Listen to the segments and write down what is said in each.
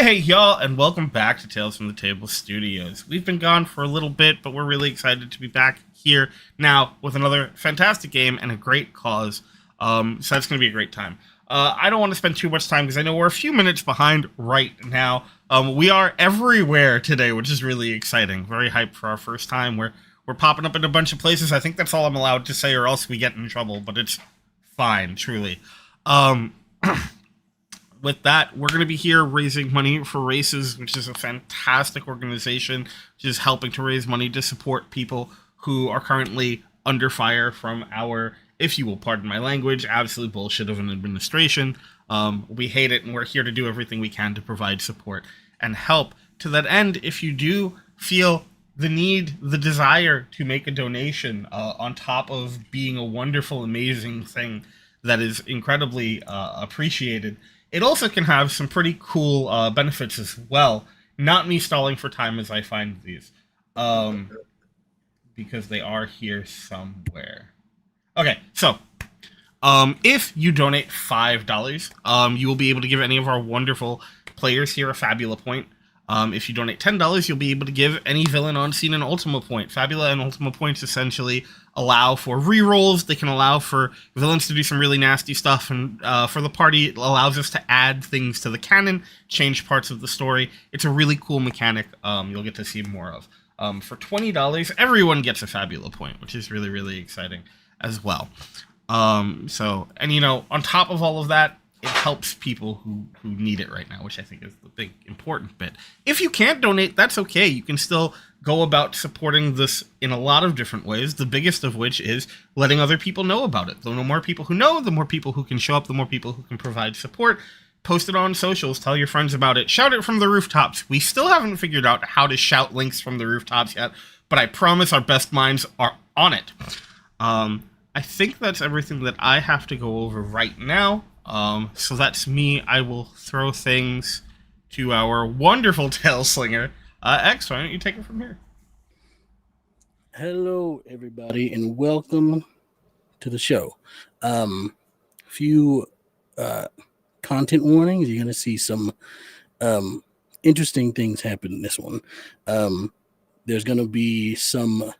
Hey, y'all, and welcome back to Tales from the Table Studios. We've been gone for a little bit, but we're really excited to be back here now with another fantastic game and a great cause. So that's going to be a great time. I don't want to spend too much time because I know we're a few minutes behind right now. We are everywhere today, which is really exciting. Very hyped for our first time. We're popping up in a bunch of places. I think that's all I'm allowed to say, or else we get in trouble. But it's fine, truly. With that, we're going to be here raising money for Races, which is a fantastic organization, which is helping to raise money to support people who are currently under fire from our, if you will pardon my language, absolute bullshit of an administration. We hate it, and we're here to do everything we can to provide support and help. To that end, if you do feel the need, the desire to make a donation on top of being a wonderful, amazing thing that is incredibly appreciated, it also can have some pretty cool benefits as well. Not me stalling for time as I find these. Because they are here somewhere. Okay, so if you donate $5, you will be able to give any of our wonderful players here a Fabula point. If you donate $10, you'll be able to give any villain on scene an Ultima point. Fabula and Ultima points essentially allow for rerolls. They can allow for villains to do some really nasty stuff, and for the party, it allows us to add things to the canon, change parts of the story. It's a really cool mechanic you'll get to see more of. For $20, everyone gets a Fabula point, which is really, really exciting as well. On top of all of that, it helps people who need it right now, which I think is the big important bit. If you can't donate, that's okay. You can still go about supporting this in a lot of different ways, the biggest of which is letting other people know about it. The more people who know, the more people who can show up, the more people who can provide support. Post it on socials, tell your friends about it, shout it from the rooftops. We still haven't figured out how to shout links from the rooftops yet, but I promise our best minds are on it. I think that's everything that I have to go over right now. So that's me. I will throw things to our wonderful tail slinger. X, why don't you take it from here? Hello, everybody, and welcome to the show. Few content warnings. You're going to see some interesting things happen in this one. There's going to be some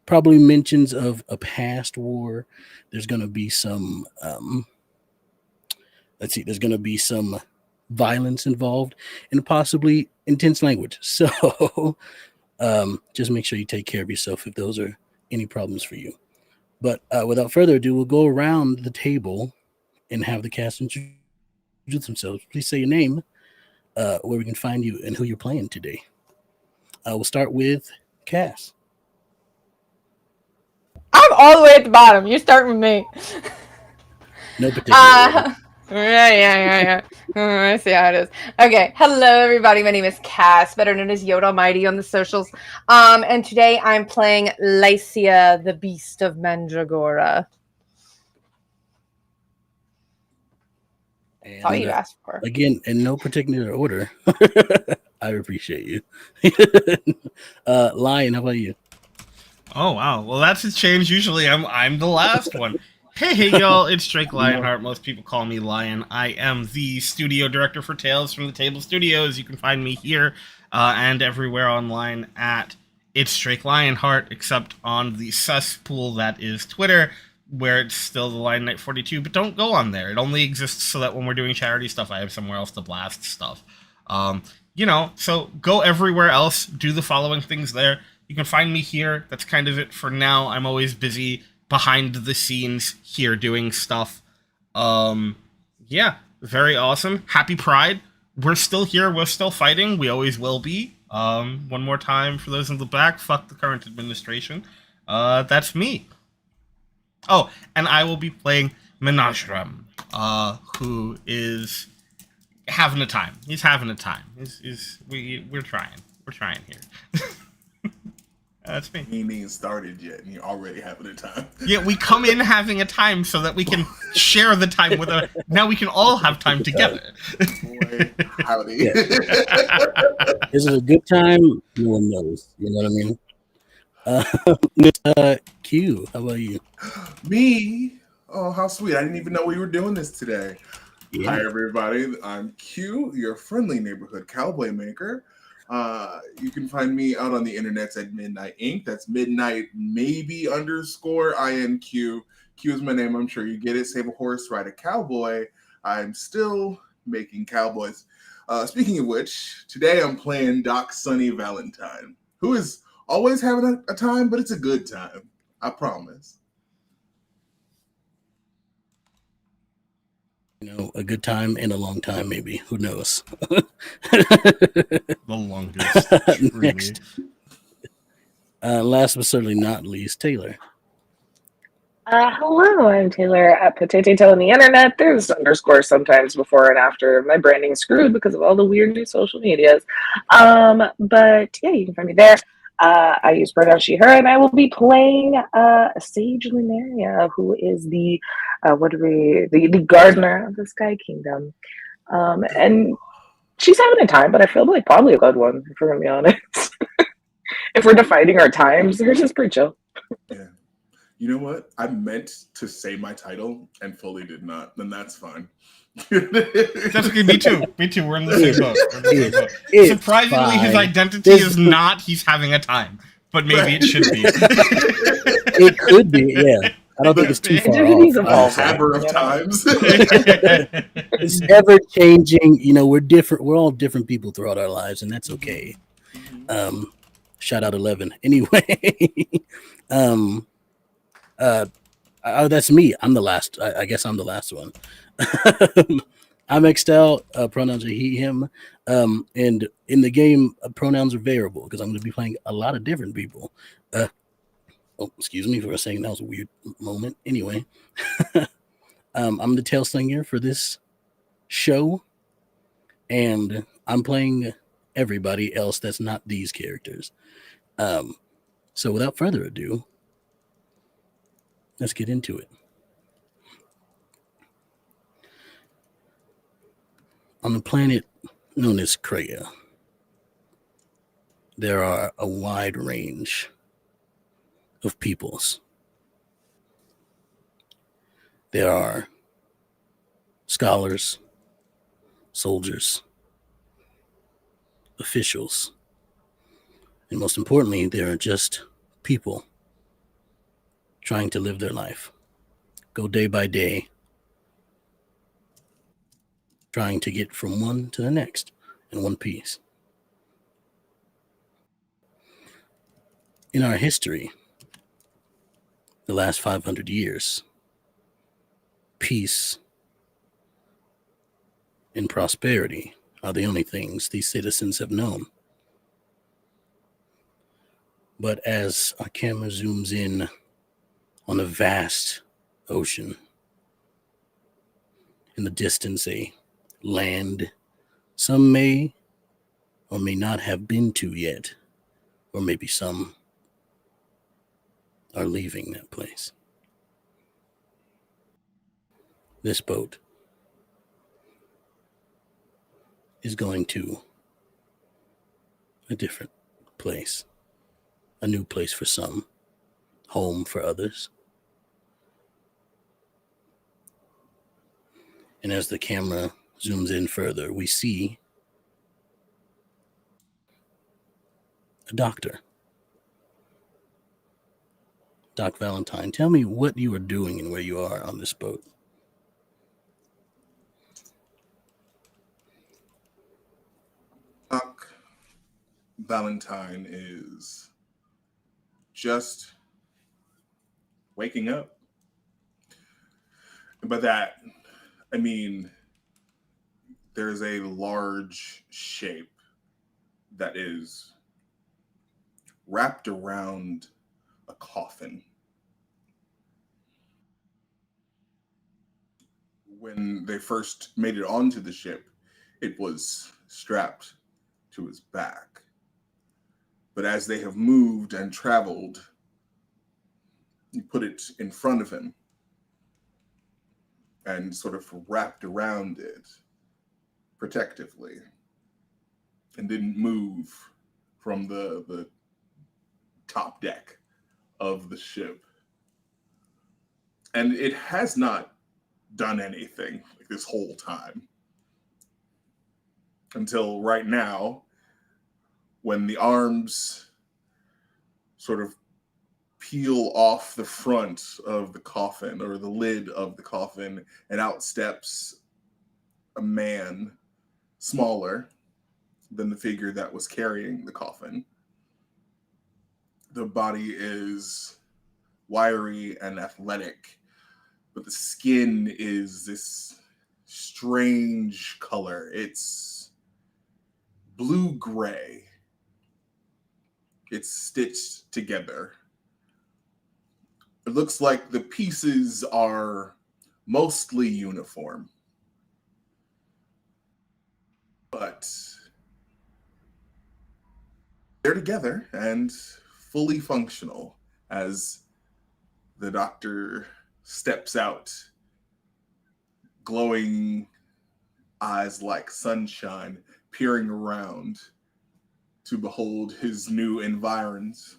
probably mentions of a past war. There's going to be some there's going to be some violence involved and possibly intense language. So just make sure you take care of yourself if those are any problems for you. But without further ado, we'll go around the table and have the cast introduce themselves. Please say your name, where we can find you, and who you're playing today. We'll start with Cass. I'm all the way at the bottom. You start with me. No particular order. Yeah. I see how it is. Okay. Hello, everybody. My name is Cass, better known as Yoda Almighty on the socials. And today I'm playing Lycia, the Beast of Mandragora. That's all you asked for. Again, in no particular order. I appreciate you. Lion, how about you? Oh wow, well that's a change. Usually I'm the last one. Hey y'all, it's Drake Lionheart. Most people call me Lion. I am the studio director for Tales from the Table Studios. You can find me here and everywhere online at It's Drake Lionheart, except on the cesspool that is Twitter, where it's still the Lion Knight 42. But don't go on there. It only exists so that when we're doing charity stuff, I have somewhere else to blast stuff. So go everywhere else. Do the following things there. You can find me here. That's kind of it for now. I'm always busy behind the scenes here doing stuff. Very awesome. Happy Pride. We're still here. We're still fighting. We always will be. One more time for those in the back. Fuck the current administration. That's me. Oh, and I will be playing Menajram, who is having a time. He's having a time. We're trying. We're trying here. That's me. He ain't even started yet, and you're already having a time. Yeah, we come in having a time so that we can share the time with her. Now we can all have time together. Boy, howdy. Yeah. This is a good time. No one knows. You know what I mean? Q, how about you? Me? Oh, how sweet. I didn't even know we were doing this today. Hi, everybody. I'm Q, your friendly neighborhood cowboy maker. You can find me out on the internets at Midnight Inc. That's midnight maybe _ INQ. Q is my name. I'm sure you get it. Save a horse, ride a cowboy. I'm still making cowboys. Speaking of which, today I'm playing Doc Sunny Valentine, who is always having a time, but it's a good time. I promise. A good time and a long time, maybe. Who knows? The longest. Truly. Next. Last but certainly not least, Taylor. Hello, I'm Taylor at Potato on the internet. There's underscore sometimes before and after. My branding's screwed because of all the weird new social medias. But yeah, you can find me there. I use pronouns she, her, and I will be playing Sage Lunaria, who is the gardener of the Sky Kingdom. And she's having a time, but I feel like probably a good one, if we're gonna be honest. If we're defining our times, hers is pretty chill. Yeah. You know what? I meant to say my title and fully did not. Then that's fine. That's okay. Me too. We're in the same boat. It's Surprisingly, fine. his identity is not he's having a time, but maybe it should be. It could be, yeah. I don't think it's too far Identity's off. Hammer of times. It's ever changing. We're different. We're all different people throughout our lives, and that's okay. Shout out 11. Anyway, that's me. I'm the last. I guess I'm the last one. I'm Extel. Pronouns are he, him. And in the game, pronouns are variable because I'm going to be playing a lot of different people. Excuse me for a second. That was a weird moment. Anyway, I'm the tail slinger for this show, and I'm playing everybody else that's not these characters. So without further ado, let's get into it. On the planet known as Kreia, there are a wide range of peoples. There are scholars, soldiers, officials, and most importantly, there are just people trying to live their life, go day by day, trying to get from one to the next in one piece. In our history, the last 500 years, peace and prosperity are the only things these citizens have known. But as our camera zooms in on a vast ocean, in the distance, a land some may or may not have been to yet, or maybe some are leaving that place. This boat is going to a different place, a new place for some, home for others. And as the camera zooms in further, we see a doctor. Doc Valentine, tell me what you are doing and where you are on this boat. Doc Valentine is just waking up. By that, I mean there's a large shape that is wrapped around a coffin. When they first made it onto the ship, it was strapped to his back. But as they have moved and traveled, you put it in front of him and sort of wrapped around it protectively and didn't move from the top deck of the ship. And it has not done anything like this whole time. Until right now, when the arms sort of peel off the front of the coffin or the lid of the coffin, and out steps a man smaller than the figure that was carrying the coffin. The body is wiry and athletic, but the skin is this strange color. It's blue-gray. It's stitched together. It looks like the pieces are mostly uniform. But they're together and fully functional as the doctor steps out, glowing eyes like sunshine, peering around to behold his new environs.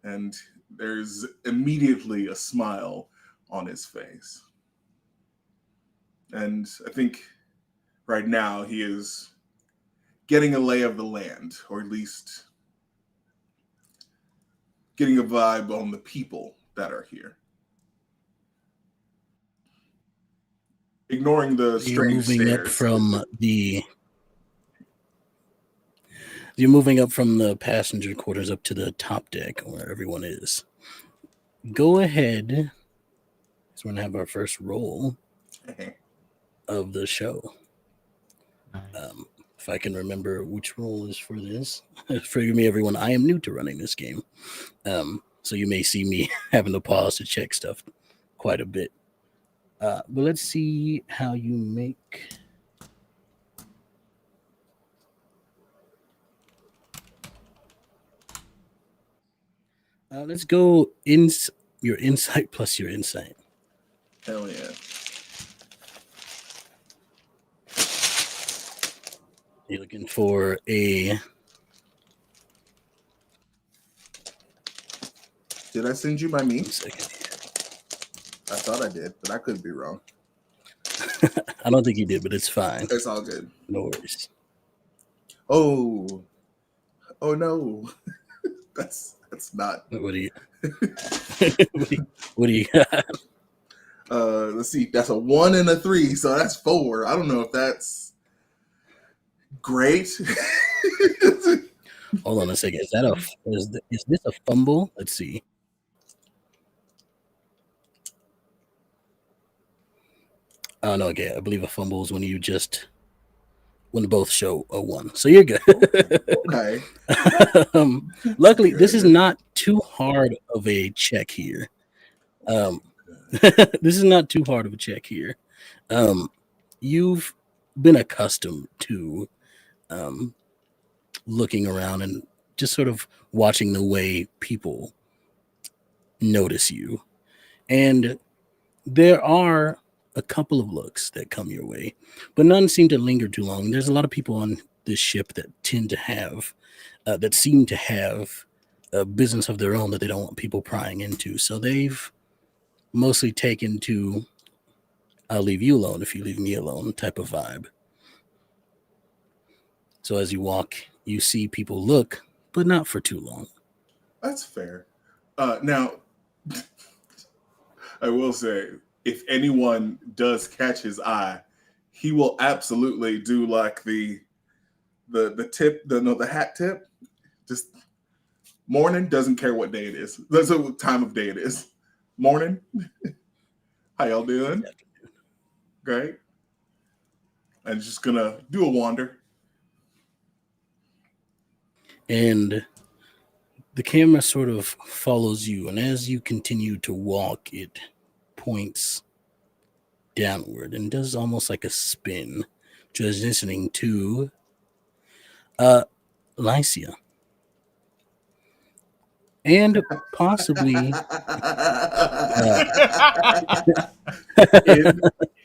And there's immediately a smile on his face. And I think right now he is getting a lay of the land, or at least getting a vibe on the people that are here. Ignoring the strange stares. You're moving up from the passenger quarters up to the top deck where everyone is. Go ahead. So we're going to have our first roll of the show. If I can remember which roll is for this. Forgive me, everyone. I am new to running this game. So you may see me having to pause to check stuff quite a bit. But let's see how you make... let's go your insight plus your insight. Hell yeah. You're looking for a... Did I send you my meme? 1 second. I thought I did, but I could be wrong. I don't think you did, but it's fine. It's all good. No worries. Oh no. That's not. What do you... what do you got? Let's see. That's a 1 and a 3, so that's 4. I don't know if that's great. Hold on a second. Is this a fumble? Let's see. Oh no, okay. I believe a fumble is when both show a 1. So you're good. Okay. Luckily, this is not too hard of a check here. This is not too hard of a check here. You've been accustomed to looking around and just sort of watching the way people notice you. And there are a couple of looks that come your way, but none seem to linger too long. There's a lot of people on this ship that seem to have a business of their own that they don't want people prying into. So they've mostly taken to I'll leave you alone if you leave me alone type of vibe. So as you walk, you see people look, but not for too long. That's fair. Now, I will say, if anyone does catch his eye, he will absolutely do like the tip, the hat tip. Just morning, doesn't care what day it is. That's what time of day it is. Morning. How y'all doing? Great. I'm just gonna do a wander. And the camera sort of follows you, and as you continue to walk, it points downward and does almost like a spin, transitioning to Lycia. And possibly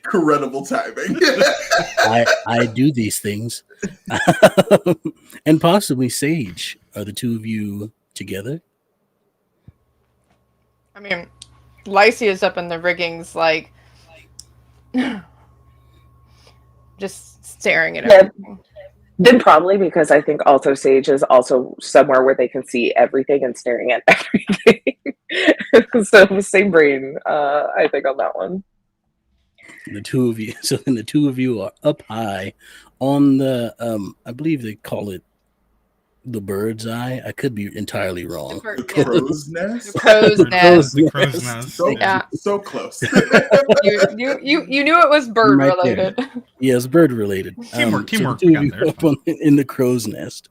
incredible timing. I do these things. And possibly Sage. Are the two of you together? I mean, Lycia's up in the riggings, like Just staring at Yeah. everything. Then probably because I think also Sage is also somewhere where they can see everything and staring at everything. So same brain, I think on that one. The two of you. So then the two of you are up high on the. I believe they call it the bird's eye. I could be entirely wrong. The Yeah. crow's nest. The crow's Bird- nest. The crow's nest. So, Yeah. so close. You knew it was bird Right there. related. Yeah, it's bird related. Teamwork, So teamwork, the two we of you got there. up in the crow's nest.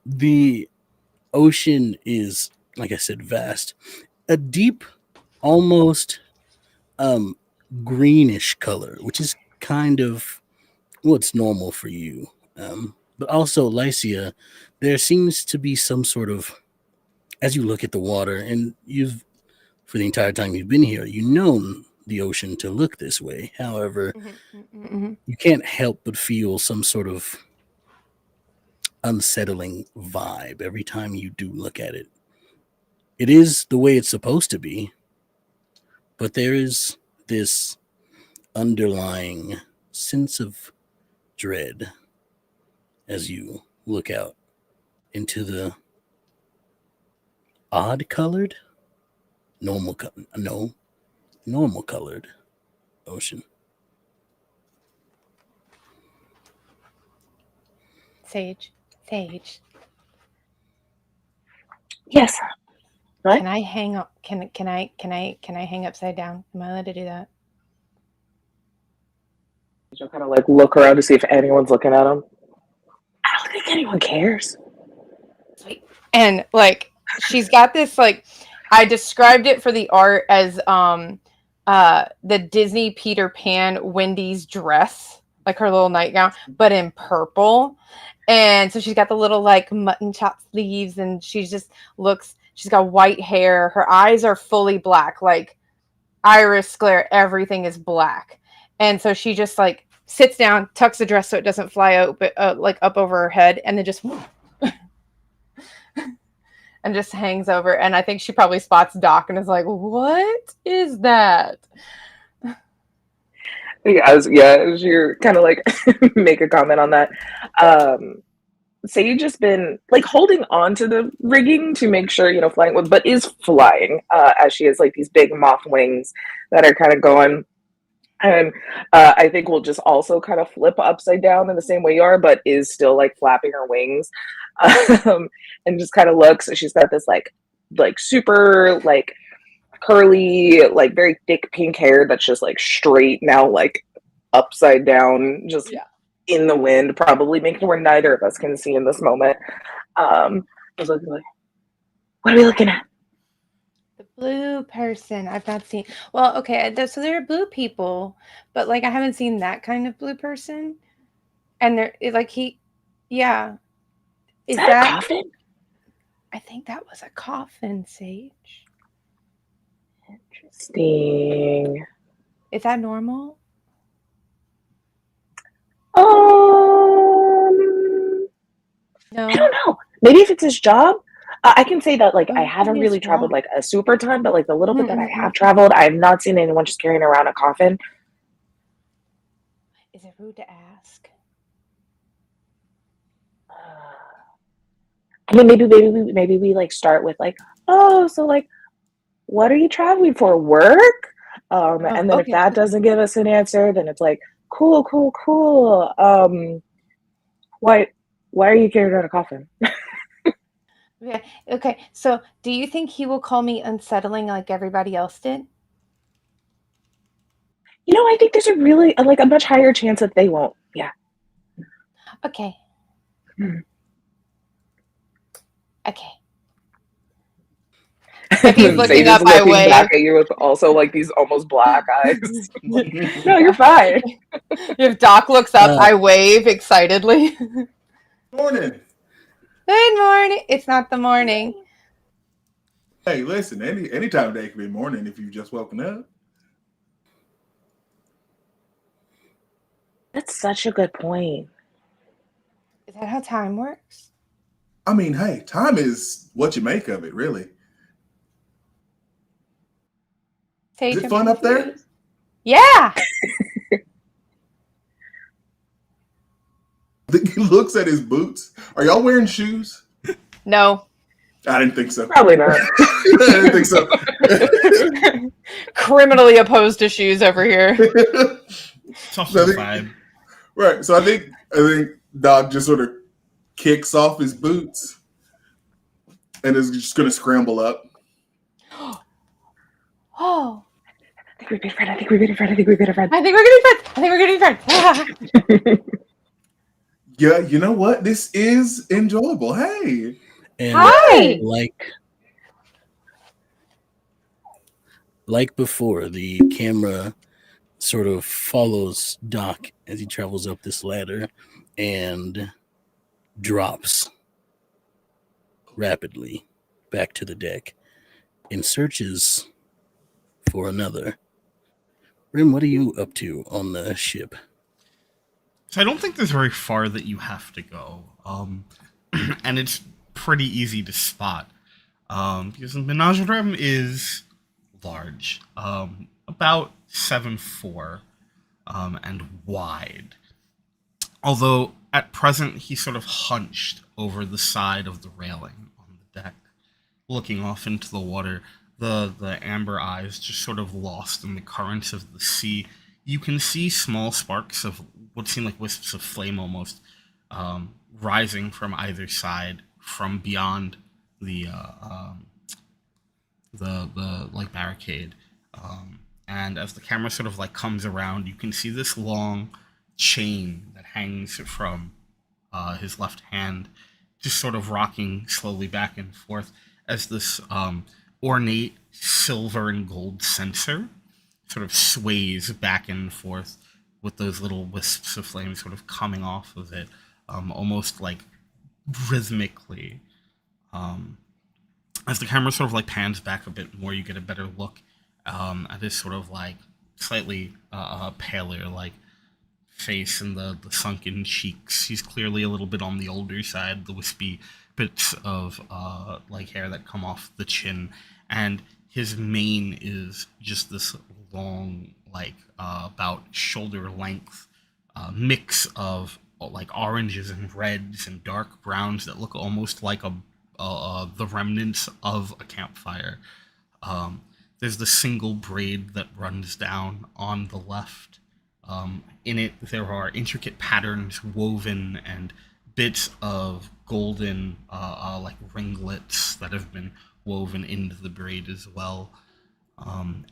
The ocean is, like I said, vast. A deep, almost greenish color, which is kind of what's normal for you. But also, Lycia, there seems to be some sort of, as you look at the water, and you've, for the entire time you've been here, you've known the ocean to look this way. However, you can't help but feel some sort of unsettling vibe every time you do look at it. It is the way it's supposed to be, but there is this underlying sense of dread as you look out into the odd colored, normal colored ocean. Sage. Yes. What? Can I hang up? Can I hang upside down? Am I allowed to do that? You'll kind of like look around to see if anyone's looking at them. I don't think anyone cares. Sweet. And like she's got this like I described it for the art as the Disney Peter Pan Wendy's dress, like her little nightgown, but in purple. And so she's got the little like mutton chop sleeves, and she just looks. She's got white hair. Her eyes are fully black, like iris glare. Everything is black. And so she just like sits down, tucks the dress so it doesn't fly out, but like up over her head, and then just and just hangs over. And I think she probably spots Doc and is like, "What is that?" As you're kind of like make a comment on that. Sage has been like holding on to the rigging to make sure, flying with, but is flying as she has like these big moth wings that are kind of going. And I think we'll just also kind of flip upside down in the same way you are, but is still like flapping her wings and just kind of looks. She's got this like super like curly, like very thick pink hair that's just like straight now, like upside down, just in the wind, probably making where neither of us can see in this moment. I was looking like, what are we looking at? The blue person. I've not seen. Well, okay, so there are blue people, but like I haven't seen that kind of blue person. And they're like yeah. Is that a coffin? I think that was a coffin, Sage. Interesting. Is that normal? No. I don't know. Maybe if it's his job. I can say that like I haven't maybe really his traveled job. like a super ton, but like the little bit that I have traveled, I've not seen anyone just carrying around a coffin. Is it rude to ask? I mean, maybe we like start with like, oh, so like, what are you traveling for? Work? And then if that doesn't give us an answer, then it's like, cool. Why are you carrying around a coffin? Yeah. Okay. So, do you think he will call me unsettling like everybody else did? I think there's a really like a much higher chance that they won't. Yeah. Okay. Okay. If he's looking up, I wave. Back at you with also like these almost black eyes. No, you're fine. If Doc looks up, I wave excitedly. Morning. Good morning. It's not the morning. Hey, listen, any time of day can be morning if you've just woken up. That's such a good point. Is that how time works? I mean, hey, time is what you make of it, really. Sage, Is it fun up there? Yeah. He looks at his boots. Are y'all wearing shoes? No. I didn't think so. Probably not. I didn't think so. Criminally opposed to shoes over here. Tough So I think- vibe. Right. So I think Dog just sort of kicks off his boots and is just going to scramble up. Oh. I think we beat a friend. I think we beat a friend. I think we beat a friend. I think we're gonna be friends. I think we're gonna be friends. Yeah, you know what? This is enjoyable. Hey. And Hi. like before, the camera sort of follows Doc as he travels up this ladder and drops rapidly back to the deck and searches for another. Rim, what are you up to on the ship? So I don't think there's very far that you have to go, and it's pretty easy to spot, because the Menagerie is large, about 7'4", and wide. Although at present he's sort of hunched over the side of the railing on the deck, looking off into the water. The amber eyes just sort of lost in the currents of the sea. You can see small sparks of what seem like wisps of flame almost, rising from either side from beyond the like barricade. And as the camera sort of like comes around, you can see this long chain that hangs from his left hand, just sort of rocking slowly back and forth as this ornate silver and gold censer sort of sways back and forth with those little wisps of flame sort of coming off of it, almost like rhythmically. As the camera sort of like pans back a bit more, you get a better look at his sort of like slightly paler like face and the sunken cheeks. He's clearly a little bit on the older side, the wispy bits of like hair that come off the chin, and his mane is just this long, like about shoulder length mix of like oranges and reds and dark browns that look almost like the remnants of a campfire. There's the single braid that runs down on the left. In it, there are intricate patterns woven and bits of golden, like ringlets that have been woven into the braid as well.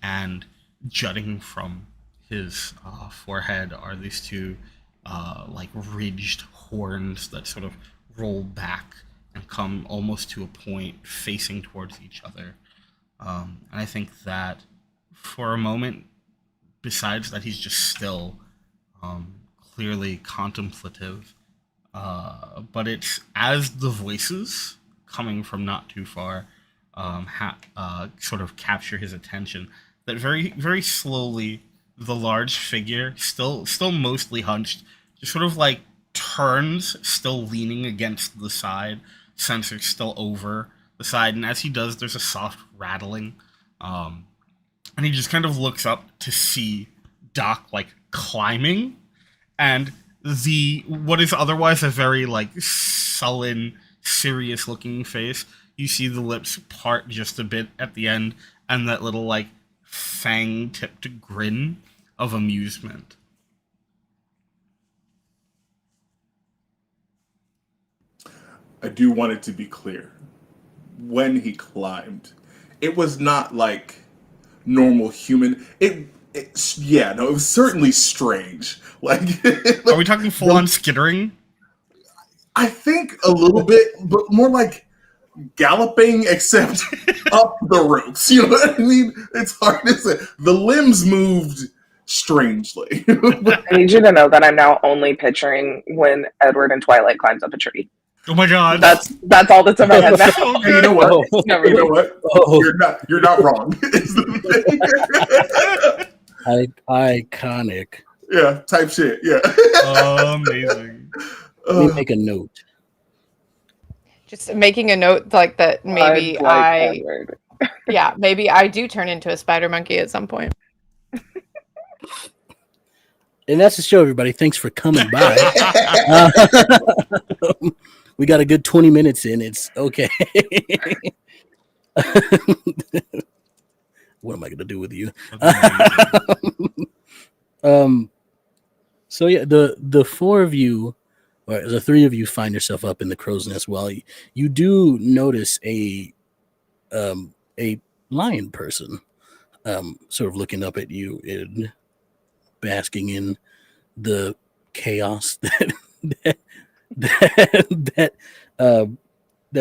And jutting from his forehead are these two, like ridged horns that sort of roll back and come almost to a point facing towards each other. And I think that for a moment, besides that he's just still, clearly contemplative, but it's as the voices coming from not too far sort of capture his attention that very, very slowly the large figure, still mostly hunched, just sort of like turns, still leaning against the side, sensor still over the side, and as he does, there's a soft rattling, and he just kind of looks up to see Doc like climbing, and what is otherwise a very like sullen, serious looking face, you see the lips part just a bit at the end, and that little like fang tipped grin of amusement. I do want it to be clear. When he climbed, it was not like normal human. It was certainly strange. Like, Are we talking full on skittering? I think a little bit, but more like galloping, except up the ropes. You know what I mean? It's hard to say. The limbs moved strangely. I need you to know that I'm now only picturing when Edward in Twilight climbs up a tree. Oh my god. That's all that's in my head now. So You know good. what? Never You know what? Oh, You're not wrong. iconic. Yeah, type shit. Yeah. Amazing. Let me make a note. Just making a note like that. Maybe Edward. maybe I do turn into a spider monkey at some point. And that's the show, everybody. Thanks for coming by. We got a good 20 minutes in. It's okay. What am I going to do with you? So yeah, the four of you, or the three of you, find yourself up in the crow's nest. While you do notice a lion person, sort of looking up at you and basking in the chaos that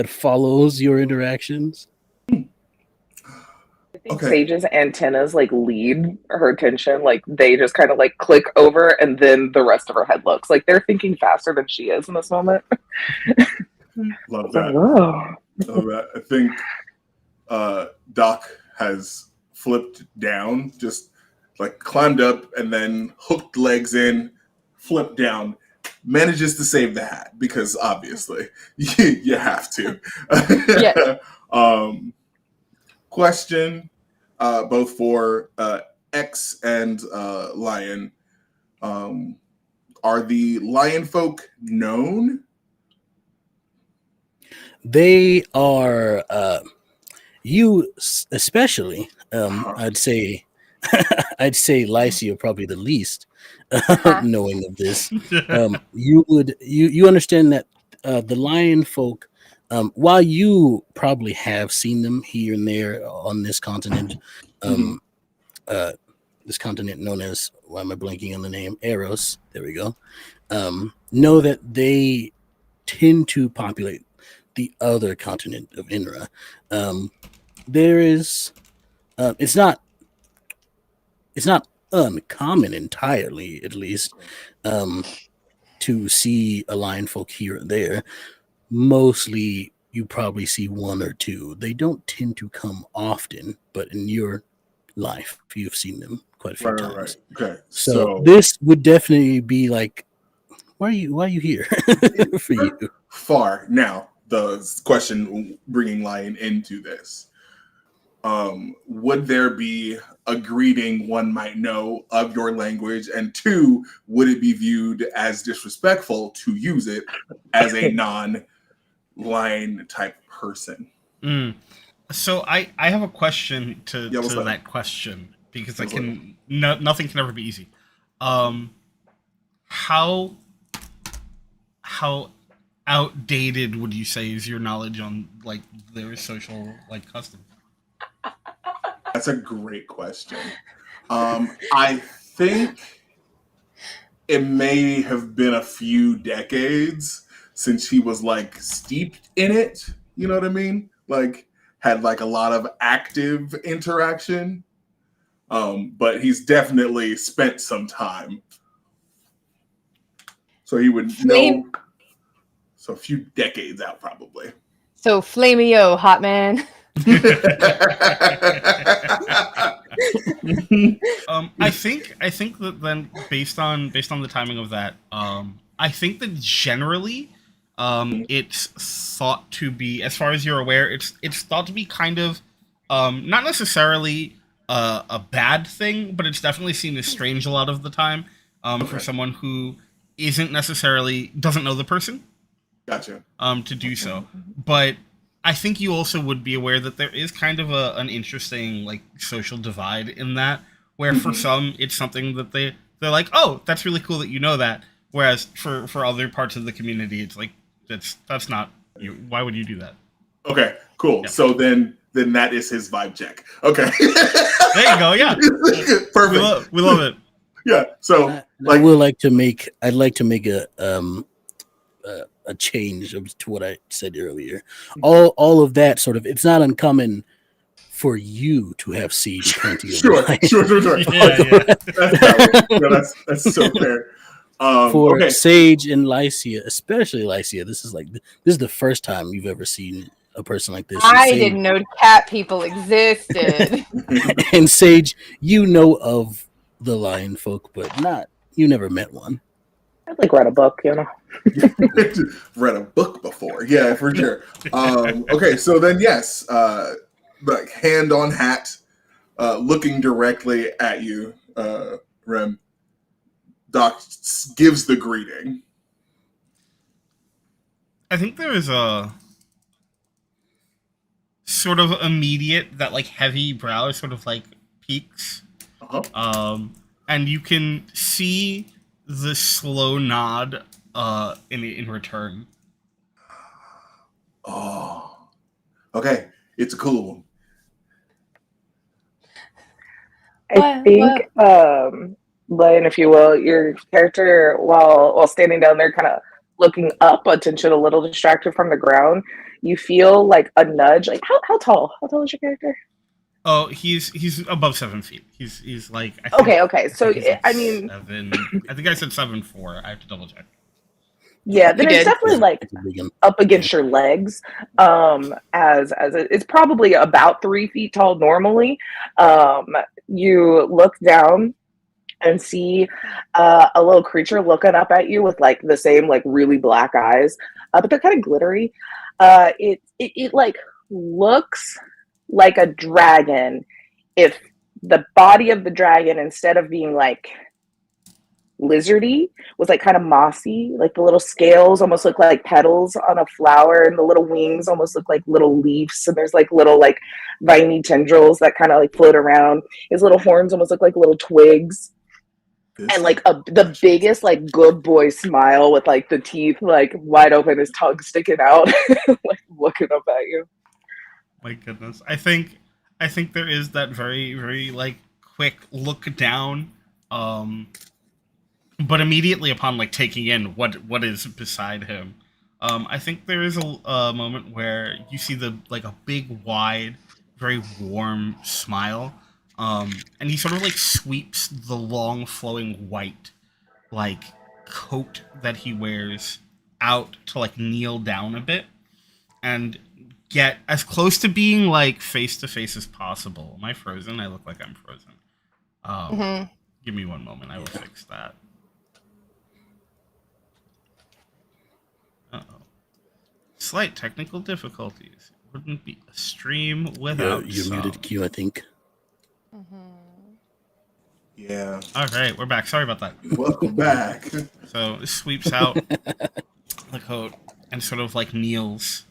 follows your interactions. I think Sage's antennas like lead her attention, like they just kind of like click over, and then the rest of her head looks like they're thinking faster than she is in this moment. Love that. Whoa. Love that. I think Doc has flipped down, just like climbed up and then hooked legs in, flipped down, manages to save the hat because obviously you have to. Yeah. Question, both for X and Lion. Are the lion folk known? They are, you especially. I'd say Lycia probably the least knowing of this. You understand that the lion folk, while you probably have seen them here and there on this continent, this continent known as, why am I blanking on the name? Eros. There we go. Know that they tend to populate the other continent of Inra. There is, it's not uncommon entirely, at least, to see a lion folk here and there. Mostly, you probably see one or two. They don't tend to come often, but in your life, you've seen them quite a few times. Right. Okay. So this would definitely be like, why are you here for you? Far. Now, the question bringing Lion into this. Would there be a greeting one might know of your language? And two, would it be viewed as disrespectful to use it as a non-lion type person? So I have a question to Yeah, that question, because nothing can ever be easy. How outdated would you say is your knowledge on like their social like customs? That's a great question. I think it may have been a few decades since he was like steeped in it. You know what I mean? Like had like a lot of active interaction. But he's definitely spent some time. So he would know. So a few decades out probably. So flamey-o, hot man. I think that then based on the timing of that, I think that generally, it's thought to be, as far as you're aware, it's thought to be kind of, not necessarily a bad thing, but it's definitely seen as strange a lot of the time, for someone who doesn't know the person. Gotcha. To do so, but I think you also would be aware that there is kind of an interesting like social divide in that, where for some it's something that they're like, oh, that's really cool that you know that, whereas for other parts of the community it's like that's not you. Why would you do that? Okay, cool. Yeah. So then that is his vibe check. Okay. There you go. Yeah. Perfect. We love it. Yeah. So I'd like to make a change to what I said earlier. All of that sort of, it's not uncommon for you to have seen plenty of Sure. Yeah. That's so fair. For Sage and Lycia, especially Lycia, this is the first time you've ever seen a person like this. I didn't know cat people existed. And Sage, you know of the lion folk, but you never met one. I'd like read a book, you know. Read a book before, yeah, for sure. Okay, so then yes, like hand on hat, looking directly at you, Rem. Doc gives the greeting. I think there is a sort of immediate that like heavy brow sort of like peaks, and you can see the slow nod in return. Oh, okay, it's a cool one. I think, Blaine, if you will, your character, while standing down there, kind of looking up, attention a little distracted from the ground, you feel like a nudge. Like how tall? How tall is your character? Oh, he's above 7 feet. He's like I think, Okay. So he's like I mean, 7. I think I said 7'4". I have to double check. yeah, then it's did. definitely like up against your legs. As it's probably about 3 feet tall normally. You look down and see a little creature looking up at you with like the same like really black eyes, but they're kind of glittery. It like looks like a dragon if the body of the dragon, instead of being like lizardy, was like kind of mossy. Like the little scales almost look like petals on a flower, and the little wings almost look like little leaves. And there's like little like viney tendrils that kind of like float around. His little horns almost look like little twigs. And like the biggest like good boy smile with like the teeth like wide open, his tongue sticking out, like looking up at you. My goodness, I think there is that very very like quick look down, but immediately upon like taking in what is beside him, I think there is a moment where you see the like a big wide, very warm smile. And he sort of like sweeps the long flowing white like coat that he wears out to like kneel down a bit and get as close to being like face to face as possible. Am I frozen? I look like I'm frozen. Give me one moment. I will fix that. Uh-oh. Slight technical difficulties. Wouldn't be a stream without you're muted, Q, I think. Yeah. All right, we're back. Sorry about that. Welcome back. So it sweeps out the coat and sort of like kneels,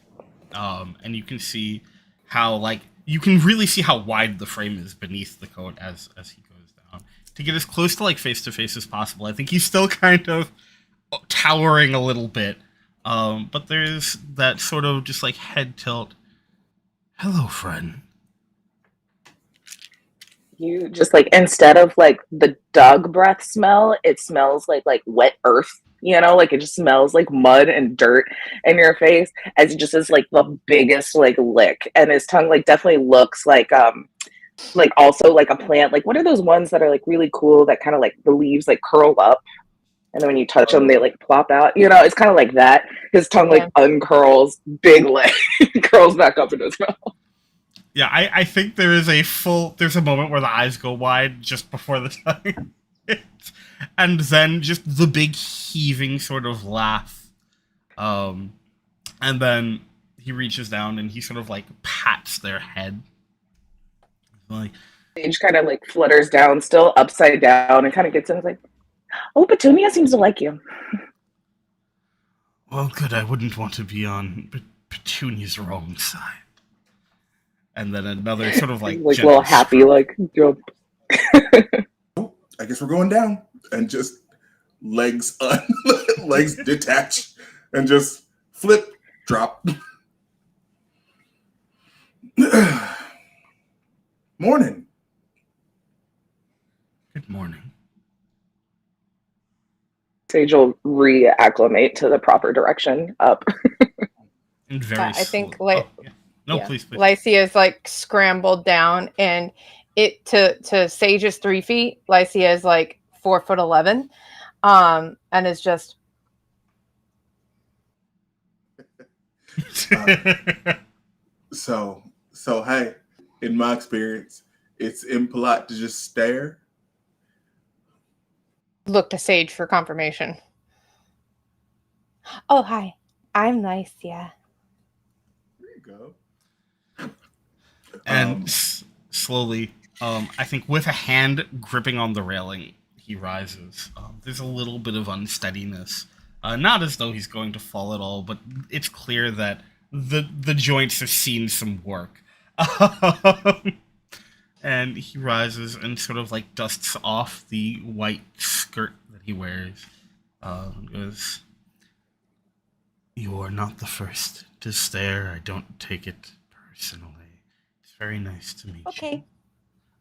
and you can see how like you can really see how wide the frame is beneath the coat as he goes down to get as close to like face to face as possible. I think he's still kind of towering a little bit, but there's that sort of just like head tilt. Hello, friend. You just like, instead of like the dog breath smell, it smells like wet earth, you know, like it just smells like mud and dirt in your face, as it just is like the biggest like lick. And his tongue like definitely looks like also like a plant. Like what are those ones that are like really cool that kind of like the leaves like curl up, and then when you touch them they like plop out, you know? It's kind of like that. His tongue like uncurls, big lick, curls back up into his mouth. Yeah, I think there's a moment where the eyes go wide just before the tongue hits, and then just the big heaving sort of laugh. And then he reaches down and he sort of like pats their head. Like Sage kind of like flutters down, still upside down, and kind of gets in. It's like, oh, Petunia seems to like you. Well, good. I wouldn't want to be on Petunia's wrong side. And then another sort of like little happy like jump. I guess we're going down, and just legs legs detach and just flip, drop. Morning. Good morning. Sage will reacclimate to the proper direction up. And very I think slowly. like No, please. Lycia's like scrambled down, and it to Sage's 3 feet. Lycia is like 4'11", and is just. So hey, in my experience, it's impolite to just stare. Look to Sage for confirmation. Oh, hi. I'm Lycia. There you go. And slowly, I think with a hand gripping on the railing, he rises. There's a little bit of unsteadiness. Not as though he's going to fall at all, but it's clear that the joints have seen some work. And he rises and sort of like dusts off the white skirt that he wears. And goes, "You are not the first to stare. I don't take it personally. It's very nice to meet you. Okay.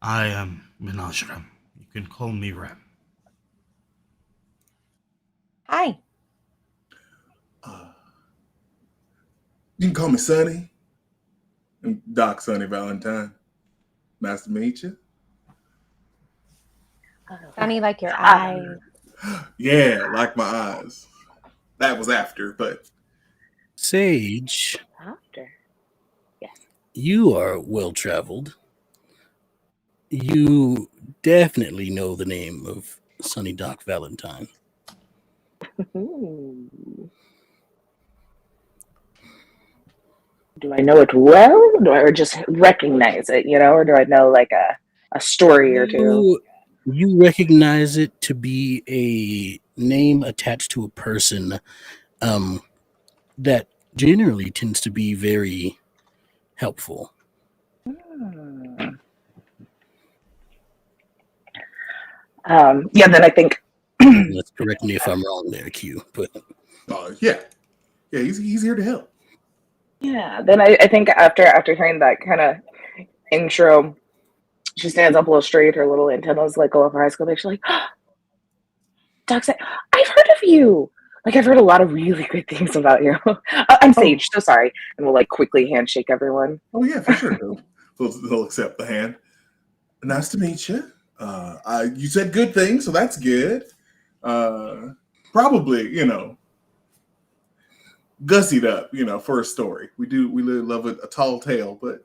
I am Minajram. You can call me Rem." Hi. You can call me Sonny. I'm Doc Sonny Valentine. Nice to meet you. Sunny, like your eyes. Yeah, like my eyes. That was after, but Sage, After. Yes. you are well traveled. You definitely know the name of Sonny Doc Valentine. Ooh. Do I know it well? Do I just recognize it, or do I know like a story or two? You recognize it to be a name attached to a person that generally tends to be very helpful. Yeah, then I think. Let's correct me if I'm wrong there, Q. But yeah, he's here to help. Yeah, then I think after hearing that kind of intro, she stands up a little straight, her little antennas like go up her high school. She's like, Doc said, "I've heard of you. Like I've heard a lot of really good things about you." I'm Sage, so sorry. And we'll like quickly handshake everyone. Oh yeah, for sure. They'll accept the hand. Nice to meet you. You said good things, so that's good. Probably, gussied up, for a story. We really love a tall tale, but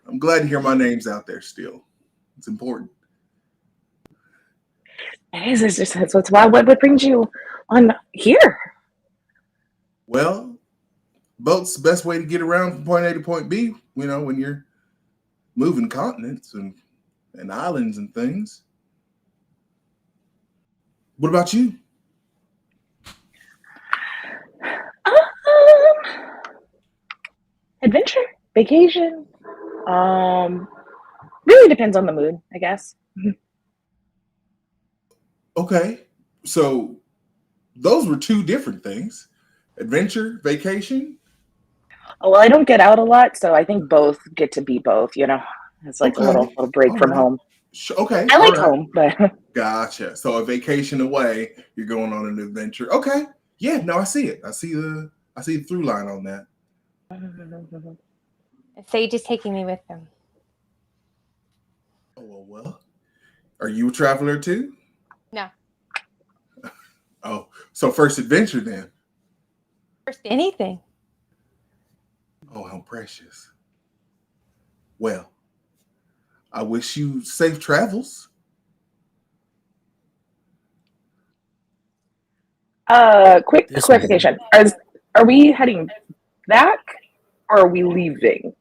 I'm glad to hear my name's out there still. It's important. It is. It's just so it's why. What brings you on here? Well, boat's the best way to get around from point A to point B. When you're moving continents and islands and things. What about you? Adventure, vacation. Really depends on the mood, I guess. Okay, so those were two different things: adventure, vacation. Oh, well, I don't get out a lot, so I think both get to be both. It's like a little break from home. Okay, I like home, but gotcha. So a vacation away, you're going on an adventure. Okay, yeah, no, I see it. I see the through line on that. Sage is taking me with him. Oh well. Are you a traveler too? No. Oh, so first adventure then. First anything. Oh, how precious. Well, I wish you safe travels. Quick clarification. Are we heading back or are we leaving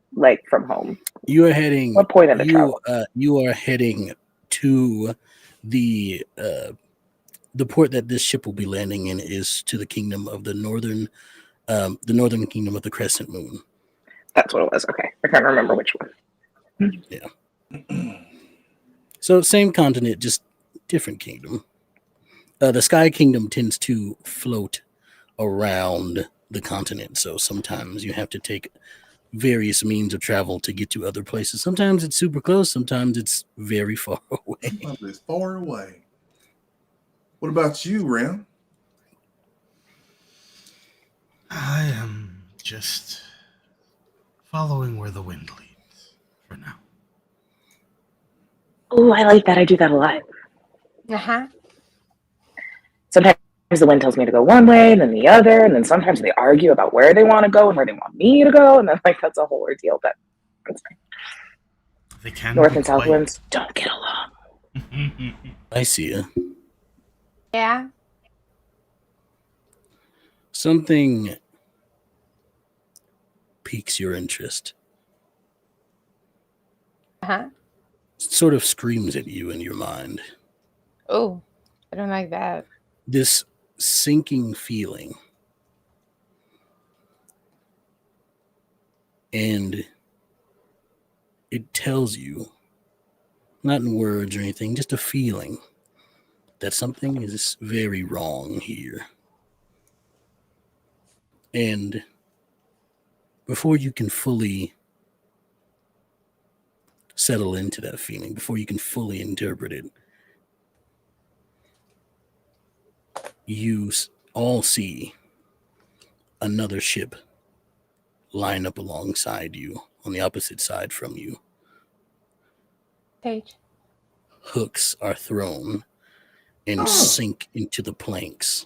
from home? You are heading. What point in the travel? You are heading to the port that this ship will be landing in is to the kingdom of the northern kingdom of the Crescent Moon. That's what it was. Okay, I can't remember which one. Yeah. So same continent, just different kingdom. The Sky Kingdom tends to float around the continent, so sometimes you have to take various means of travel to get to other places. Sometimes it's super close, sometimes it's very far away. It's far away. What about you, Ram? I am just following where the wind leads for now. Oh, I like that. I do that a lot. Uh-huh. Sometimes the wind tells me to go one way and then the other, and then sometimes they argue about where they want to go and where they want me to go, and then that's a whole ordeal. But that's fine. They can North and south winds don't get along. I see ya. Yeah. Something piques your interest. Uh-huh. Sort of screams at you in your mind. Oh, I don't like that. This sinking feeling. And it tells you, not in words or anything, just a feeling that something is very wrong here. And before you can fully settle into that feeling, before you can fully interpret it, you all see another ship line up alongside you on the opposite side from you. Sage. Hooks are thrown and sink into the planks.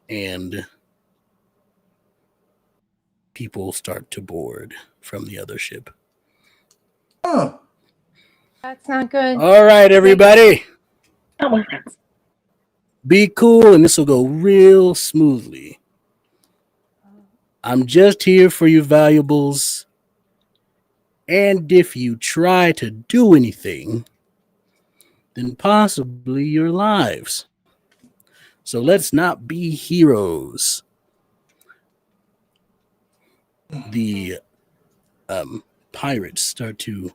And people start to board from the other ship. Oh, That's not good. All right, everybody, Oh, my friends. be cool, and this will go real smoothly. I'm just here for your valuables. And if you try to do anything, then possibly your lives. So let's not be heroes. The pirates start to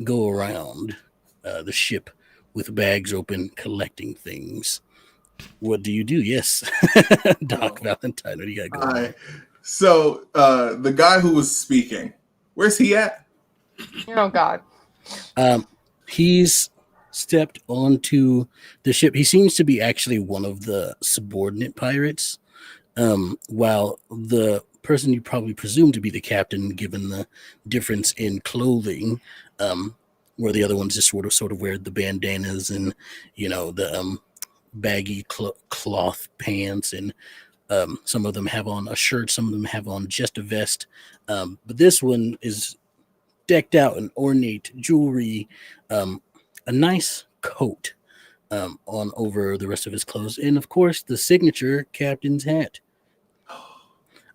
go around the ship with bags open, collecting things. What do you do? Yes, Doc Valentine, what do you got going on? So the guy who was speaking, where's he at? Oh God. He's stepped onto the ship. He seems to be actually one of the subordinate pirates, while the person you probably presume to be the captain, given the difference in clothing, where the other ones just sort of wear the bandanas and the baggy cloth pants, and some of them have on a shirt, some of them have on just a vest, but this one is decked out in ornate jewelry, a nice coat on over the rest of his clothes, and of course the signature captain's hat.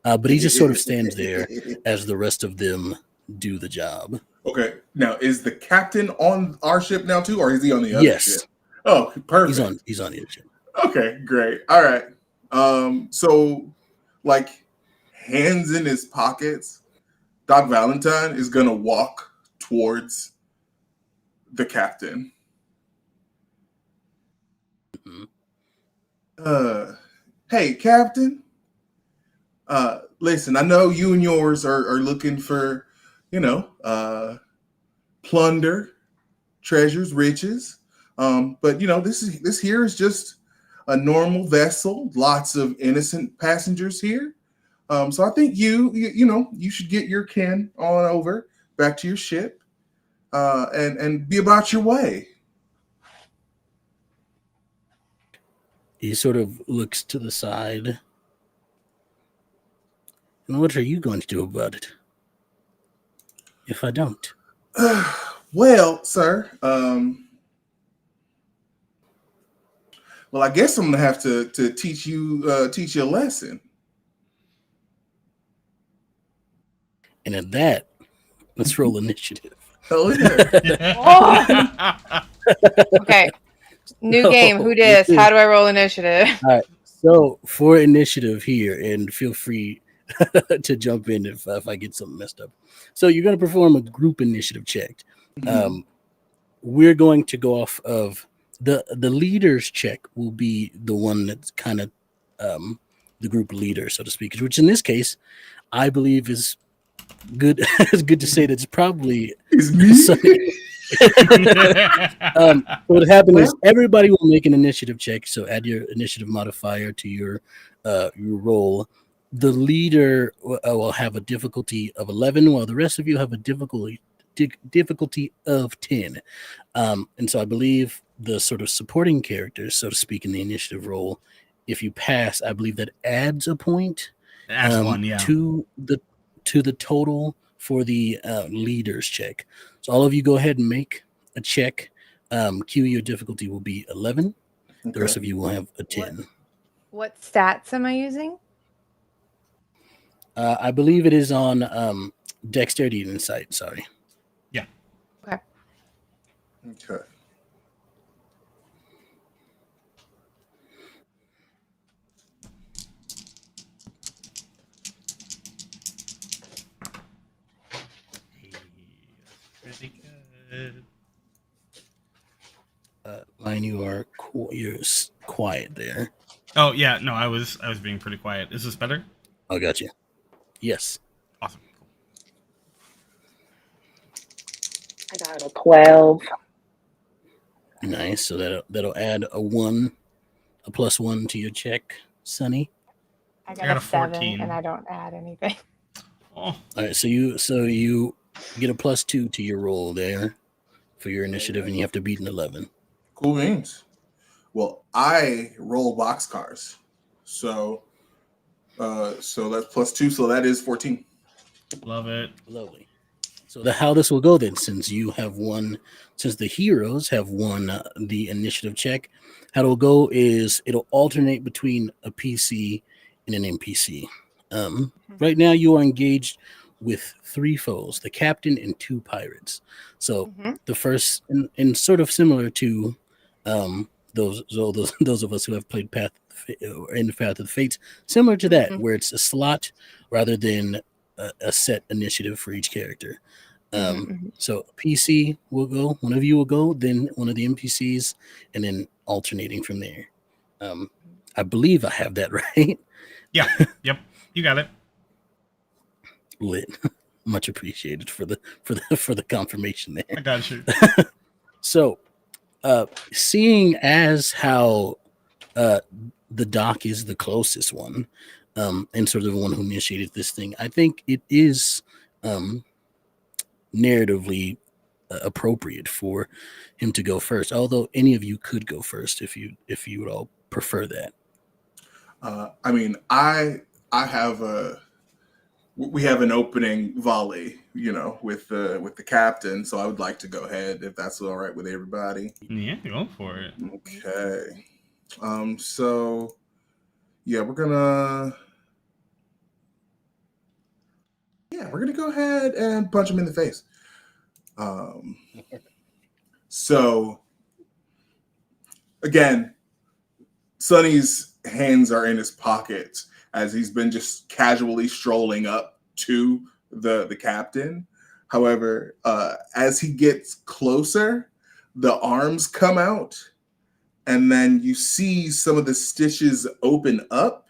But he just sort of stands there as the rest of them do the job. Okay. Now, is the captain on our ship now too, or is he on the other Yes. ship? Oh, perfect. He's on the other ship. Okay, great. All right. So like hands in his pockets, Doc Valentine is gonna walk towards the captain. Mhm. Hey, Captain. Listen, I know you and yours are looking for, plunder, treasures, riches. But this here is just a normal vessel. Lots of innocent passengers here. So I think you should get your kin on over back to your ship, and be about your way. He sort of looks to the side. And what are you going to do about it if I don't? Well, sir, well, I guess I'm gonna have to teach you a lesson. And at that, let's roll initiative. Oh yeah. Okay. New game. Who dis? How do I roll initiative? All right. So for initiative here, and feel free to jump in if I get something messed up. So you're going to perform a group initiative check. We're going to go off of the leader's check. Will be the one that's kind of the group leader, so to speak. Which in this case, I believe is good. It's good to say that it's probably It's me. what happened is everybody will make an initiative check. So add your initiative modifier to your roll. The leader will have a difficulty of 11, while the rest of you have a difficulty of 10. And so I believe the sort of supporting characters, so to speak, in the initiative roll, if you pass, I believe that adds a point to the total for the leader's check. So all of you go ahead and make a check. Q, your difficulty will be 11. Okay. The rest of you will have a 10. What stats am I using? I believe it is on dexterity and insight. Sorry. Okay. Pretty good. Mine, you're quiet there. Oh yeah, no, I was being pretty quiet. Is this better? I got you. Yes. Awesome. I got a 12. Nice. So that'll add a +1 to your check, Sunny. I I got, got a a 7, 14. and I don't add anything. Oh, All right. So you get a +2 to your roll there for your initiative, and you have to beat an 11. Cool beans. Well, I roll boxcars, so that's +2, so that is 14. love it. Lovely. So how this will go then, since the heroes have won the initiative check, how it'll go is it'll alternate between a PC and an NPC. Right now you are engaged with 3 foes, the captain and 2 pirates. So the first, and sort of similar to those of us who have played in the Path of the Fates, similar to that, where it's a slot rather than a set initiative for each character. So PC will go, one of you will go, then one of the NPCs, and then alternating from there. I believe I have that right. Yeah. Yep. You got it. Lit. Much appreciated for the confirmation there. I got you. So, seeing as how the doc is the closest one, and sort of the one who initiated this thing, I think it is narratively appropriate for him to go first. Although any of you could go first if you would all prefer that. I mean, we have an opening volley, with the captain, so I would like to go ahead if that's all right with everybody. Yeah, go for it. Okay. So yeah, we're gonna go ahead and punch him in the face. So again, Sonny's hands are in his pockets as he's been just casually strolling up to the captain. However, as he gets closer, the arms come out, and then you see some of the stitches open up,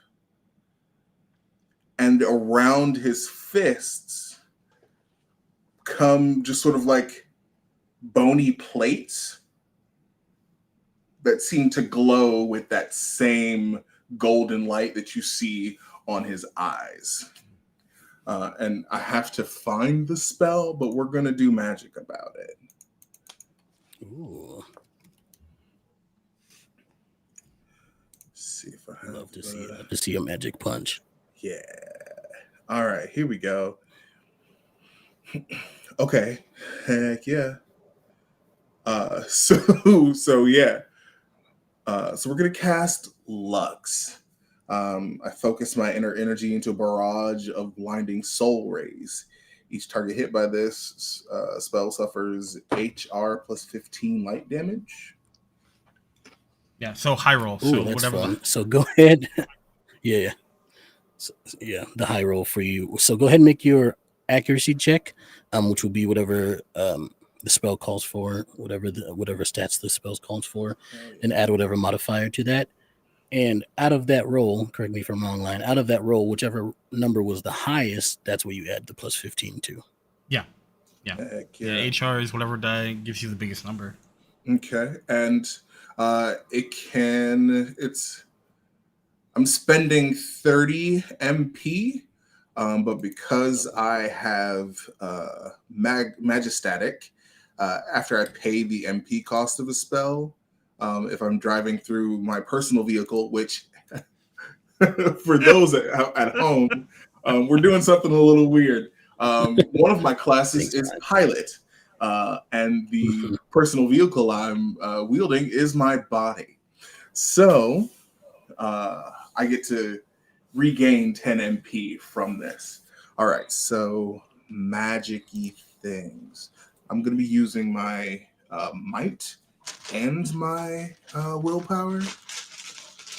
and around his fists come just sort of like bony plates that seem to glow with that same golden light that you see on his eyes. And I have to find the spell, but we're going to do magic about it. Ooh. See if I have Love to see a magic punch. Yeah. All right, here we go. Okay. Heck yeah. So yeah. So we're gonna cast Lux. I focus my inner energy into a barrage of blinding soul rays. Each target hit by this spell suffers HR plus 15 light damage. Yeah. So high roll. Ooh, So that's whatever. fun. So go ahead. Yeah. So, yeah, the high roll for you. So go ahead and make your accuracy check, which will be whatever the spell calls for, whatever stats the spell calls for, and add whatever modifier to that. And out of that roll, correct me if I'm wrong, line. Out of that roll, whichever number was the highest, that's what you add the plus 15 to. Yeah. Heck Yeah. HR is whatever die gives you the biggest number. Okay, and I'm spending 30 MP, but because I have Magistatic, after I pay the MP cost of a spell, if I'm driving through my personal vehicle, which for those at home, we're doing something a little weird. One of my classes is pilot, and the personal vehicle I'm wielding is my body. So I get to regain 10 MP from this. All right, so magic-y things. I'm going to be using my might and my willpower.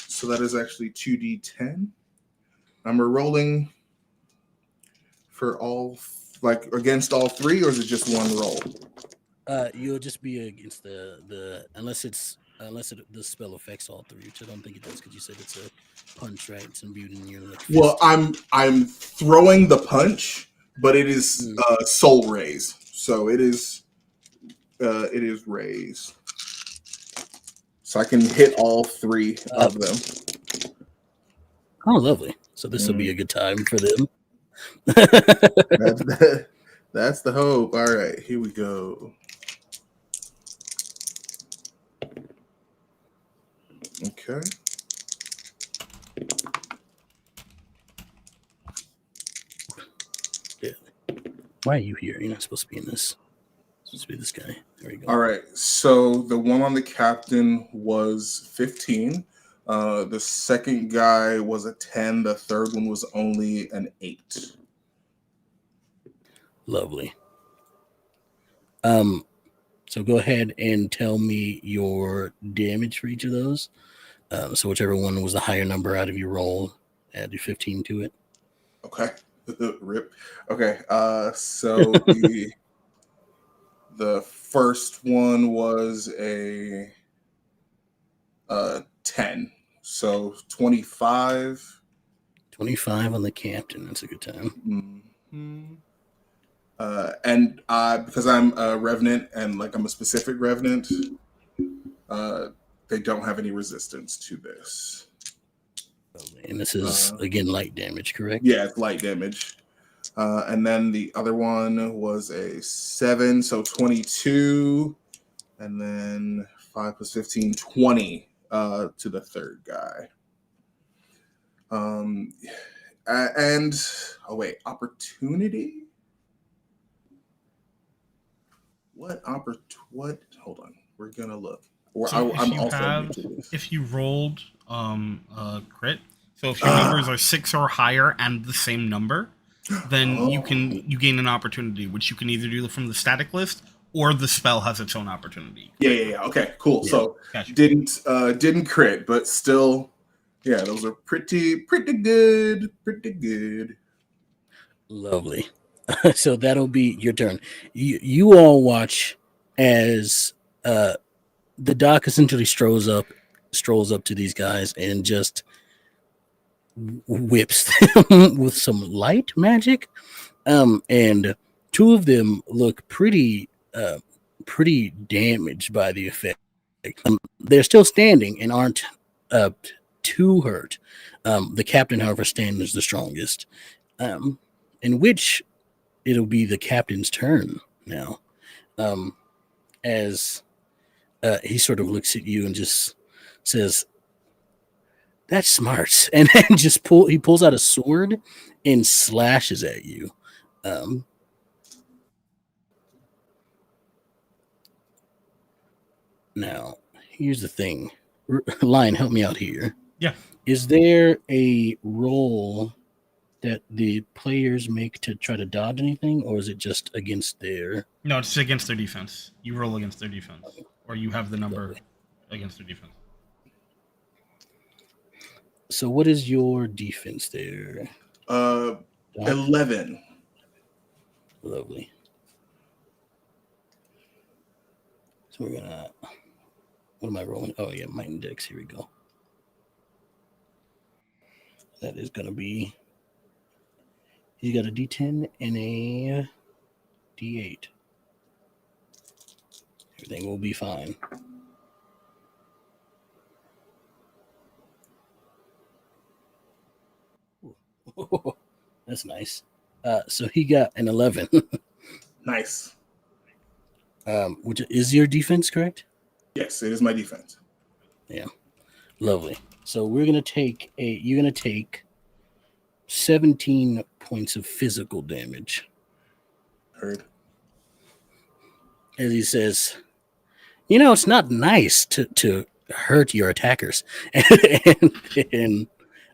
So that is actually 2d10. I'm rolling for all like against all three, or is it just one roll? You'll just be against the unless the spell affects all three, which I don't think it does because you said it's a punch, right? It's imbued in your like, fist. Well, I'm throwing the punch, but it is soul raise, so it is raise, so I can hit all three of them. Oh, lovely! So this will be a good time for them. That's the hope. All right, here we go. Okay. Yeah. Why are you here? You're not supposed to be in this. Supposed to be this guy. There we go. All right. So the one on the captain was 15. The second guy was a 10. The third one was only an 8. Lovely. So go ahead and tell me your damage for each of those. So whichever one was the higher number out of your roll, add your 15 to it. Okay. Rip. Okay. So the first one was a 10. So 25. 25 on the captain. That's a good time. Mm-hmm. And because I'm a revenant and like I'm a specific revenant, they don't have any resistance to this. And this is again light damage, correct? Yeah, it's light damage. And then the other one was a 7, so 22, and then 5 plus 15, 20 to the third guy. And oh wait, opportunity. What hold on, we're gonna look. So if you rolled crit, so if your numbers are 6 or higher and the same number, then you gain an opportunity, which you can either do from the static list or the spell has its own opportunity. Yeah. Okay, cool. Yeah. So gotcha. Didn't crit, but still, yeah, those are pretty good. Lovely. So that'll be your turn. You all watch as the doc essentially strolls up to these guys and just whips them with some light magic. And two of them look pretty damaged by the effect. They're still standing and aren't too hurt. The captain, however, stands the strongest. In which it'll be the captain's turn now. As he sort of looks at you and just says, "That's smart," and then he pulls out a sword and slashes at you. Now, here's the thing. Lion, help me out here. Yeah. Is there a roll that the players make to try to dodge anything, or is it just against their... No, it's against their defense. You roll against their defense, or you have the number against their defense. So what is your defense there? 11. Lovely. So we're gonna... What am I rolling? Oh yeah, my index. Here we go. That is gonna be... You got a D10 and a D8. Everything will be fine. Ooh. That's nice. So he got an 11. Nice. Which is your defense, correct? Yes, it is my defense. Yeah. Lovely. So you're gonna take 17 points of physical damage. Heard. As he says, it's not nice to hurt your attackers. and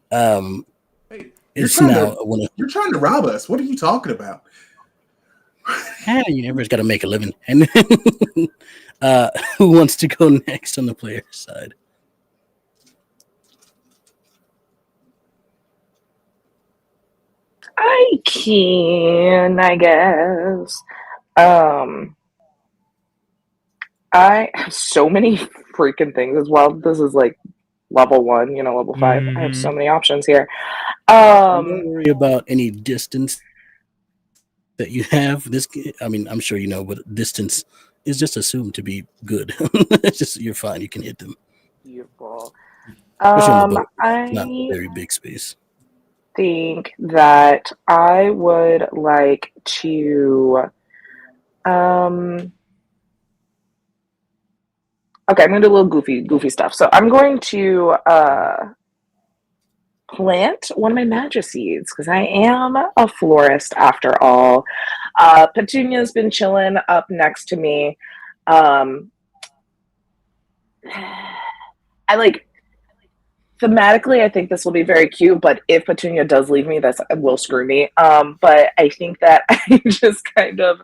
hey, it's now you're trying to rob us. What are you talking about? Everybody's got to make a living. And who wants to go next on the player side? I can, I guess. I have so many freaking things as well. This is like level 1, level 5. I have so many options here. Don't worry about any distance that you have. I'm sure you know, but distance is just assumed to be good. It's just you're fine. You can hit them. Beautiful. Especially on the boat. I Not a very big space. think that I would like to. Okay, I'm gonna do a little goofy stuff. So I'm going to plant one of my magic seeds because I am a florist after all. Petunia's been chilling up next to me. I like thematically, I think this will be very cute, but if Petunia does leave me, that will screw me. But I think that I just kind of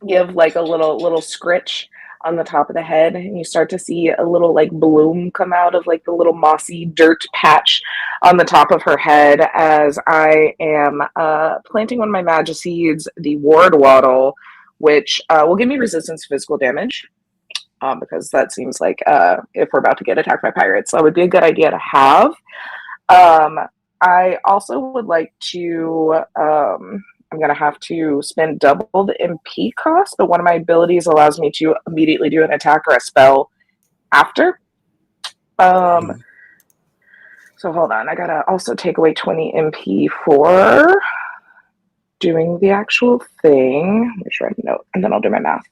give like a little scritch on the top of the head, and you start to see a little like bloom come out of like the little mossy dirt patch on the top of her head as I am planting one of my magic seeds, the Ward Waddle, which will give me resistance to physical damage. Because that seems like if we're about to get attacked by pirates, that would be a good idea to have. I also would like to. I'm going to have to spend double the MP cost, but one of my abilities allows me to immediately do an attack or a spell after. So hold on. I got to also take away 20 MP for doing the actual thing. Let me try to note, and then I'll do my math.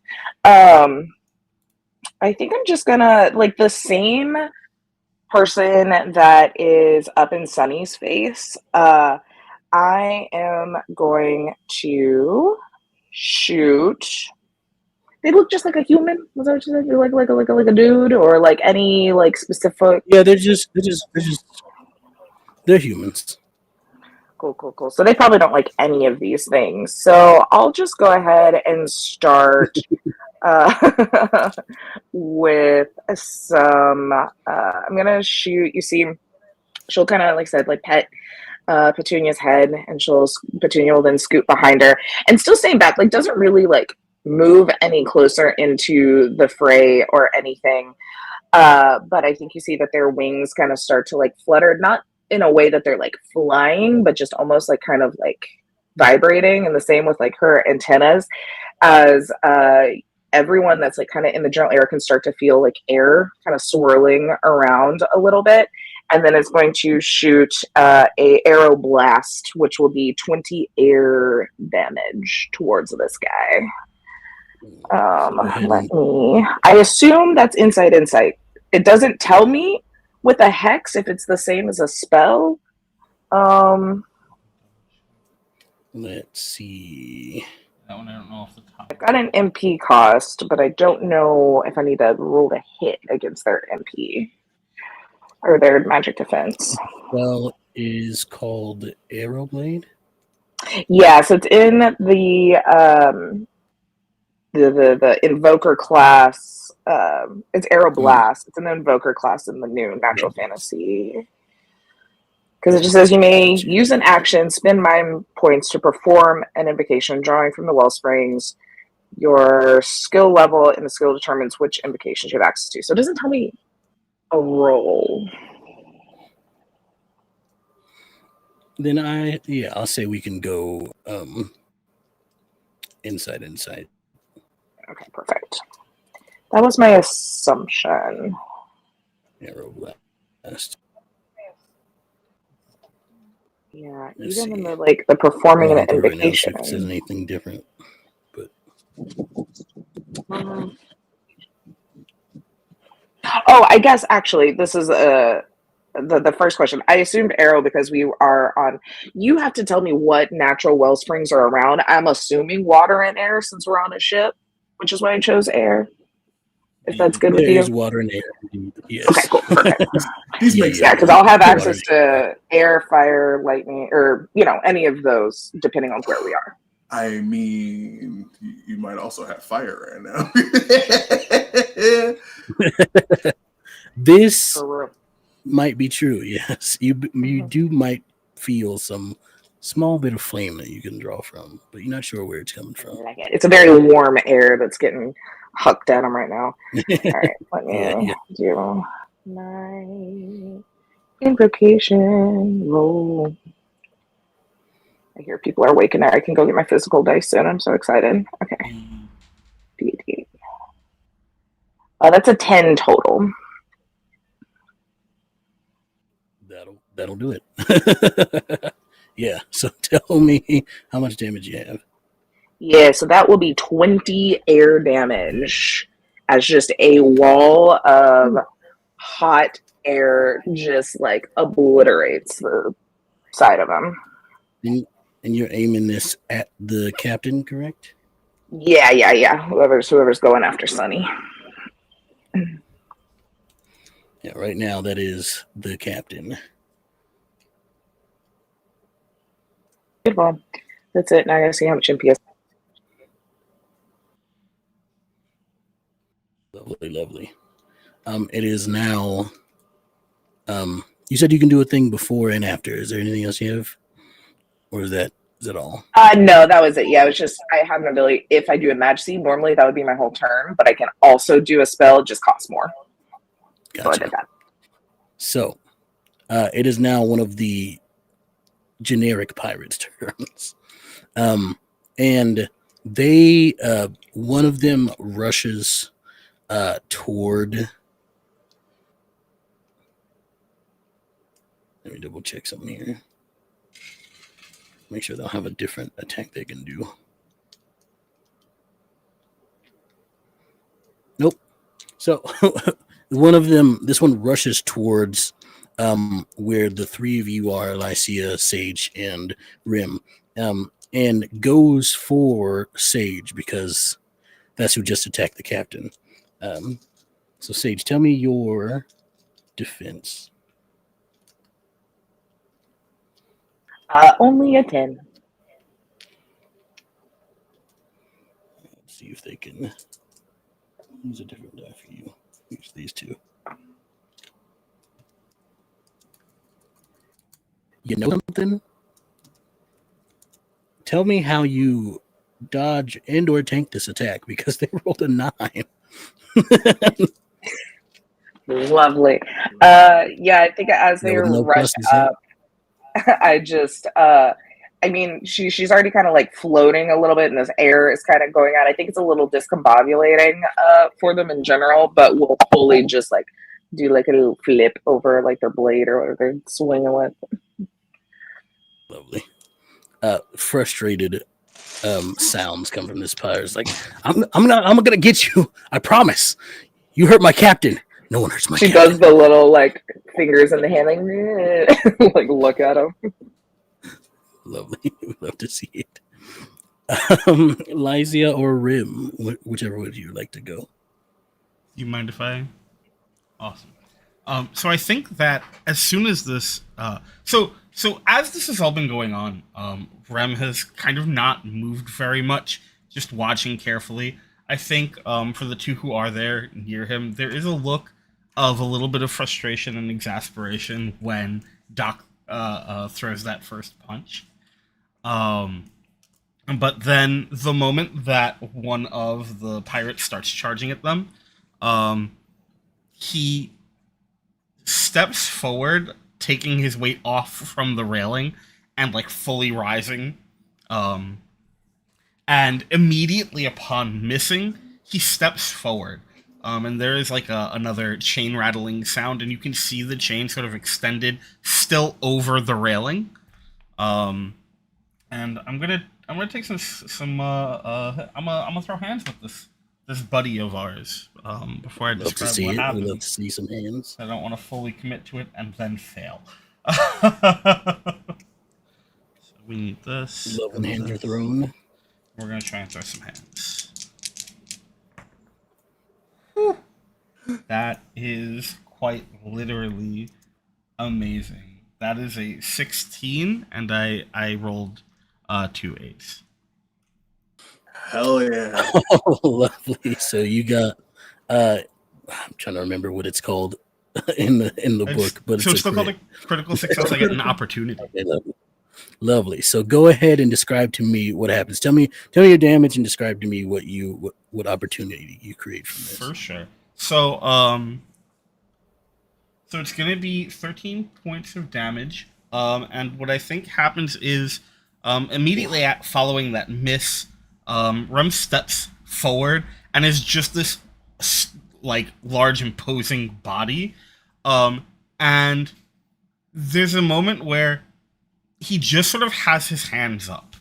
I think I'm just gonna, like, the same person that is up in Sunny's face. I am going to shoot. They look just like a human. Was that what you said? Like a dude, or like any like specific? Yeah, they're humans. Cool. So they probably don't like any of these things. So I'll just go ahead and start. With some, I'm gonna shoot. You see, she'll kind of, like I said, like pet Petunia's head, and Petunia will then scoot behind her and still staying back. Like doesn't really like move any closer into the fray or anything. But I think you see that their wings kind of start to like flutter, not in a way that they're like flying, but just almost like kind of like vibrating. And the same with like her antennas, as everyone that's like kind of in the general air can start to feel like air kind of swirling around a little bit. And then it's going to shoot a arrow blast, which will be 20 air damage towards this guy. I assume that's insight. It doesn't tell me with a hex if it's the same as a spell. Let's see. That one I don't know off the top. I've got an MP cost, but I don't know if I need to roll to hit against their MP or their magic defense. Well, is called Arrow Blade. Yeah, so it's in the Invoker class. It's Arrow Blast. It's in the Invoker class in the new Natural Fantasy. Because it just says you may use an action, spend mind points to perform an invocation drawing from the wellsprings. Your skill level in the skill determines which invocations you have access to. So it doesn't tell me a roll. Then I'll say we can go inside. Okay, perfect. That was my assumption. Arrow Blast. Yeah, Let's even in see. the performing an Right now, invocation. see if there's anything different. But oh, I guess actually this is the first question. I assumed arrow because we are on. You have to tell me what natural well springs are around. I'm assuming water and air since we're on a ship, which is why I chose air. If that's good with there you. is water and air. Yes. Okay, cool, perfect. Yeah, Because I'll have access to air, fire, lightning, or any of those depending on where we are. I mean, you might also have fire right now. This might be true. Yes, you do might feel some small bit of flame that you can draw from, but you're not sure where it's coming from. Like it. It's a very warm air that's getting hucked at him right now. All right, let me do my invocation roll. I hear people are waking up. I can go get my physical dice soon. I'm so excited. Okay. D8. That's a 10 total. That'll do it. Yeah. So tell me how much damage you have. Yeah, so that will be 20 air damage as just a wall of hot air just like obliterates the side of him. And you're aiming this at the captain, correct? Yeah. Whoever's going after Sunny. Yeah, right now that is the captain. Good ball. That's it. Now I gotta see how much MP is. Lovely. It is now. You said you can do a thing before and after. Is there anything else you have, or is that all? No, that was it. Yeah, it was just I have an ability. If I do a Majesty, normally that would be my whole turn, but I can also do a spell. It just costs more. Gotcha. So I did that. So, it is now one of the generic pirates' turns, and they one of them rushes toward. Let me double check something here. Make sure they'll have a different attack they can do. Nope. So one of them, this one rushes towards where the three of you are, Lycia, Sage, and Rim, and goes for Sage because that's who just attacked the captain. So Sage, tell me your defense. Only a 10. Let's see if they can use a different die for you. Use these two. You know something? Tell me how you dodge and or tank this attack because they rolled a 9. Lovely. Yeah, I think as they rush up, I just I mean she's already kind of like floating a little bit and this air is kind of going out. I think it's a little discombobulating for them in general, but we'll fully just like do like a little flip over like their blade or whatever they're swinging with. Lovely. Frustrated sounds come from this pirate. It's like I'm gonna get you. I promise. You hurt my captain. No one hurts my captain. She does the little like fingers in the hand like, like look at him. Lovely. We'd love to see it. Lycia or Rim, whichever way you like to go. You mind if I? Awesome. So I think that as soon as this, so as this has all been going on, Rem has kind of not moved very much, just watching carefully. I think for the two who are there near him, there is a look of a little bit of frustration and exasperation when Doc throws that first punch. But then the moment that one of the pirates starts charging at them, he steps forward, taking his weight off from the railing and like fully rising. And immediately upon missing, he steps forward. And there is like another chain rattling sound, and you can see the chain sort of extended still over the railing. And I'm gonna take some I'm gonna throw hands with this buddy of ours before I describe what happens. We'd love to see some hands. I don't want to fully commit to it and then fail. So we need this. Love when hands are thrown. We're gonna try and throw some hands. That is quite literally amazing. That is a 16, and I rolled 2 8s. Hell yeah. Oh, lovely. So you got I'm trying to remember what it's called in the book, but so it's still called a critical success. I get an opportunity. Okay, lovely. Lovely. So go ahead and describe to me what happens. Tell me your damage and describe to me what opportunity you create from this. For sure. So so it's gonna be 13 points of damage. And what I think happens is immediately following that miss, Rem steps forward and is just this like large imposing body. And there's a moment where he just sort of has his hands up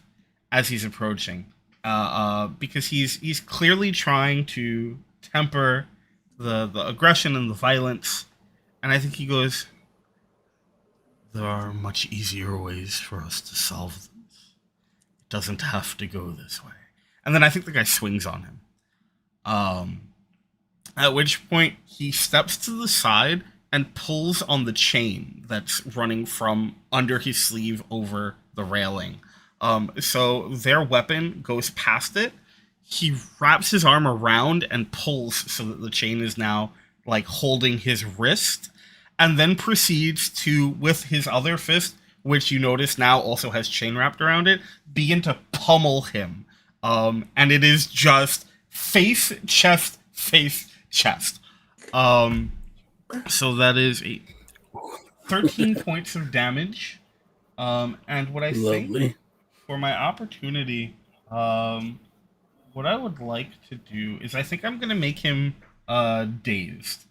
as he's approaching, because he's clearly trying to temper the aggression and the violence. And I think he goes, "There are much easier ways for us to solve this. It doesn't have to go this way." And then I think the guy swings on him. At which point he steps to the side and pulls on the chain that's running from under his sleeve over the railing. So their weapon goes past it. He wraps his arm around and pulls so that the chain is now like holding his wrist, and then proceeds to, with his other fist, which you notice now also has chain wrapped around it, begin to pummel him. And it is just face, chest, face, chest. So that is 13 points of damage. And what I think for my opportunity, what I would like to do is I think I'm going to make him dazed.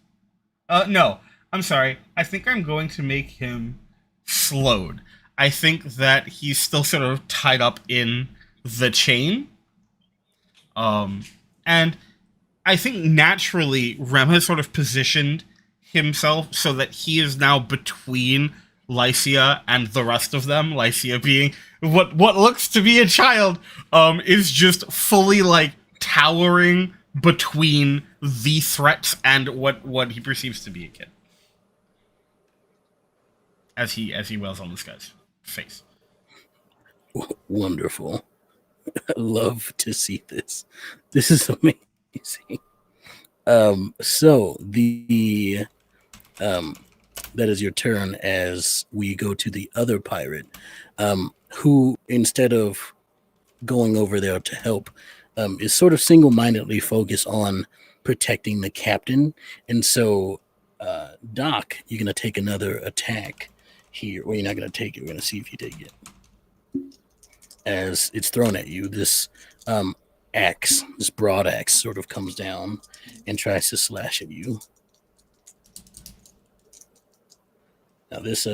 No, I'm sorry. I think I'm going to make him slowed. I think that he's still sort of tied up in the chain. And I think naturally Rem has sort of positioned himself so that he is now between Lycia and the rest of them. Lycia being what looks to be a child, is just fully like towering between the threats and what he perceives to be a kid. As he wails on this guy's face. Wonderful. I love to see this. This is amazing. So the that is your turn as we go to the other pirate, who, instead of going over there to help, is sort of single-mindedly focused on protecting the captain. And so, Doc, you're going to take another attack here. Well, you're not going to take it. We're going to see if you take it. As it's thrown at you, this axe, this broad axe, sort of comes down and tries to slash at you. Now this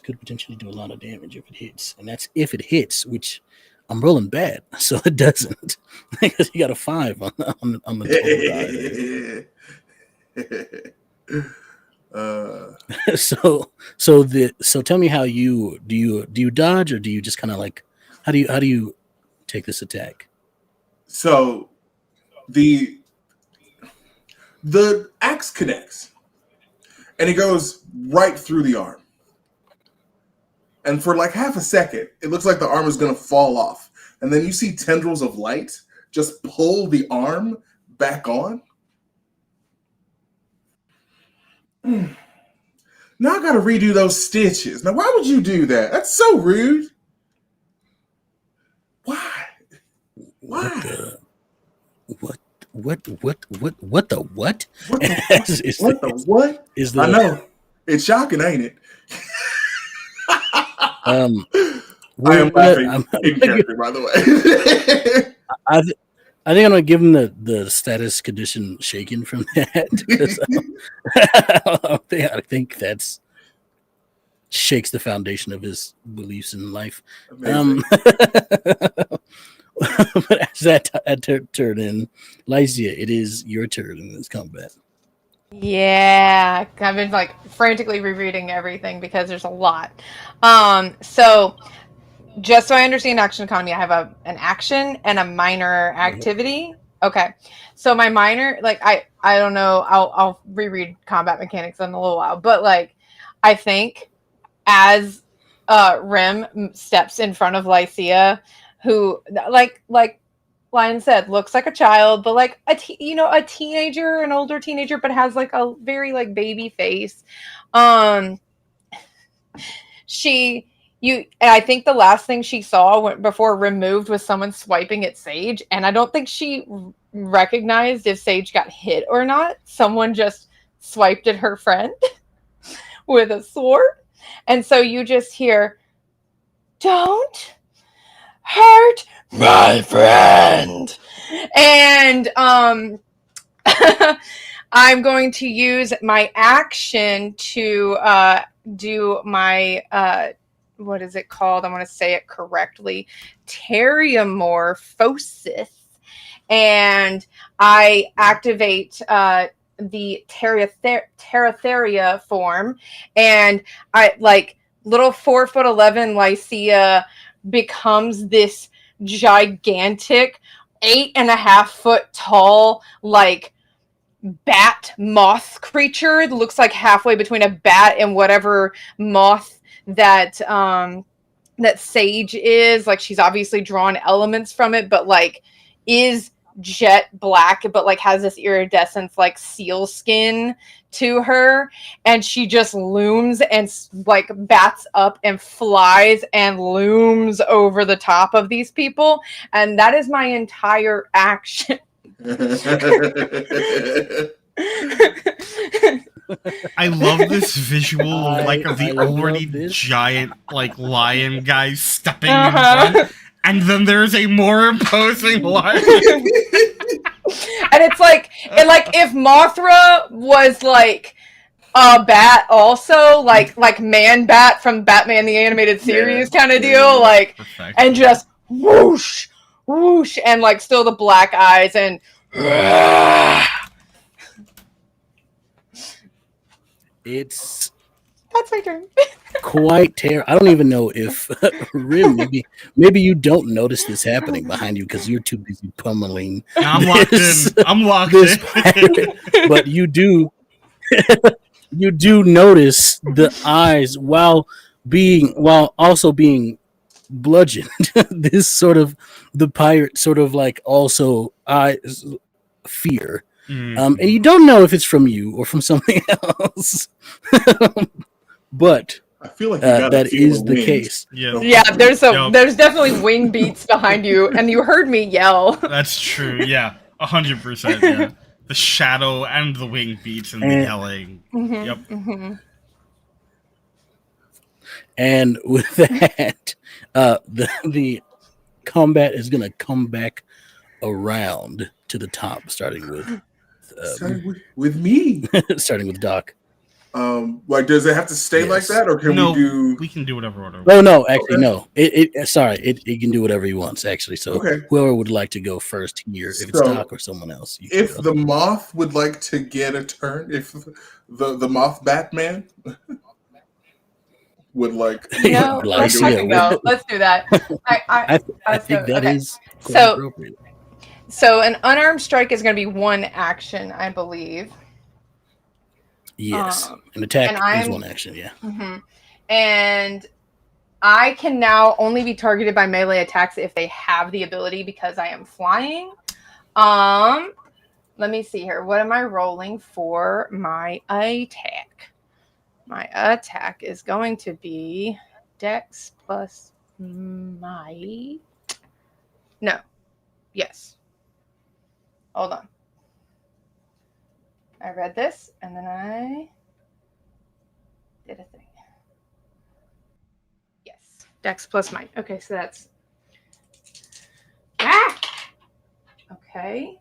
could potentially do a lot of damage if it hits, and that's if it hits, which I'm rolling bad, so it doesn't. Because you got a 5 on the total die. So tell me how you dodge, or do you just kind of like how do you take this attack? So the axe connects, and it goes right through the arm. And for like half a second, it looks like the arm is going to fall off. And then you see tendrils of light just pull the arm back on. Now I got to redo those stitches. Now, why would you do that? That's so rude. Why? What the what? What the what? I know. It's shocking, ain't it? I am laughing in character, by the way. I think I'm gonna give him the status condition shaken from that, because I think that's shakes the foundation of his beliefs in life. But as that turn in, Lycia, it is your turn in this combat. Yeah, I've been like frantically rereading everything because there's a lot. So just so I understand action economy, I have an action and a minor activity. Okay, so my minor, like I don't know, I'll reread combat mechanics in a little while, but like I think as Rem steps in front of Lycia, who like Lion said, looks like a child, but like a teenager, an older teenager, but has like a very like baby face. and I think the last thing she saw before removed was someone swiping at Sage, and I don't think she recognized if Sage got hit or not. Someone just swiped at her friend with a sword, and so you just hear, "Don't hurt my friend," and I'm going to use my action to do my what is it called? I want to say it correctly. Teriamorphosis. And I activate the Terratheria form, and I like little 4'11" Lycia becomes this gigantic 8.5 foot tall like bat moth creature. It looks like halfway between a bat and whatever moth that that Sage is. Like, she's obviously drawn elements from it, but like is jet black, but like has this iridescence like seal skin to her, and she just looms and like bats up and flies and looms over the top of these people, and that is my entire action. I love this visual of like of the I love already this. giant like lion guy stepping in front, and then there's a more imposing lion. And it's like, and like if Mothra was like a bat also, like Man Bat from Batman the Animated Series kind of deal, like, Perfect. and just whoosh, whoosh, and like still the black eyes and It's that's my turn. quite terrible. I don't even know if Rim, maybe you don't notice this happening behind you because you're too busy pummeling. I'm locked this- in. I'm locked this in. pirate. But you do notice the eyes while also being bludgeoned. This sort of the pirate sort of like also eyes fear. And you don't know if it's from you or from something else. But I feel like you gotta that feel is the wind. case. Yeah, Yeah, there's Yup. definitely wing beats behind you, and you heard me yell. that's true. Yeah, 100%. Yeah, the shadow and the wing beats and the And- yelling. Mhm, Yep. mhm. And with that, the combat is going to come back around to the top, starting with with me. starting with Doc. Like, does it have to stay like Yes. that, or can No, we do? we can do whatever order. Oh no, actually Okay. no. It can do whatever he wants actually. So Okay. whoever would like to go first here, if it's So, Doc or someone else, you can If go. the moth would like to get a turn, if the moth Batman would like, No, let's Lycia, fucking go. Let's do that. I let's think go. that Okay. is quite So- appropriate. So an unarmed strike is going to be one action, I believe. Yes, an attack and is I'm- one action. Yeah. Mm-hmm. And I can now only be targeted by melee attacks if they have the ability because I am flying. Let me see here. What am I rolling for my attack? My attack is going to be Dex plus my... No. Yes. Hold on. I read this and then I did a thing. Yes. Dex plus mine. Okay, so that's... Okay.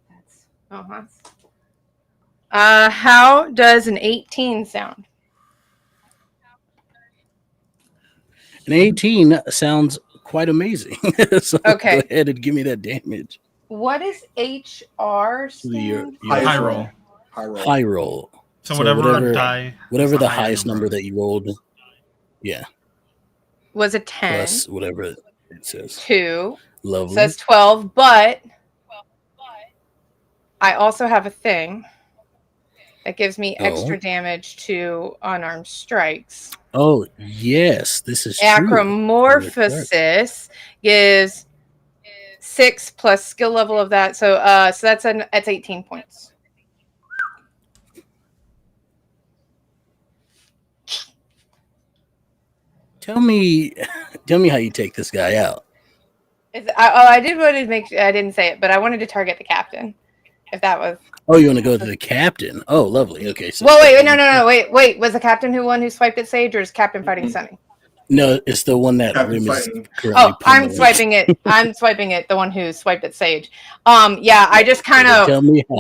How does an 18 sound? An 18 sounds quite amazing. So Okay. go ahead and give me that damage. What is HR stand? High roll. High roll. High roll. So So whatever, whatever- die. Whatever is the higher highest number that you rolled. Yeah. Was a 10. Plus whatever it says. 2. Lovely. Says 12, but I also have a thing that gives me extra damage to unarmed strikes. Oh, yes. This is true. Acromorphosis gives 6 plus skill level of that. So that's 18 points. tell me how you take this guy out. I did want to make sure I didn't say it, but I wanted to target the captain. If that was. Oh, you want to go to the captain? Oh, lovely. Okay. So Well, wait, no, wait. Was the captain who swiped at Sage, or is Captain fighting Sunny? No, it's the one that Captain Rim is fighting. currently Oh, I'm pummeling. swiping it. I'm swiping it. The one who swiped at Sage. Yeah, I just kind Tell of me how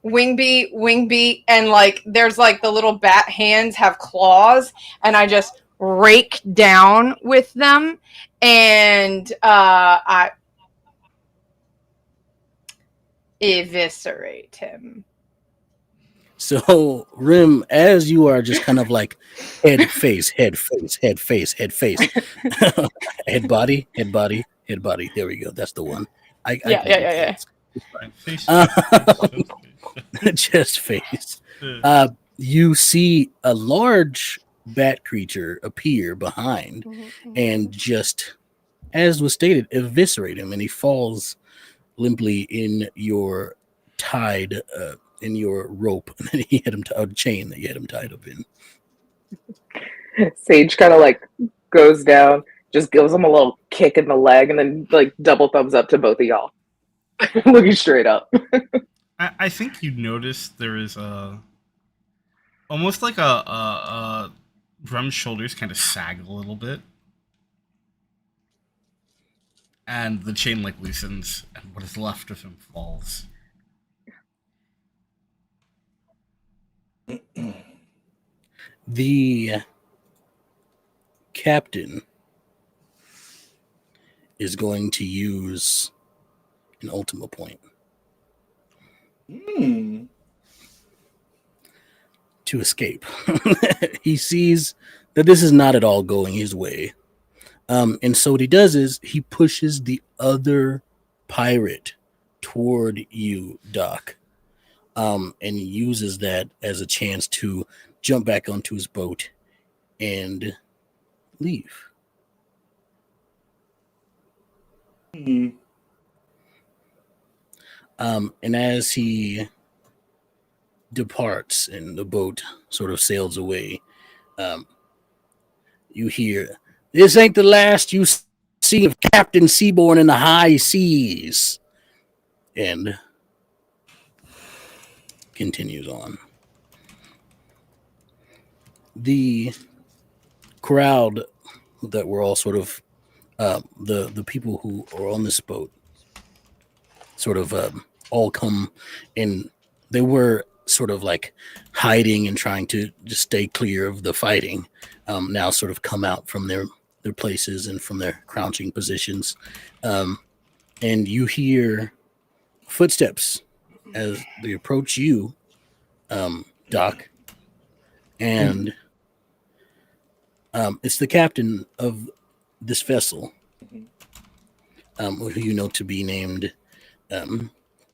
wing beat, and like there's like the little bat hands have claws, and I just rake down with them, and I eviscerate him. So, Rim, as you are just kind of like head face, head body. There we go. That's the one. Yeah. Just face. You see a large bat creature appear behind and just, as was stated, eviscerate him, and he falls limply in your tied in your rope that he had him chain that you had him tied up in. Sage kind of like goes down, just gives him a little kick in the leg, and then like double thumbs up to both of y'all, looking straight up. I think you noticed there is almost like a Rum's shoulders kind of sag a little bit, and the chain like loosens, and what is left of him falls. The captain is going to use an Ultima point to escape. He sees that this is not at all going his way. And so what he does is he pushes the other pirate toward you, Doc, and uses that as a chance to jump back onto his boat and leave. And as he departs and the boat sort of sails away, you hear, "This ain't the last you see of Captain Seaborn in the high seas," and continues on. The crowd that were all sort of the people who are on this boat sort of all come in. They were sort of like hiding and trying to just stay clear of the fighting. Now sort of come out from their places and from their crouching positions. And you hear footsteps as they approach you, Doc. And it's the captain of this vessel, who you know to be named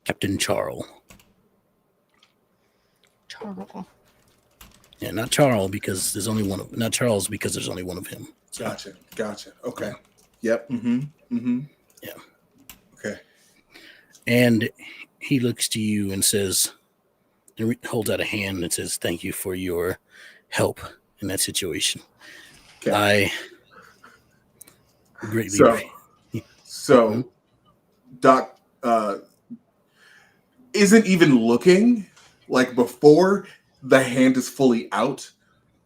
Captain Charles. Charles. Yeah, not Charles because there's only one of, not Charles because there's only one of him. So, Gotcha. Okay. Yep. Yeah. Okay. And he looks to you and says, and holds out a hand and says, "Thank you for your help in that situation. Okay. I greatly." So, Doc isn't even looking. Like before the hand is fully out,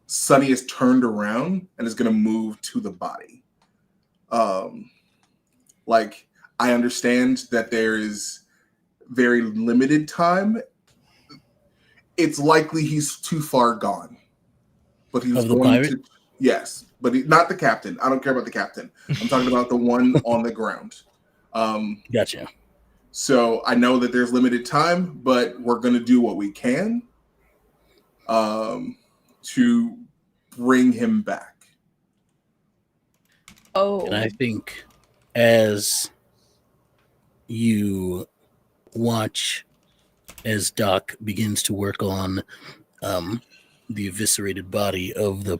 Sunny is turned around and is going to move to the body. Like, I understand that there is very limited time. It's likely he's too far gone. But he was Of the going pirate? to. Yes, but not the captain. I don't care about the captain. I'm talking about the one on the ground. Gotcha. So I know that there's limited time, but we're going to do what we can to bring him back. Oh. And I think as you watch as Doc begins to work on the eviscerated body of the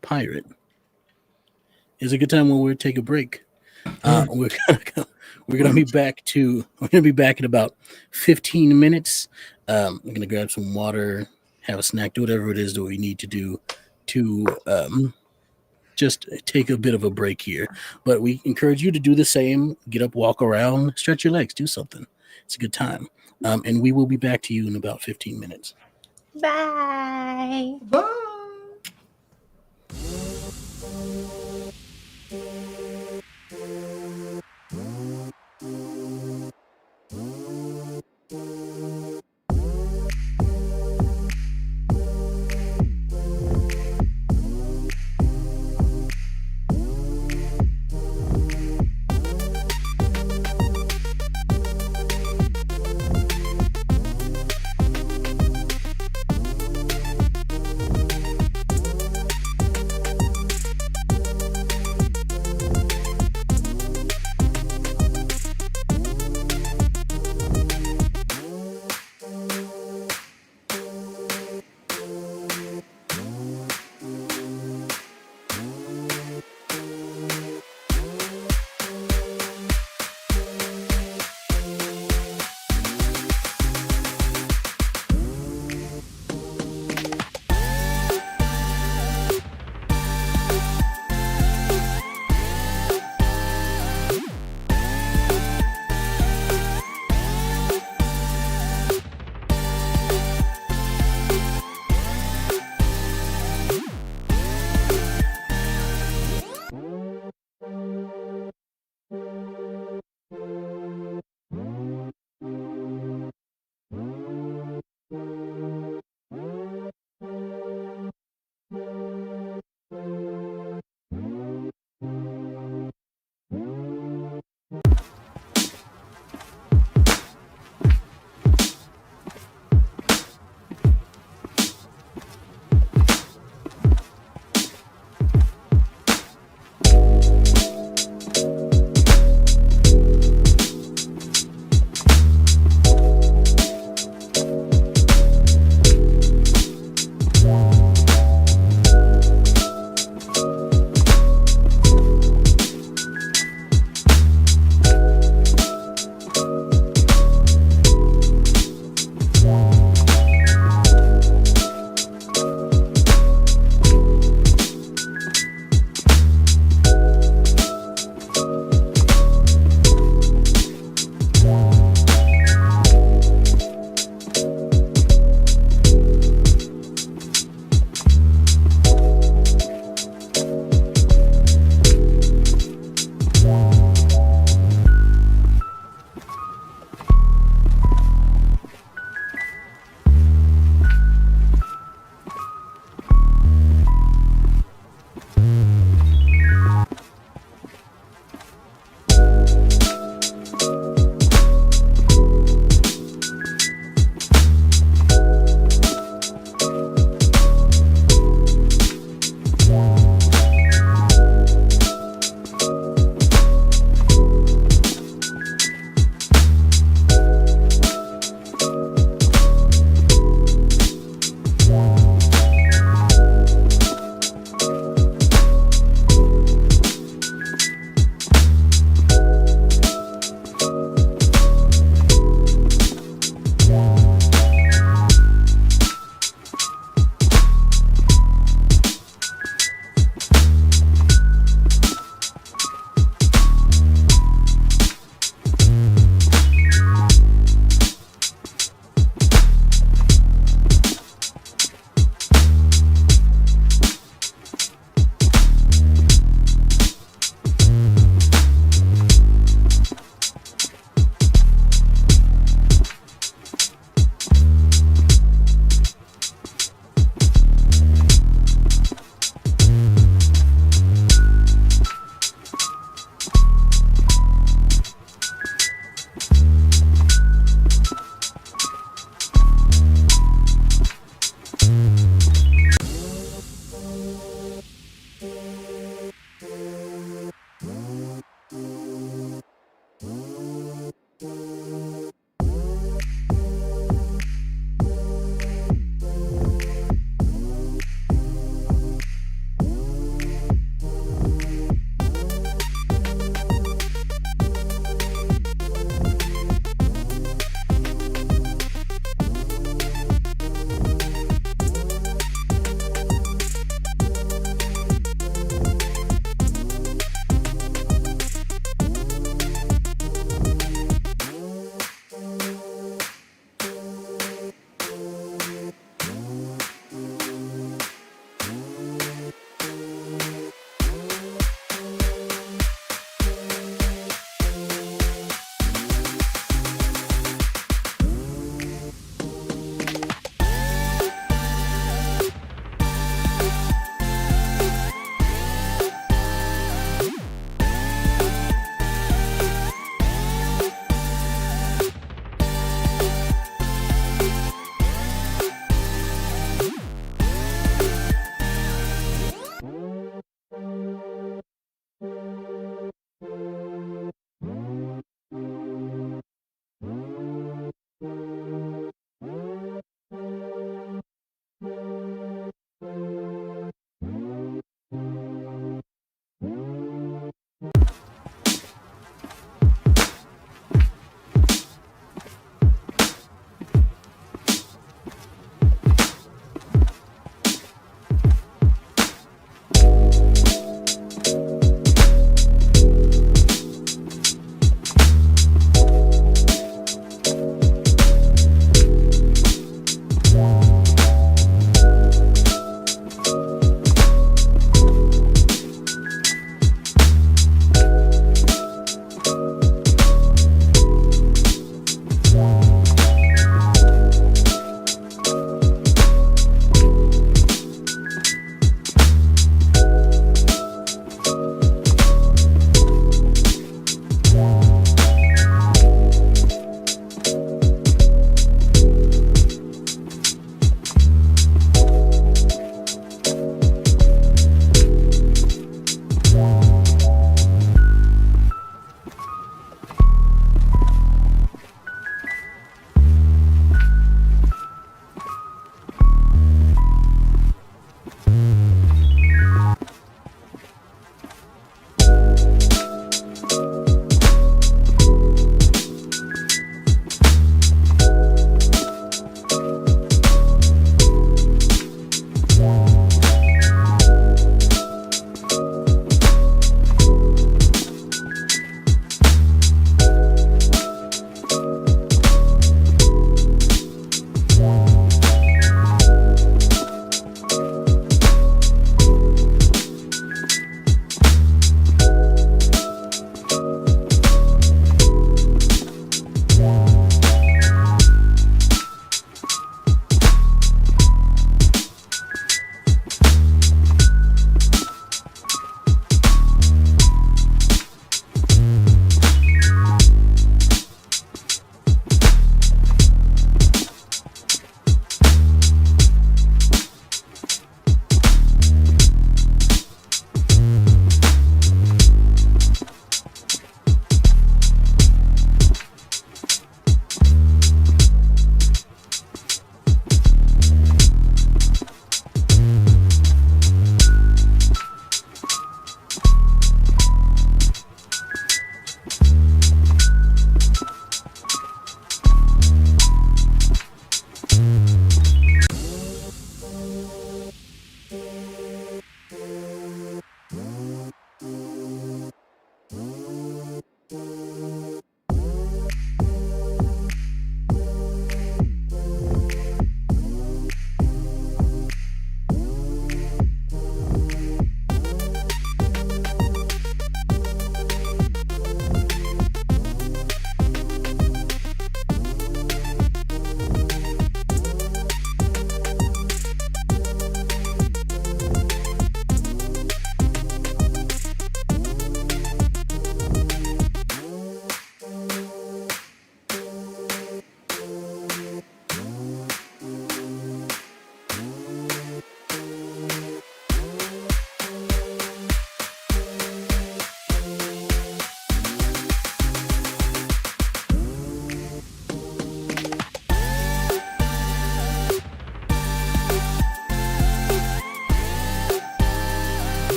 pirate, is a good time when we take a break. We're gonna be back in about 15 minutes. I'm gonna grab some water, have a snack, do whatever it is that we need to do to just take a bit of a break here. But we encourage you to do the same. Get up, walk around, stretch your legs, do something. It's a good time. And we will be back to you in about 15 minutes. Bye. Bye.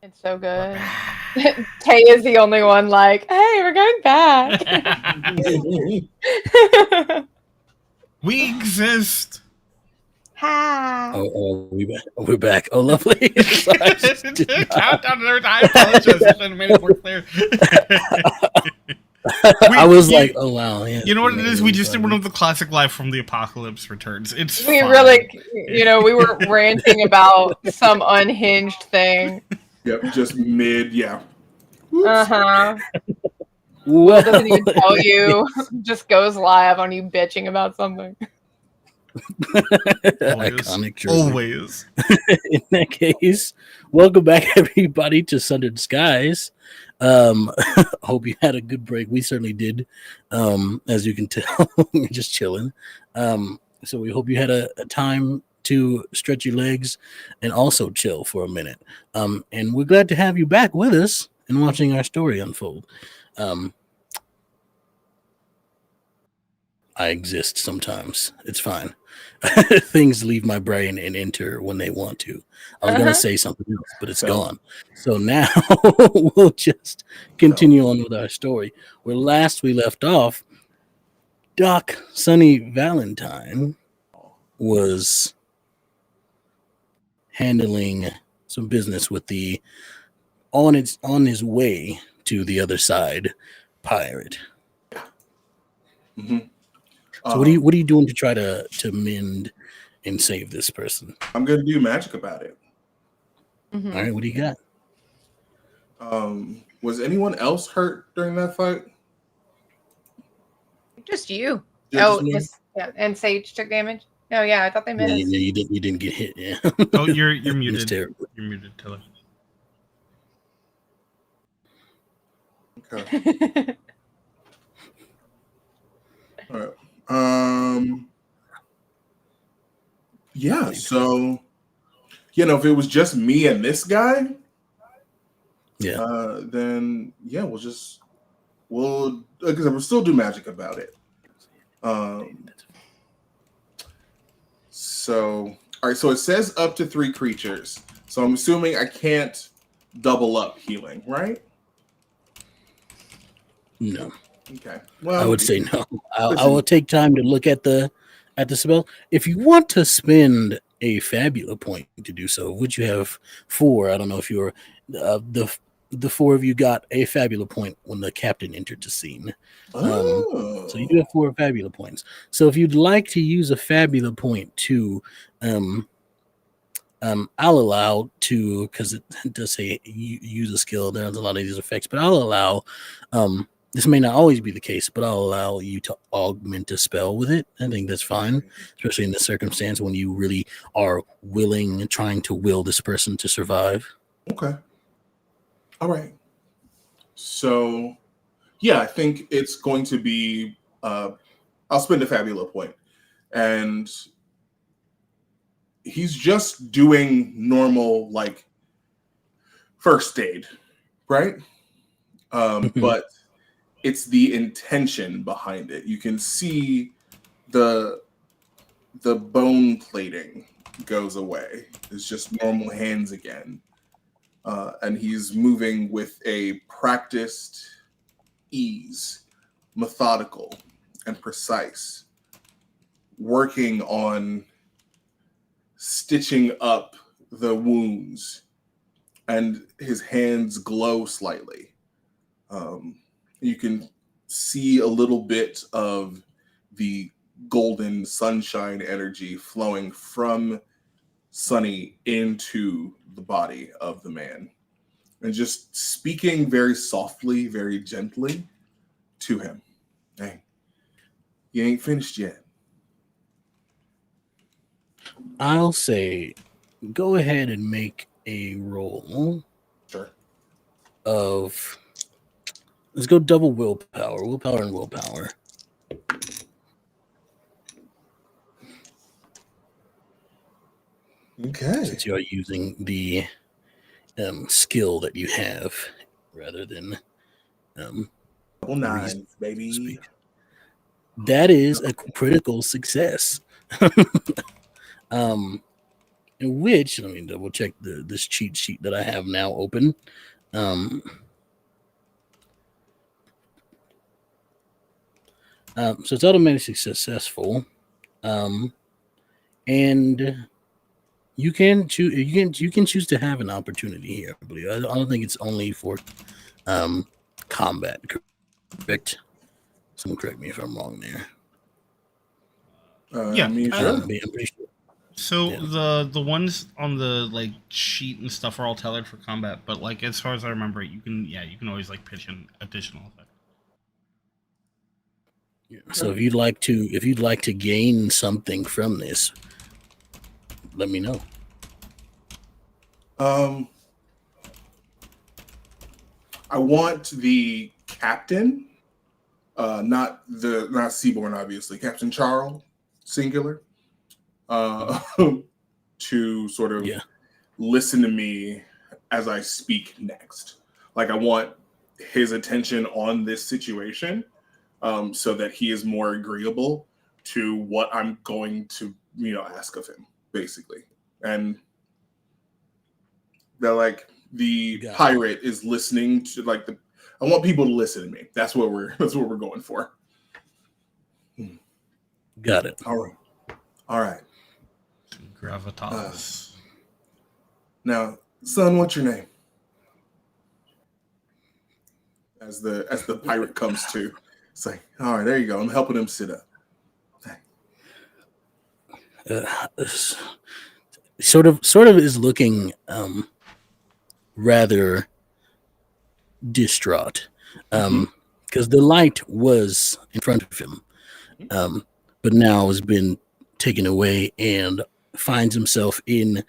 It's so We're good. back. Tay is the only one like, hey, we're going back. We exist. Ha. Oh, we're back. Oh, lovely. Sorry, I just did not- Countdown to I apologize. I should have made it more clear. I was like, oh wow. Yeah, You know what it is? We just did one of the classic Live from the Apocalypse returns. It's We fine. really, we were ranting about some unhinged thing. Yep, just mid, yeah. Whoops. Uh-huh. Well, Doesn't even tell you. Just goes live on you bitching about something. iconic trivia. Always. In that case, welcome back everybody to Sundered Skies. Hope you had a good break. We certainly did. As you can tell, we're just chilling. So we hope you had a time to stretch your legs and also chill for a minute. And we're glad to have you back with us and watching our story unfold. I exist sometimes. It's fine. Things leave my brain and enter when they want to. I was going to say something else, but it's gone. So now we'll just continue on with our story. Where last we left off, Doc Sonny Valentine was handling some business with the on his way to the other side pirate. Mm-hmm. So what are you doing to try to mend and save this person? I'm gonna do magic about it. Mm-hmm. All right, what do you got? Was anyone else hurt during that fight? Just you. Just me? Yeah. And Sage took damage. Oh yeah, I thought they Yeah, missed. you didn't get hit. Yeah. Oh, you're It's muted. terrible. You're muted, Taylor. Okay. All right. Yeah. So, if it was just me and this guy, Yeah. then yeah, we'll because I will still do magic about it. So, all right. So it says up to 3 creatures. So I'm assuming I can't double up healing, right? No. Okay. Well, I would say no. I will take time to look at the spell. If you want to spend a Fabula point to do so, which you have 4. I don't know if you're the 4 of you got a Fabula point when the captain entered the scene. So you do have 4 Fabula points. So if you'd like to use a Fabula point to I'll allow to, because it does say use a skill. There's a lot of these effects, but I'll allow this may not always be the case, but I'll allow you to augment a spell with it. I think that's fine, especially in this circumstance when you really are willing and trying to will this person to survive. Okay. All right. So, yeah, I think it's going to be, I'll spend a Fabula point. And he's just doing normal, like, first aid, right? But it's the intention behind it. You can see the bone plating goes away. It's just normal hands again. And he's moving with a practiced ease, methodical and precise, working on stitching up the wounds, and his hands glow slightly. You can see a little bit of the golden sunshine energy flowing from Sunny into the body of the man, and just speaking very softly, very gently to him. Hey, you ain't finished yet. I'll say go ahead and make a roll Sure. of, let's go double willpower and willpower. Okay. Since you are using the skill that you have rather than Double 9, baby. speak. That is a critical success. And which let me double check this cheat sheet that I have now open. So it's automatically successful, and you can choose. You can choose to have an opportunity here. I believe. I don't think it's only for combat. Correct. Someone correct me if I'm wrong there. Yeah, me I'm sure. pretty sure. So Yeah. the ones on the like sheet and stuff are all tailored for combat, but like as far as I remember, you can always like pitch an additional effect. So if you'd like to gain something from this, let me know. I want the captain, not Seaborn, obviously, Captain Charles, singular, to sort of listen to me as I speak next. Like I want his attention on this situation, so that he is more agreeable to what I'm going to, ask of him, basically. And that like the pirate is listening to like I want people to listen to me. That's what we're going for. Got it. All right. Gravitas. Now, son, what's your name? As the pirate comes to, it's like, all right, there you go. I'm helping him sit up. Sort of is looking rather distraught, because the light was in front of him, but now has been taken away and finds himself in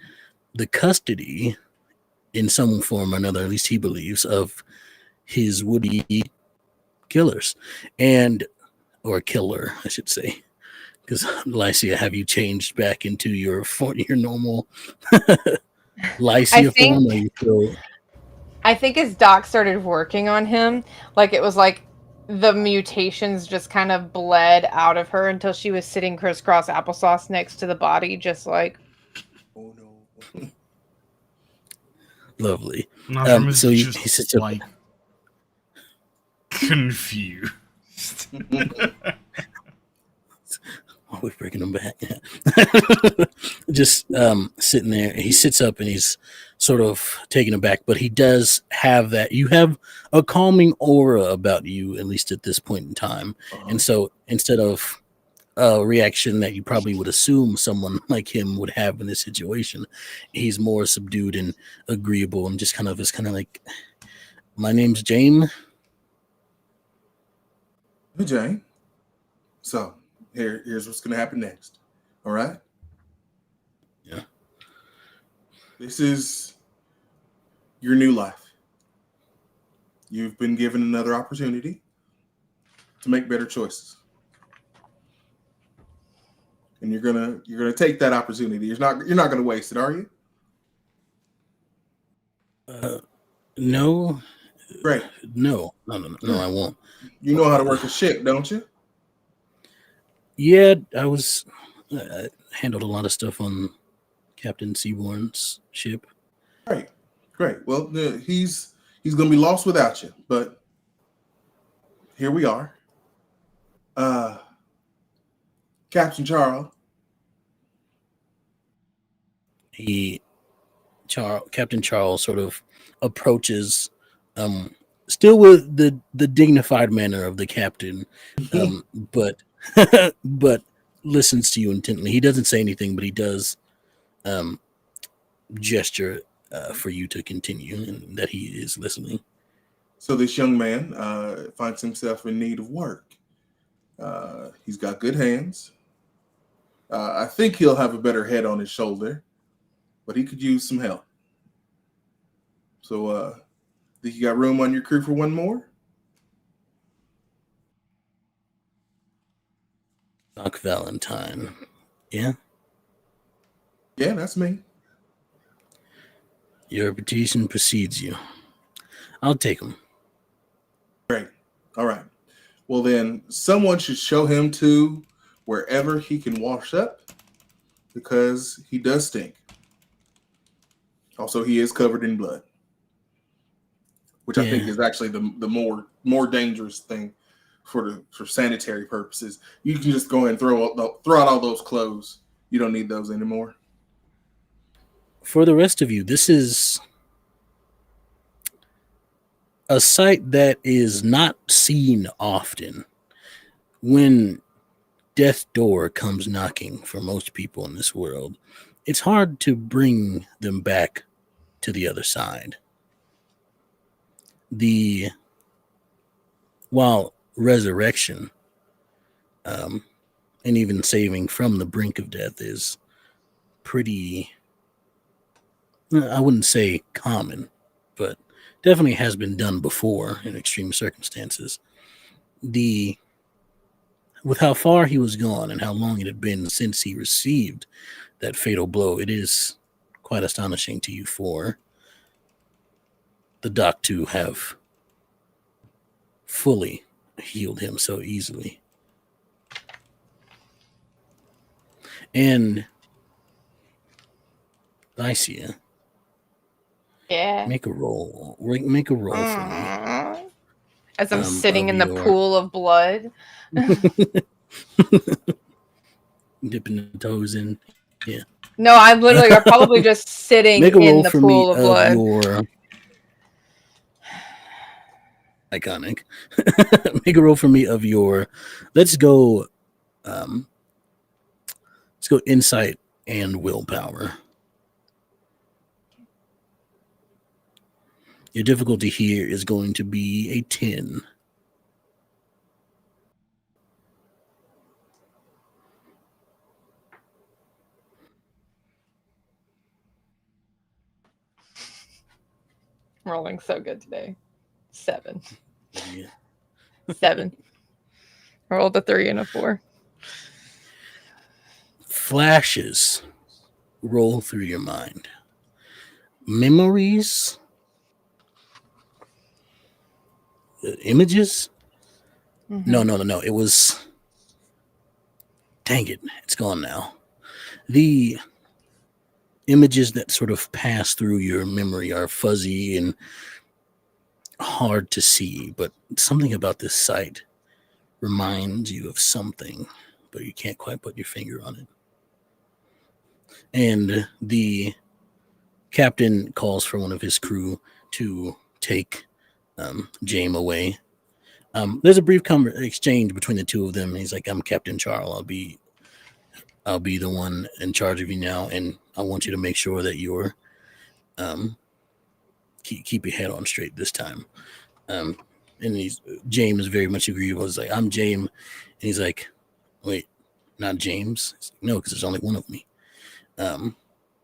the custody, in some form or another, at least he believes, of his would-be killers, or killer, I should say. Because Lycia, have you changed back into your normal Lycia form? Are you still... I think as Doc started working on him, like it was like the mutations just kind of bled out of her until she was sitting crisscross applesauce next to the body, just like. Oh no! Lovely. So he sits up, like confused. We're breaking him back. Just sitting there. He sits up and he's sort of taken aback, but he does have that. You have a calming aura about you, at least at this point in time. And so instead of a reaction that you probably would assume someone like him would have in this situation, he's more subdued and agreeable, and just kind of like, my name's Jane. Hey, Jane. So here's what's gonna happen next. All right. Yeah. This is your new life. You've been given another opportunity to make better choices. And you're gonna take that opportunity. You're not gonna waste it, are you? No. Great. No, I won't. You know how to work a ship, don't you? Yeah, I handled a lot of stuff on Captain Seaborn's ship. Great. Well, he's gonna be lost without you, but here we are. Captain Charles. Captain Charles sort of approaches, still with the dignified manner of the captain, but but listens to you intently. He doesn't say anything, but he does gesture for you to continue, and that he is listening. So this young man finds himself in need of work. He's got good hands. I think he'll have a better head on his shoulder, but he could use some help. So, think you got room on your crew for one more? Doc Valentine. Yeah? Yeah, that's me. Your reputation precedes you. I'll take him. Great. All right. Well, then someone should show him to wherever he can wash up, because he does stink. Also, he is covered in blood, which I think Yeah. is actually the more dangerous thing for sanitary purposes. You can just go ahead and throw out all those clothes. You don't need those anymore. For the rest of you, this is a sight that is not seen often. When death door comes knocking for most people in this world, it's hard to bring them back to the other side. While resurrection, and even saving from the brink of death is pretty, I wouldn't say common, but definitely has been done before in extreme circumstances. With how far he was gone and how long it had been since he received that fatal blow, it is quite astonishing to you for the doc to have fully healed him so easily. And Lycia, Yeah. make a roll. Make a roll for me. As I'm sitting of in the your- pool of blood. Dipping the toes in. No, I'm literally are probably just sitting Make a in roll the for me pool of blood. your iconic. Make a roll for me of your. Let's go insight and willpower. Your difficulty here is going to be a 10. Rolling so good today. 7. Yeah. 7. Rolled a 3 and a 4. Flashes roll through your mind. Memories, images. Mm-hmm. No. It was. Dang it! It's gone now. The images that sort of pass through your memory are fuzzy and hard to see, but something about this sight reminds you of something, but you can't quite put your finger on it. And the captain calls for one of his crew to take James away. There's a brief exchange between the two of them. He's like, "I'm Captain Charles. I'll be the one in charge of you now, and I want you to make sure that you're keep your head on straight this time." And James is very much agreeable. He's like, "I'm James," and he's like, "Wait, not James?" He's like, "No, because there's only one of me."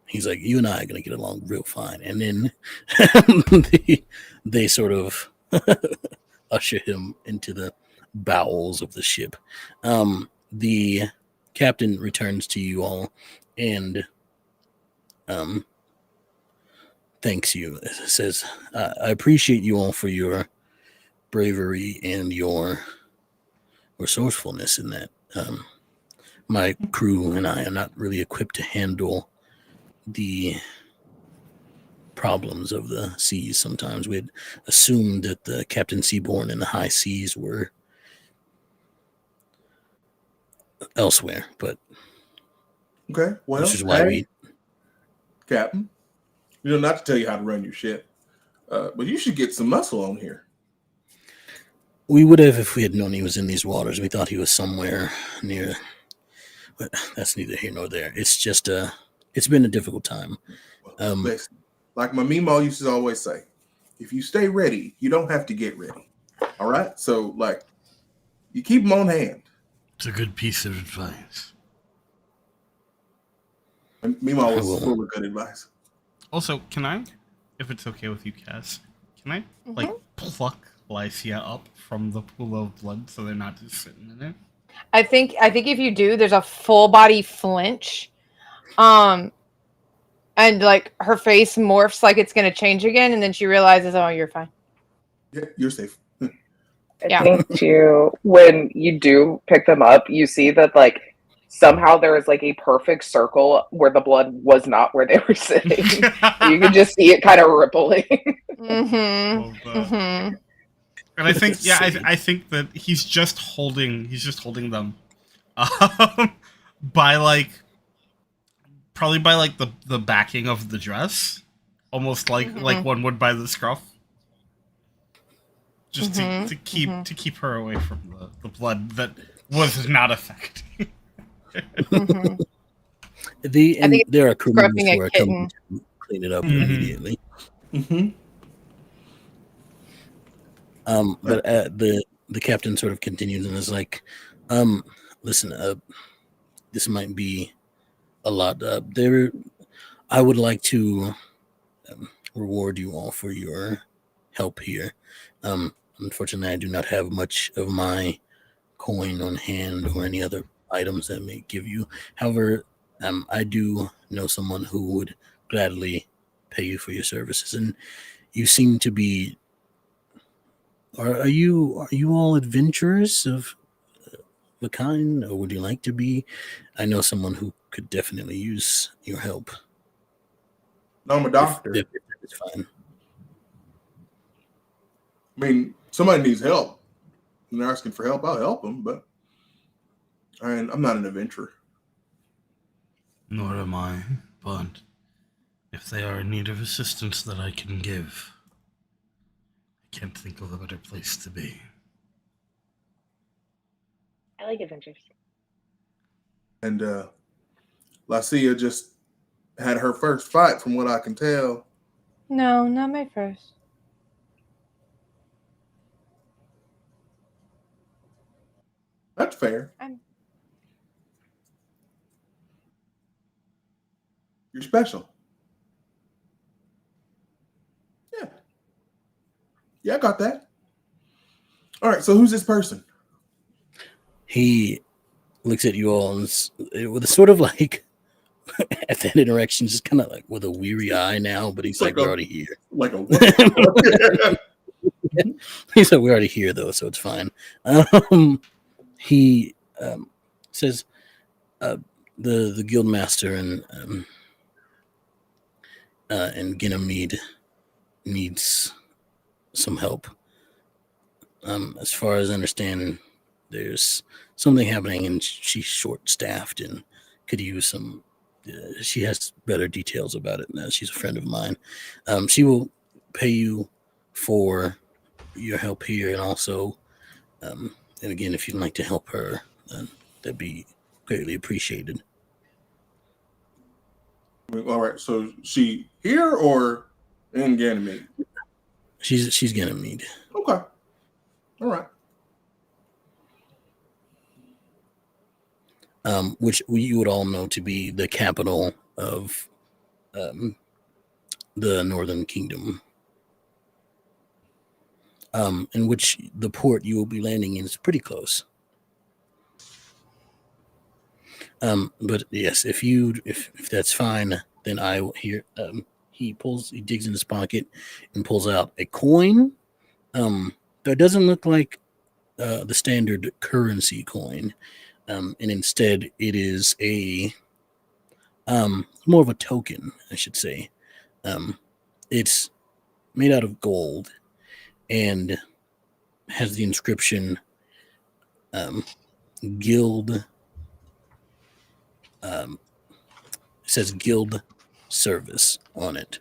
He's like, "You and I are gonna get along real fine," and then they sort of usher him into the bowels of the ship. The captain returns to you all and thanks you. Says, "I appreciate you all for your bravery and your resourcefulness in that. My crew and I are not really equipped to handle the problems of the seas. Sometimes we'd assumed that the Captain Seaborn and the high seas were elsewhere, but Okay, well, this is why Captain, not to tell you how to run your ship, but you should get some muscle on here. we would have if we had known he was in these waters. We thought he was somewhere near, but that's neither here nor there. It's just it's been a difficult time. Listen, like my Meemaw used to always say, if you stay ready, you don't have to get ready. All right? So, you keep them on hand. It's a good piece of advice. And Meemaw was full of good advice. Also, can I, if it's okay with you, Cass, can I, pluck Lycia up from the pool of blood so they're not just sitting in it? I think if you do, there's a full body flinch. And her face morphs like it's gonna change again, and then she realizes, oh, you're fine. Yeah, you're safe. I think too, when you do pick them up, you see that somehow there is like a perfect circle where the blood was not where they were sitting. You can just see it kind of rippling. Mm-hmm. Well, Mm-hmm. and I think, yeah, Same. I think that he's just holding them, by like probably by like the backing of the dress, almost like one would by the scruff, just to keep her away from the blood that was not affecting. Mm-hmm. And think there are criminals scruffing a who are kitten. coming to clean it up Mhm. immediately. Mm-hmm. But the captain sort of continues and is like, listen, this might be a lot. I would like to reward you all for your help here. Unfortunately, I do not have much of my coin on hand or any other items that may give you. However, I do know someone who would gladly pay you for your services, and you seem to be. Are you all adventurers of the kind, or would you like to be? I know someone who could definitely use your help. No, I'm a doctor. If it's fine. I mean, somebody needs help. And they're asking for help. I'll help them, but I'm not an adventurer. Nor am I, but if they are in need of assistance that I can give, I can't think of a better place to be. I like adventures. And Lacia just had her first fight, from what I can tell. No, not my first. That's fair. You're special. Yeah. Yeah, I got that. All right, so who's this person? He looks at you all and with a sort of like at that interaction, just kind of like with a weary eye now, but he's like, we're already here. Like a what? He's like, we're already here though, so it's fine. He says, the guild master and Ganymede needs some help. As far as I understand, there's something happening, and she's short-staffed and could use some. She has better details about it. Now she's a friend of mine. She will pay you for your help here, and also, and again, if you'd like to help her, that'd be greatly appreciated. All right, so she here or in Ganymede? She's Ganymede. Okay. All right. Which you would all know to be the capital of the Northern Kingdom, in which the port you will be landing in is pretty close. But yes, if that's fine, then I will hear. He digs in his pocket and pulls out a coin. That doesn't look like the standard currency coin. And instead it is a more of a token, I should say. It's made out of gold and has the inscription guild. It says guild service on it.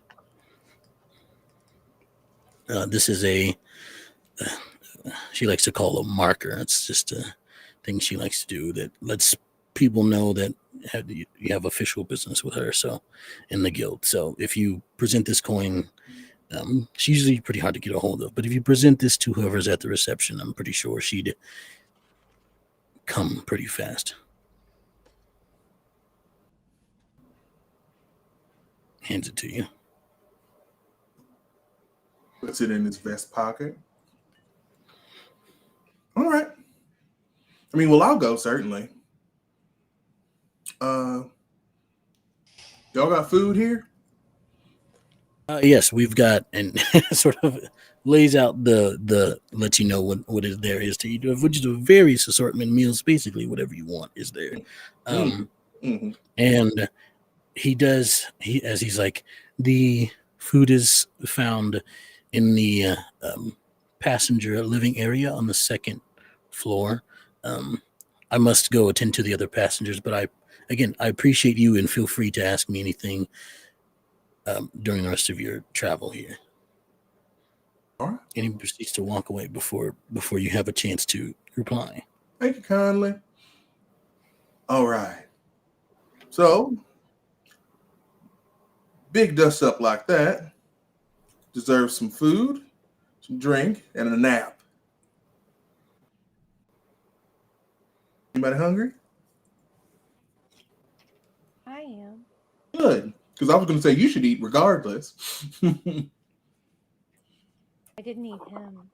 This is she likes to call a marker. It's just a thing she likes to do that lets people know that you have official business with her, so in the guild. So if you present this coin, she's usually pretty hard to get a hold of, but if you present this to whoever's at the reception, I'm pretty sure she'd come pretty fast. Hands it to you. Puts it in his vest pocket. All right. I mean, well, I'll go, certainly. Y'all got food here? Yes, we've got, and sort of lays out the lets you know what is there is to eat, which is a various assortment meals. Basically, whatever you want is there. Mm-hmm. And he's like, the food is found in the passenger living area on the second floor. I must go attend to the other passengers, but I appreciate you and feel free to ask me anything during the rest of your travel here. All right. And he proceeds to walk away before you have a chance to reply. Thank you kindly. All right. So, big dust up like that deserves some food, some drink, and a nap. Anybody hungry? I am. Good. Because I was going to say you should eat regardless. I didn't eat him.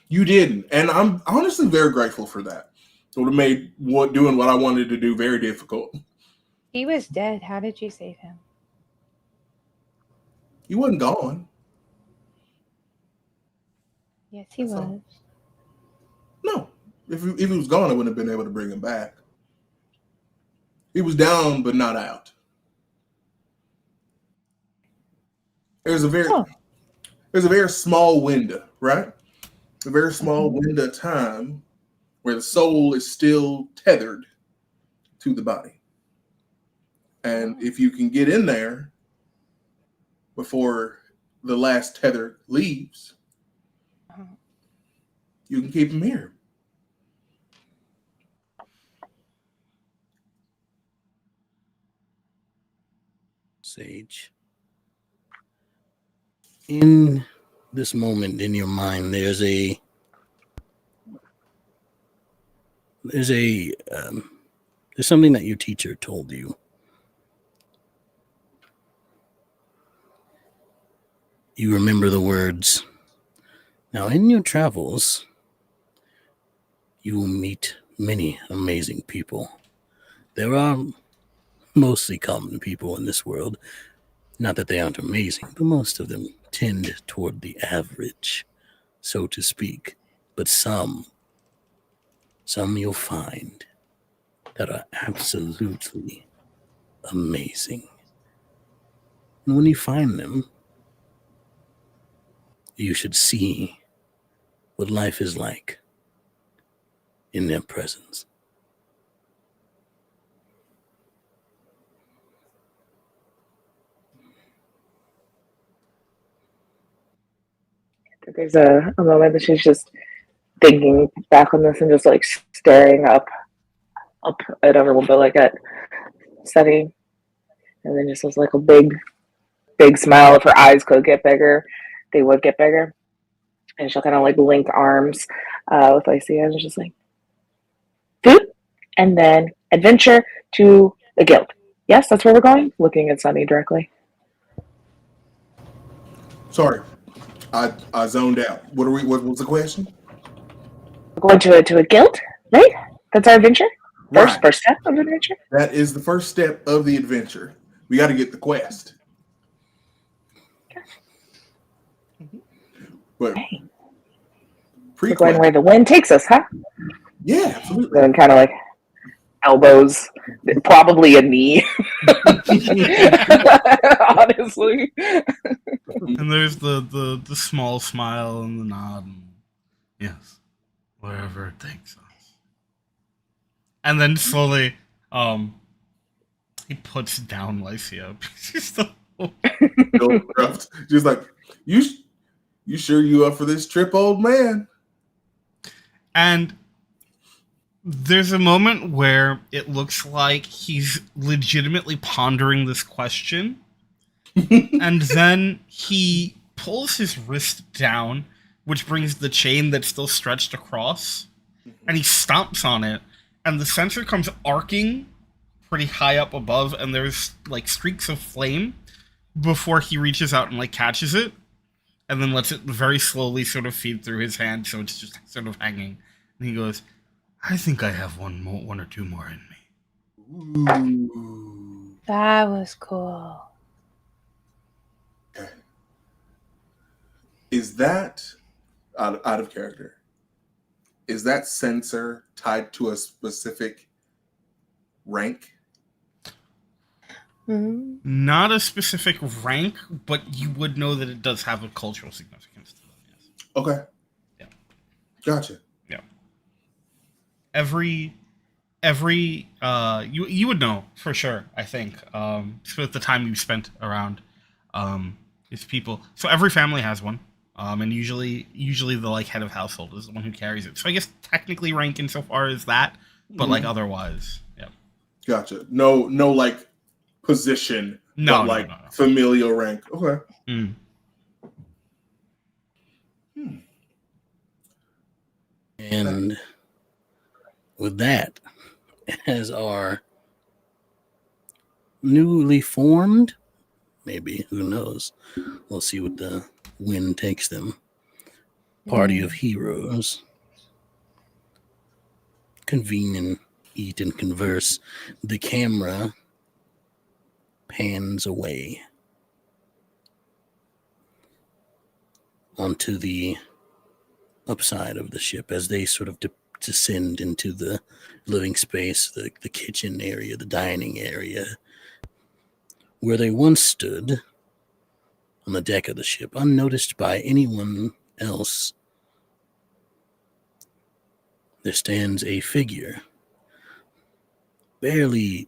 You didn't. And I'm honestly very grateful for that. It would have made doing what I wanted to do very difficult. He was dead. How did you save him? He wasn't gone. Yes, he That's was. all. No. If he was gone, I wouldn't have been able to bring him back. He was down, but not out. There's a very small window, right? A very small window of time where the soul is still tethered to the body. And if you can get in there before the last tether leaves, you can keep him here. Sage. In this moment in your mind, there's something that your teacher told you. You remember the words. Now, in your travels, you will meet many amazing people. There are mostly common people in this world. Not that they aren't amazing, but most of them tend toward the average, so to speak. But some you'll find that are absolutely amazing. And when you find them, you should see what life is like in their presence. There's a moment that she's just thinking back on this and just like staring up at her a little bit like at Sunny, and then just has like a big smile. If her eyes could get bigger, they would get bigger, and she'll kind of like link arms with Lycia and just like food, and then adventure to the guild. Yes, that's where we're going. Looking at Sunny directly. Sorry, I zoned out. What was the question? We're going to a guild, right? That's our adventure. Right. First step of adventure. That is the first step of the adventure. We got to get the quest. But we're going where the wind takes us, huh? Yeah, absolutely. And kind of like elbows, probably a knee. Honestly. And there's the small smile and the nod. And yes, wherever it takes us. And then slowly, he puts down Lycia. She's still just like, you sure you up for this trip, old man? And there's a moment where it looks like he's legitimately pondering this question. And then he pulls his wrist down, which brings the chain that's still stretched across, and he stomps on it, and the sensor comes arcing pretty high up above, and there's like streaks of flame before he reaches out and like catches it, and then lets it very slowly sort of feed through his hand, so it's just sort of hanging. And he goes, I think I have one or two more in me. Ooh. That was cool. Okay. Is that out of character. Is that sensor tied to a specific rank? Not a specific rank, but you would know that it does have a cultural significance to them. Yes. Okay. Yeah. Gotcha. Yeah. Every you would know for sure. I think with the time you've spent around these people. So every family has one. And usually the like head of household is the one who carries it. So I guess technically rank insofar as that, but like otherwise, yeah. Gotcha. No, like position, no, but like no. familial rank. Okay. And with that, as our newly formed, maybe, who knows, we'll see what the wind takes them, party of heroes convene and eat and converse, the camera pans away onto the upside of the ship as they sort of descend into the living space, the kitchen area, the dining area, where they once stood on the deck of the ship, unnoticed by anyone else. There stands a figure, barely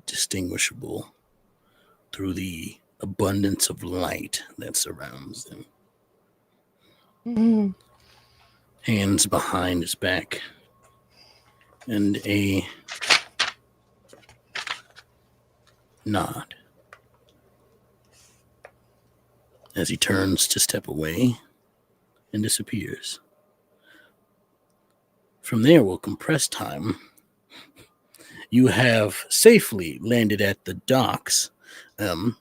distinguishable through the abundance of light that surrounds them. Hands behind his back, and a nod as he turns to step away and disappears. From there, we'll compress time. You have safely landed at the docks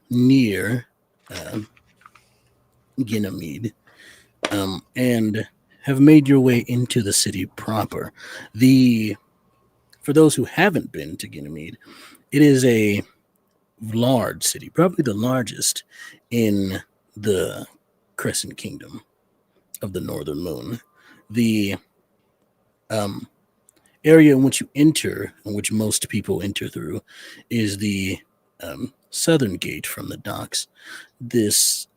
near Ganymede, and have made your way into the city proper. For those who haven't been to Ganymede, it is a large city, probably the largest in the Crescent Kingdom of the Northern Moon. The area in which you enter, in which most people enter through, is the southern gate from the docks. This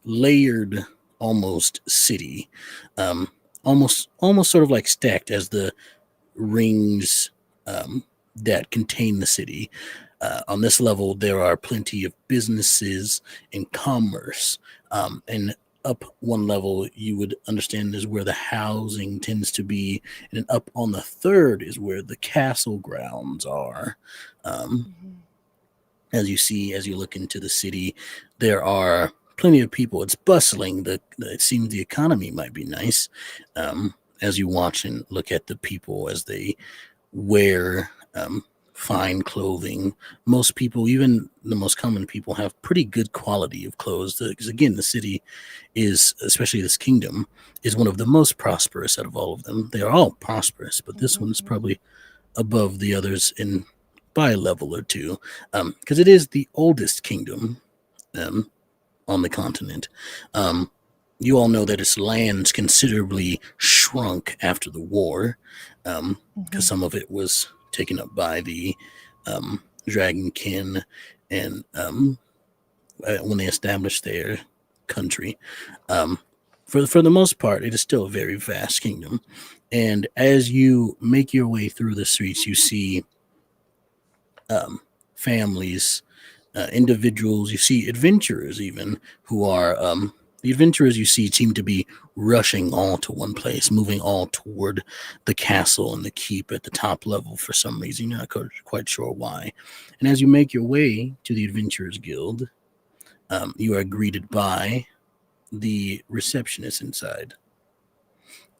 layered almost city, almost sort of like stacked as the rings that contain the city. On this level, there are plenty of businesses and commerce, and up one level, you would understand is where the housing tends to be, and then up on the third is where the castle grounds are. As you look into the city, there are plenty of people. It's bustling. It seems the economy might be nice. As you watch and look at the people as they wear fine clothing. Most people, even the most common people, have pretty good quality of clothes. Because again, the city is, especially this kingdom, is one of the most prosperous out of all of them. They are all prosperous, but this one is probably above the others by a level or two, because it is the oldest kingdom on the continent. You all know that its lands considerably shrunk after the war, because some of it was taken up by the Dragonkin, and when they established their country. For the most part, it is still a very vast kingdom. And as you make your way through the streets, you see families, individuals, you see adventurers even, who are the adventurers you see seem to be rushing all to one place, moving all toward the castle and the keep at the top level for some reason. You're not quite sure why. And as you make your way to the Adventurers Guild, you are greeted by the receptionist inside.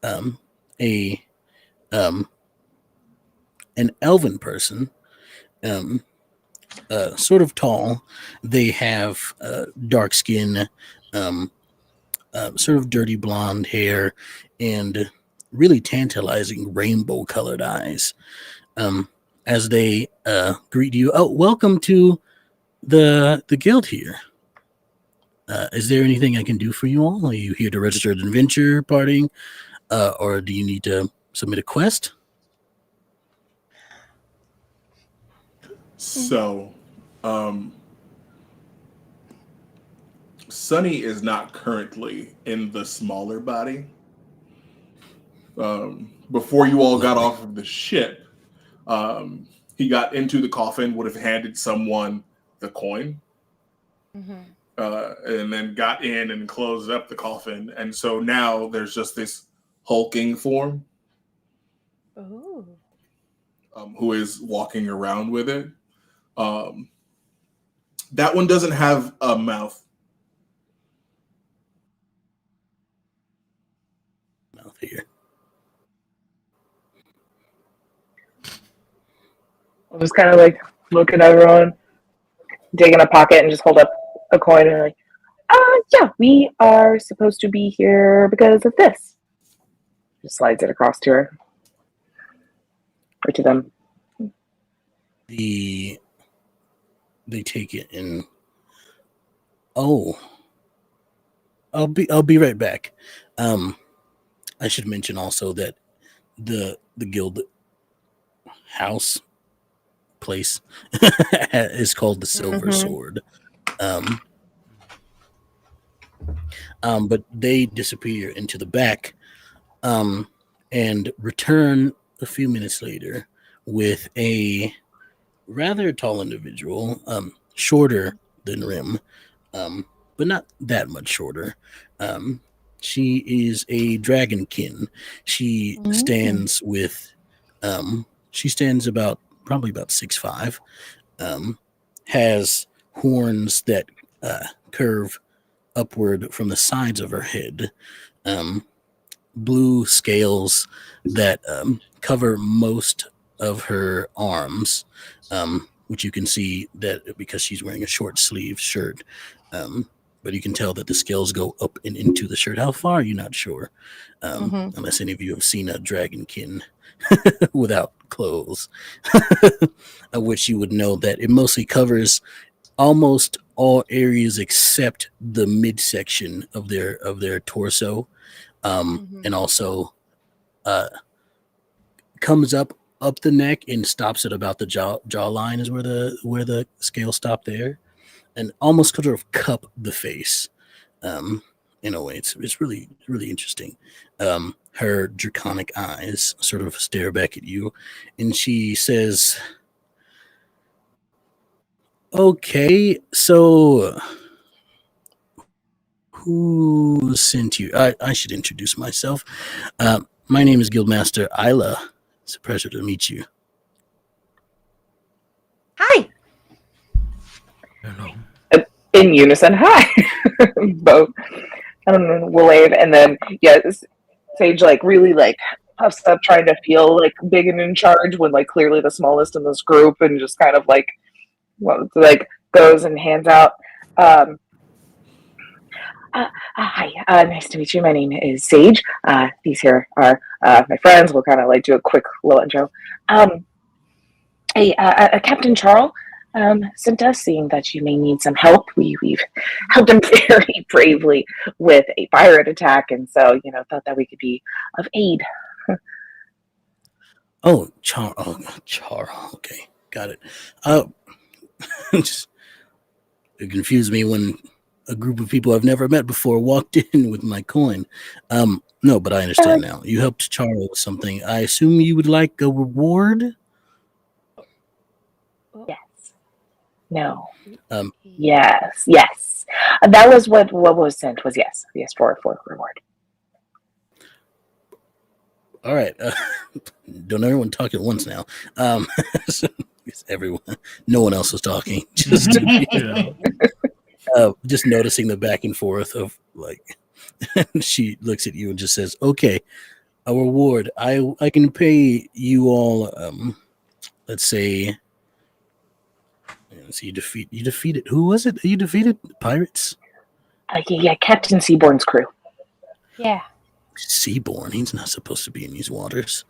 An elven person, sort of tall. They have dark skin, sort of dirty blonde hair, and really tantalizing rainbow colored eyes. As they greet you, welcome to the guild here. Is there anything I can do for you all? Are you here to register an adventure party, or do you need to submit a quest? So, Sunny is not currently in the smaller body. Before you all got off of the ship, he got into the coffin, would have handed someone the coin, and then got in and closed up the coffin. And so now there's just this hulking form who is walking around with it. That one doesn't have a mouth. Mouth here. I'll just kind of like look at everyone, dig in a pocket, and just hold up a coin and like, yeah, we are supposed to be here because of this. Just slides it across to her or to them. They take it and I'll be right back. I should mention also that the guild house place is called the Silver Sword. But they disappear into the back and return a few minutes later with a rather tall individual, shorter than Rim, but not that much shorter. She is a dragonkin. She stands with, she stands probably about 6'5", has horns that curve upward from the sides of her head, blue scales that cover most of her arms, which you can see that because she's wearing a short sleeve shirt. But you can tell that the scales go up and into the shirt. How far? You're not sure, unless any of you have seen a dragonkin without clothes, which you would know that it mostly covers almost all areas except the midsection of their torso, and also comes up the neck and stops at about the jawline is where the scales stop there, and almost sort of cup the face. In a way, it's really interesting. Her draconic eyes sort of stare back at you, and she says, "Okay, so who sent you? I should introduce myself. My name is Guildmaster Isla. It's a pleasure to meet you." Hi. Hello. In unison, hi. Both. We'll wave, and then Sage like really like puffs up, trying to feel like big and in charge when like clearly the smallest in this group, and just kind of like goes and hands out. Hi, nice to meet you. My name is Sage. These here are my friends. We'll kind of like do a quick little intro. Captain Charles sent us, seeing that you may need some help. We've helped him very bravely with a pirate attack, and so thought that we could be of aid. Char. Okay, got it. Just it confused me when a group of people I've never met before walked in with my coin. No, but I understand now. You helped Charles with something. I assume you would like a reward? Yes. No. Yes. That was what was sent. Was yes for reward. All right. Don't everyone talk at once now. So, everyone. No one else was talking. Just just noticing the back and forth of like. She looks at you and just says, "Okay, a reward. I can pay you all. Let's say." So you defeated. Who was it? You defeated pirates. Yeah, Captain Seaborn's crew. Yeah. Seaborn. He's not supposed to be in these waters.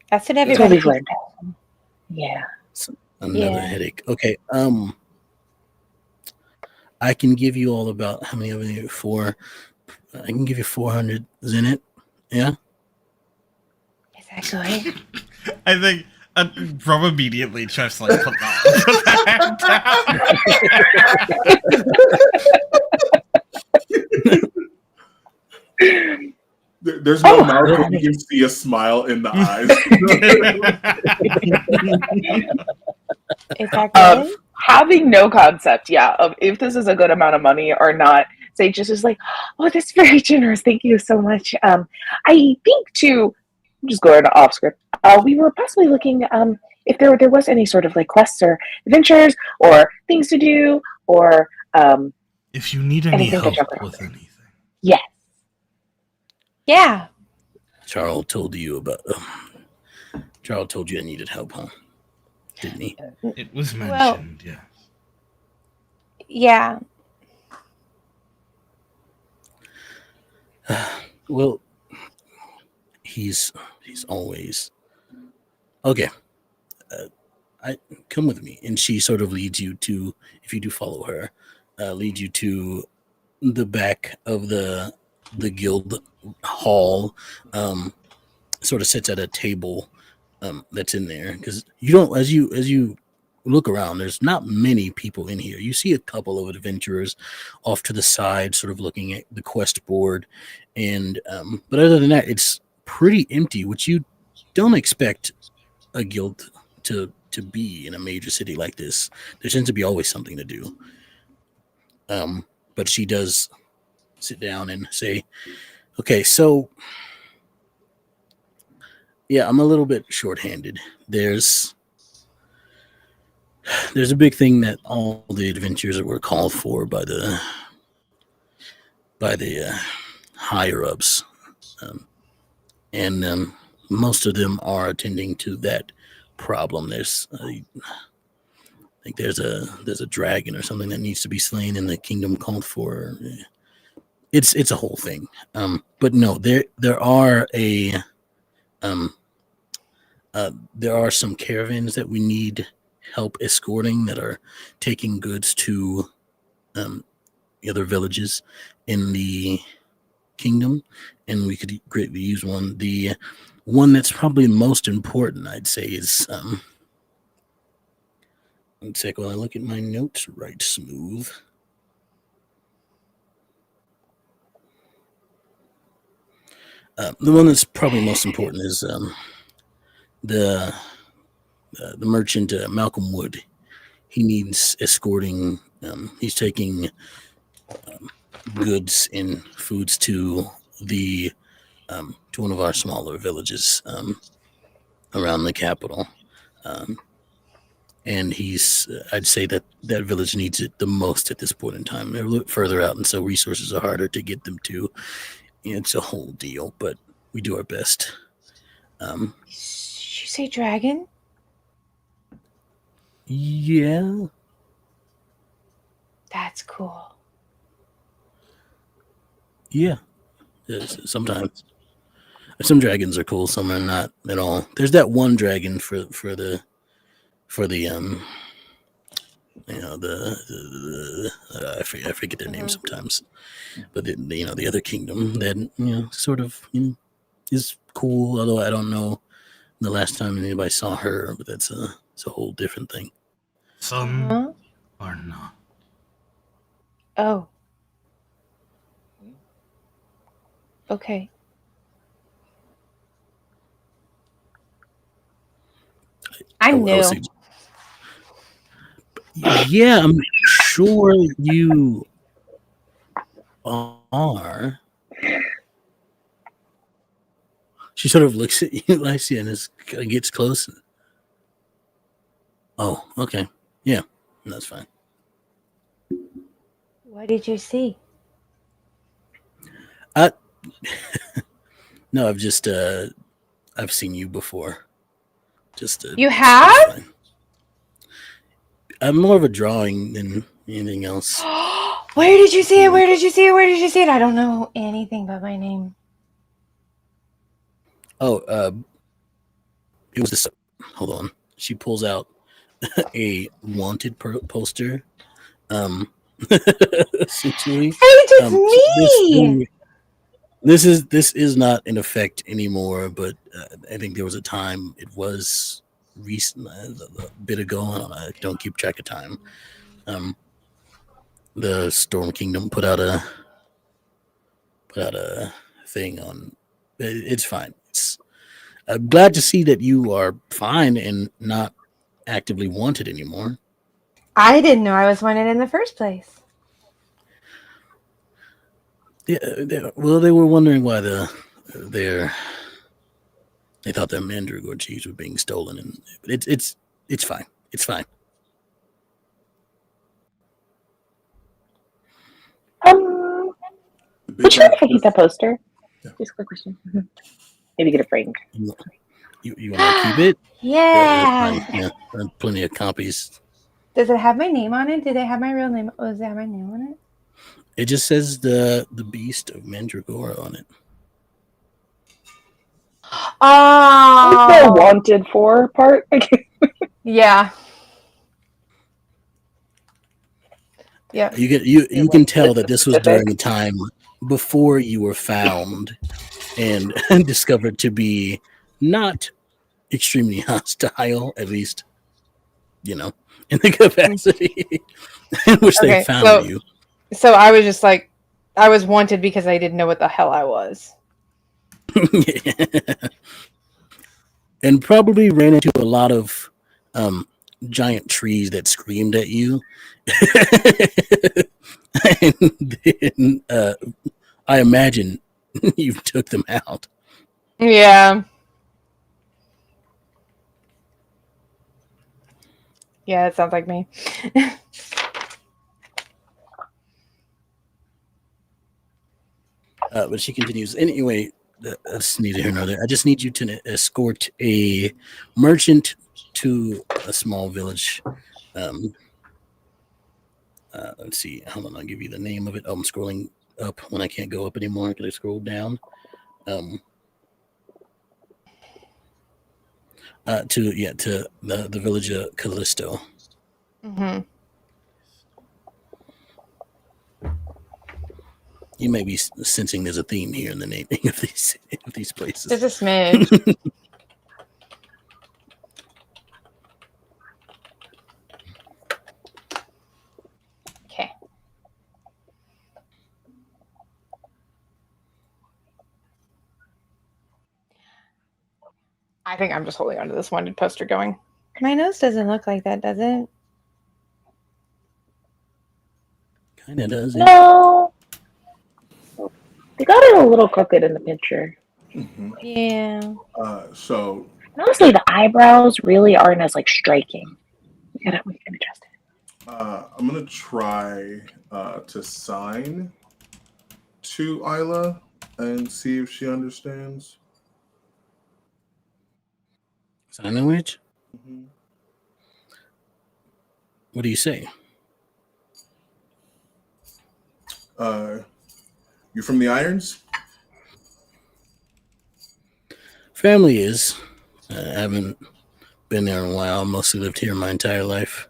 That's what everybody says. Yeah. Another headache. Okay. I can give you all about how many of you? 4. I can give you 400 zenit. Yeah. Is that good? I think Rob immediately tries to like put that down. There's no mouth, but you can see a smile in the eyes. Is that good? Having no concept, of if this is a good amount of money or not. Say just is like, oh, that's very generous. Thank you so much. I think too, I'm just going off script. We were possibly looking if there was any sort of like quests or adventures or things to do or if you need any anything to help jump around with there. anything. Yes. Yeah. Charles told you about. Charles told you I needed help, huh? Didn't he? It was mentioned, yes. Yeah. Well, he's always okay. I come with me, and she sort of leads you to, if you do follow her, leads you to the back of the guild hall. Sort of sits at a table that's in there, because you don't, as you look around, there's not many people in here. You see a couple of adventurers off to the side, sort of looking at the quest board, and but other than that, it's pretty empty, which you don't expect a guild to be in a major city like this. There tends to be always something to do. But she does sit down and say, okay, so yeah, I'm a little bit shorthanded. There's a big thing that all the adventures that were called for by the higher ups, and most of them are attending to that problem. There's I think there's a dragon or something that needs to be slain in the kingdom called for. It's a whole thing. But no, there are there are some caravans that we need help escorting that are taking goods to the other villages in the kingdom, and we could greatly use one. The one that's probably most important, I'd say, is one sec while I look at my notes right smooth. The one that's probably most important is the merchant Malcolm Wood. He needs escorting. He's taking goods and foods to to one of our smaller villages around the capital, and I'd say that village needs it the most at this point in time. They're a little further out, and so resources are harder to get them to. It's a whole deal, but we do our best. Did you say dragon? Yeah. That's cool. Yeah. Sometimes some dragons are cool, some are not at all. There's that one dragon for the I forget their name sometimes, but the other kingdom that sort of is cool. Although I don't know the last time anybody saw her, but it's a whole different thing. Some are not. Oh. Okay. I'm new. Yeah, I'm sure you are. She sort of looks at you, Lycia, and gets close. Oh, okay. Yeah, that's fine. What did you see? No, I've seen you before. You have? I'm more of a drawing than anything else. Where did you see it? Where did you see it? Where did you see it? I don't know anything but my name. Oh, it was this. Hold on. She pulls out a wanted poster. Essentially, Hey, it's so me. this is not in effect anymore, but I think there was a time it was recent, a bit ago. I don't keep track of time. The Storm Kingdom put out a thing on. It's fine. I'm glad to see that you are fine and not actively wanted anymore. I didn't know I was wanted in the first place. Yeah, well, they were wondering why their they thought their mandragora cheese was being stolen, and it's fine. It's fine. The Would big you mind guy. if I keep that poster? Yeah. Just a quick question. Maybe get it framed. You want to keep it? That's Yeah. fine. Yeah, plenty of copies. Does it have my name on it? Did it have my real name? Oh, does it have my name on it? It just says the Beast of Mandragora on it. Oh, The wanted for part. yeah. Yep. You can tell that this was during the time before you were found and discovered to be not extremely hostile, at least in the capacity in which they Okay, found you. so I was just like, I was wanted because I didn't know what the hell I was. And probably ran into a lot of giant trees that screamed at you. And then I imagine you took them out. Yeah. Yeah, it sounds like me. But she continues. Anyway, that's neither here nor there. I just need you to escort a merchant to a small village. Let's see. Hold on, I'll give you the name of it. Oh, I'm scrolling up when I can't go up anymore because I scrolled down. To the village of Callisto. Mm-hmm. You may be sensing there's a theme here in the naming of these places. Just a smidge. Okay. I think I'm just holding onto this wanted poster going. My nose doesn't look like that, does it? Kind of does. No. They got it a little crooked in the picture. Mm-hmm. Yeah. So Honestly, the eyebrows really aren't as striking. We can adjust it. I'm gonna try to sign to Isla and see if she understands. Sign language? Mm-hmm. What do you say? You from the Irons? Family is. I haven't been there in a while. I mostly lived here my entire life.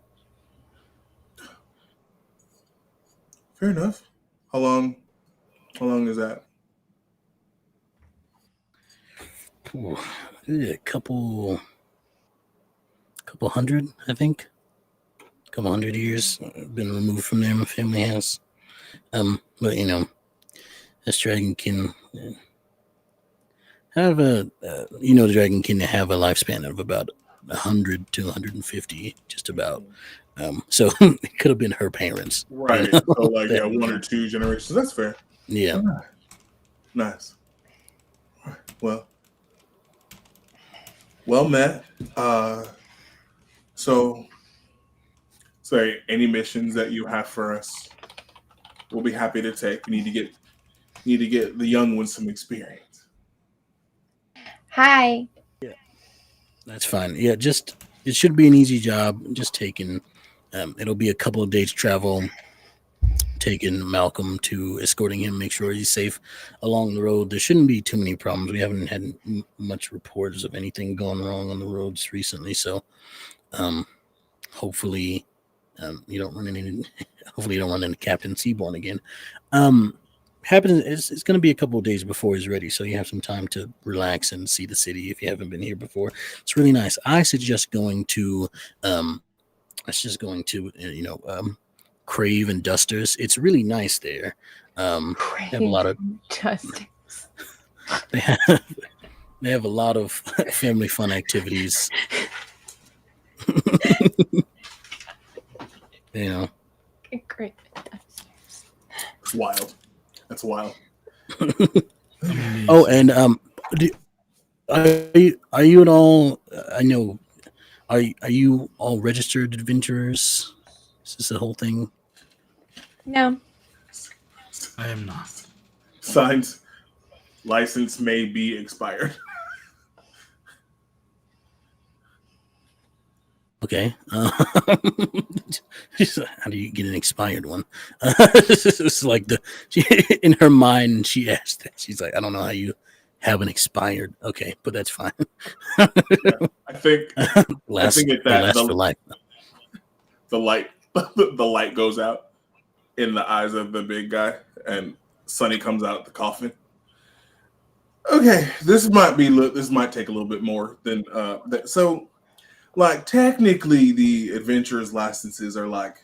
Fair enough. How long is that? Ooh, a couple hundred, I think. A couple 100 years. Been removed from there. My family has. But this dragon can have the dragon can have a lifespan of about 100 to 150, just about. So it could have been her parents, Right. So 1 or 2 generations. That's fair. Yeah. Nice. Well met. So any missions that you have for us, we'll be happy to take. We need to get the young ones some experience. Hi. Yeah. That's fine. Yeah, it should be an easy job. Just taking it'll be a couple of days travel, taking Malcolm to escorting him, make sure he's safe along the road. There shouldn't be too many problems. We haven't had much reports of anything going wrong on the roads recently, so hopefully you don't run into hopefully you don't run into Captain Seaborn again. Happens it's going to be a couple of days before he's ready, so you have some time to relax and see the city if you haven't been here before. It's really nice. I suggest going to Crave and Dusters. It's really nice there. They have a lot of Justice. they have a lot of family fun activities. You know. Great. It's wild. That's wild. Oh, and are you at all? I know. Are you all registered adventurers? Is this the whole thing? No. I am not. Signs. License may be expired. Okay. How do you get an expired one? It's like in her mind, she asked that. She's like, I don't know how you have an expired. Okay, but that's fine. I think Last for life. the light goes out in the eyes of the big guy, and Sonny comes out of the coffin. Okay, this might take a little bit more than that. So, like, technically, the adventurer's licenses are like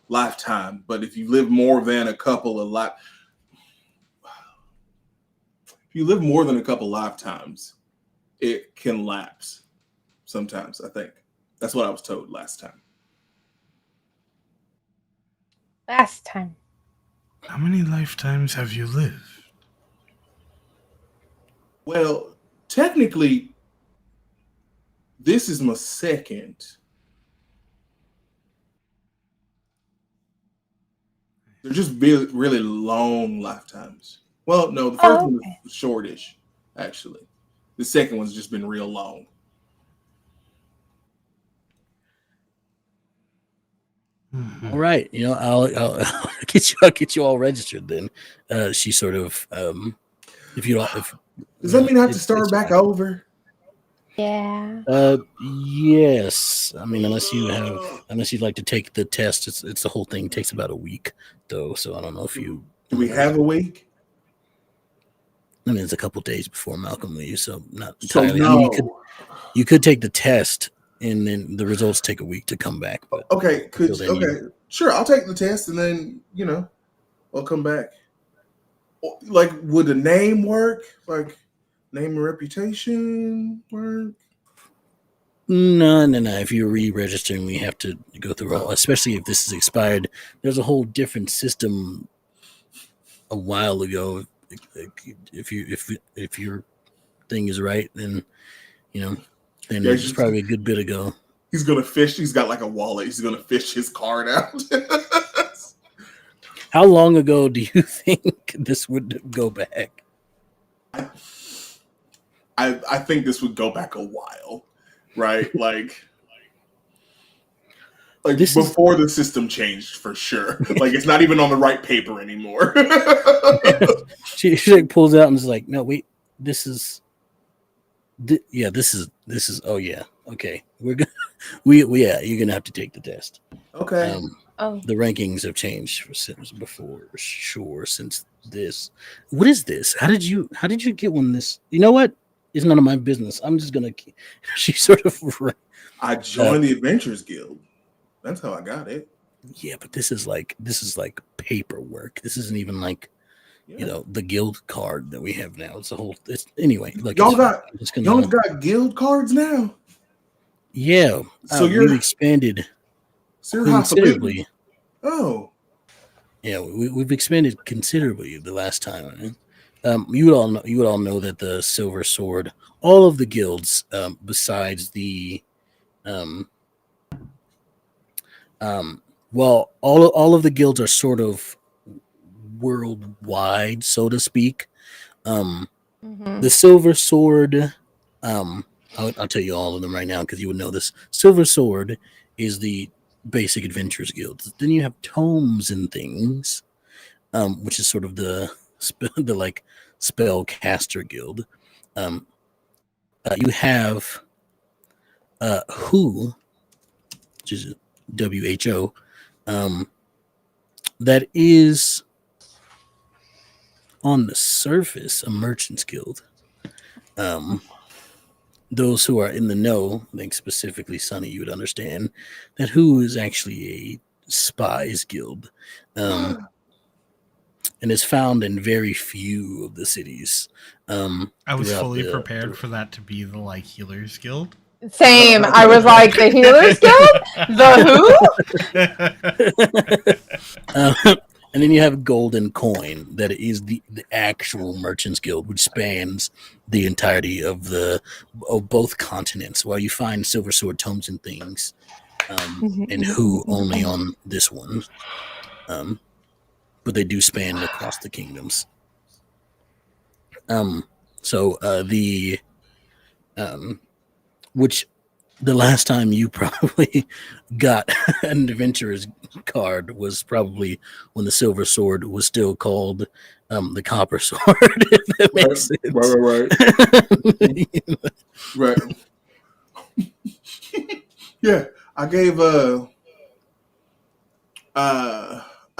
lifetime, but if you live more than a couple lifetimes, it can lapse. Sometimes, I think that's what I was told last time. Last time. How many lifetimes have you lived? Well, technically, this is my second. They're just really, really long lifetimes. Well, no, the first one was shortish, actually. The second one's just been real long. All right, I'll get you all registered then. She sort of if you don't Does that mean I have to start back over? Yeah. Yes. I mean, unless you'd like to take the test, it's the whole thing. It takes about a week though, so I don't know if you Do we have a week? I mean, it's a couple days before Malcolm leaves, so not So entirely. no. I mean, you could take the test, and then the results take a week to come back. But Okay, sure. I'll take the test, and then I'll come back. Like, would the name work? Like, name and reputation work? No. If you're re-registering, we have to go through all, especially if this is expired. There's a whole different system a while ago. If your thing is right, then it's probably a good bit ago. He's gonna fish. He's got like a wallet. He's gonna fish his card out. How long ago do you think this would go back? I think this would go back a while, right? Like this before the system changed for sure. Like, it's not even on the right paper anymore. she like pulls out and is like, no, wait, this is. Oh yeah, okay. We're gonna, you're gonna have to take the test. Okay. The rankings have changed since before, sure. Since this, what is this? How did you get one? This, you know what? It's none of my business. I'm just gonna. She sort of. I joined the Adventurers Guild. That's how I got it. Yeah, but this is like paperwork. This isn't even like. The guild card that we have now. It's a whole. It's anyway. Like y'all got guild cards now. Yeah. So we've expanded considerably. Oh. Yeah, we've expanded considerably the last time. You would all know that the Silver Sword, all of the guilds, besides the, all of the guilds are sort of worldwide, so to speak. The Silver Sword, I'll tell you all of them right now because you would know this. Silver Sword is the basic adventurers guild. Then you have tomes and things, which is sort of the like spell caster guild. You have who, which is WHO, that is on the surface a merchant's guild. Those who are in the know, I think specifically Sonny, you would understand that who is actually a spies guild, and is found in very few of the cities. I was throughout fully the- prepared for that to be the like healers guild. Same. I was like, the Healers Guild? The who? And then you have Golden Coin, that is the actual Merchants Guild, which spans the entirety of both continents, while you find Silver Sword tomes and things, and who only on this one. But they do span across the kingdoms. Which the last time you probably got an adventurer's card was probably when the Silver Sword was still called the Copper Sword. If that makes sense. Right. Yeah, I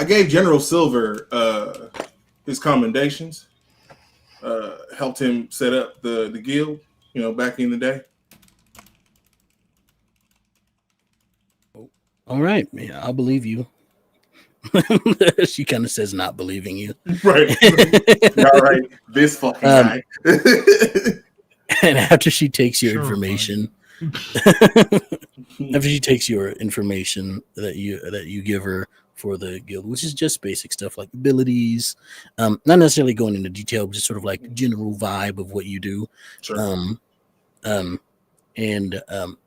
gave General Silver his commendations. Helped him set up the guild, back in the day. All right, yeah, I'll believe you. She kind of says not believing you. Right. All right. This fucking guy. And after she takes your Sure, information, after she takes your information that you give her for the guild, which is just basic stuff like abilities, not necessarily going into detail, but just sort of like general vibe of what you do, Sure. and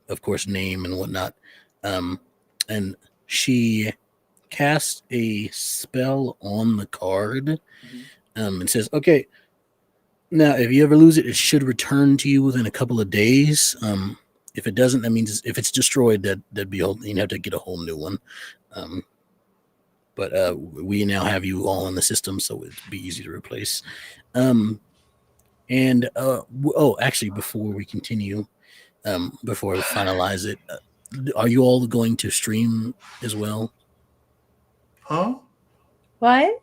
of course name and whatnot, and she casts a spell on the card, and says, "Okay, now if you ever lose it, it should return to you within a couple of days. If it doesn't, that means if it's destroyed, that'd be you'd have to get a whole new one. But we now have you all in the system, so it'd be easy to replace." Actually, before we continue, before we finalize it, are you all going to stream as well? Huh? What?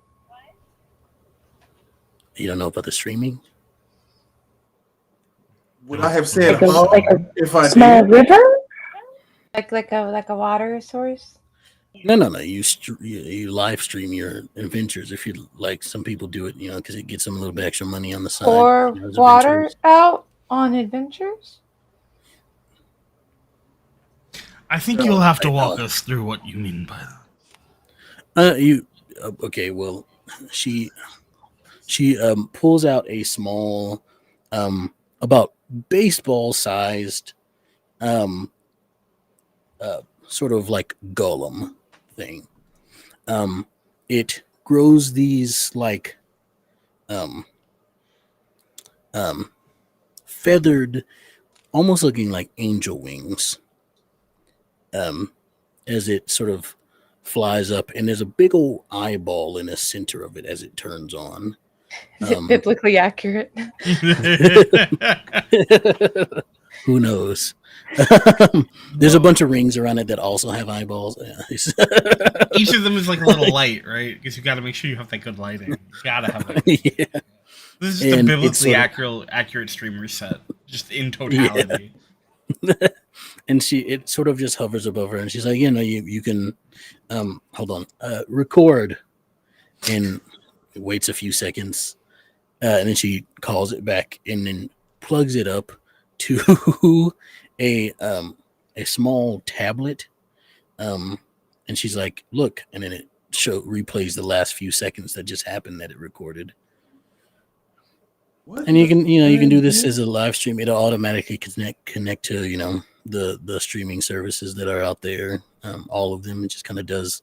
You don't know about the streaming? Would I have said Like a if I small did? river? Like a water source? No. You live stream your adventures if you like. Some people do it, because it gets them a little bit extra money on the side. Pour as water adventures. out on adventures? I think you'll have to walk us through what you mean by that. Okay? Well, she pulls out a small, about baseball sized, sort of like golem thing. It grows these like feathered, almost looking like angel wings, as it sort of flies up, and there's a big old eyeball in the center of it as it turns on. Is it biblically accurate? Who knows? There's a bunch of rings around it that also have eyeballs. Each of them is like a little light, right? Because you got to make sure you have that good lighting. You gotta have it. Yeah. This is the And biblically it's sort of- accurate streamer set, just in totality. And it sort of just hovers above her, and she's like, you can hold on, record, and it waits a few seconds, and then she calls it back and then plugs it up to a small tablet, and she's like, look, and then it replays the last few seconds that just happened that it recorded. What And you can do this as a live stream. It'll automatically connect to the streaming services that are out there, all of them. It just kind of does,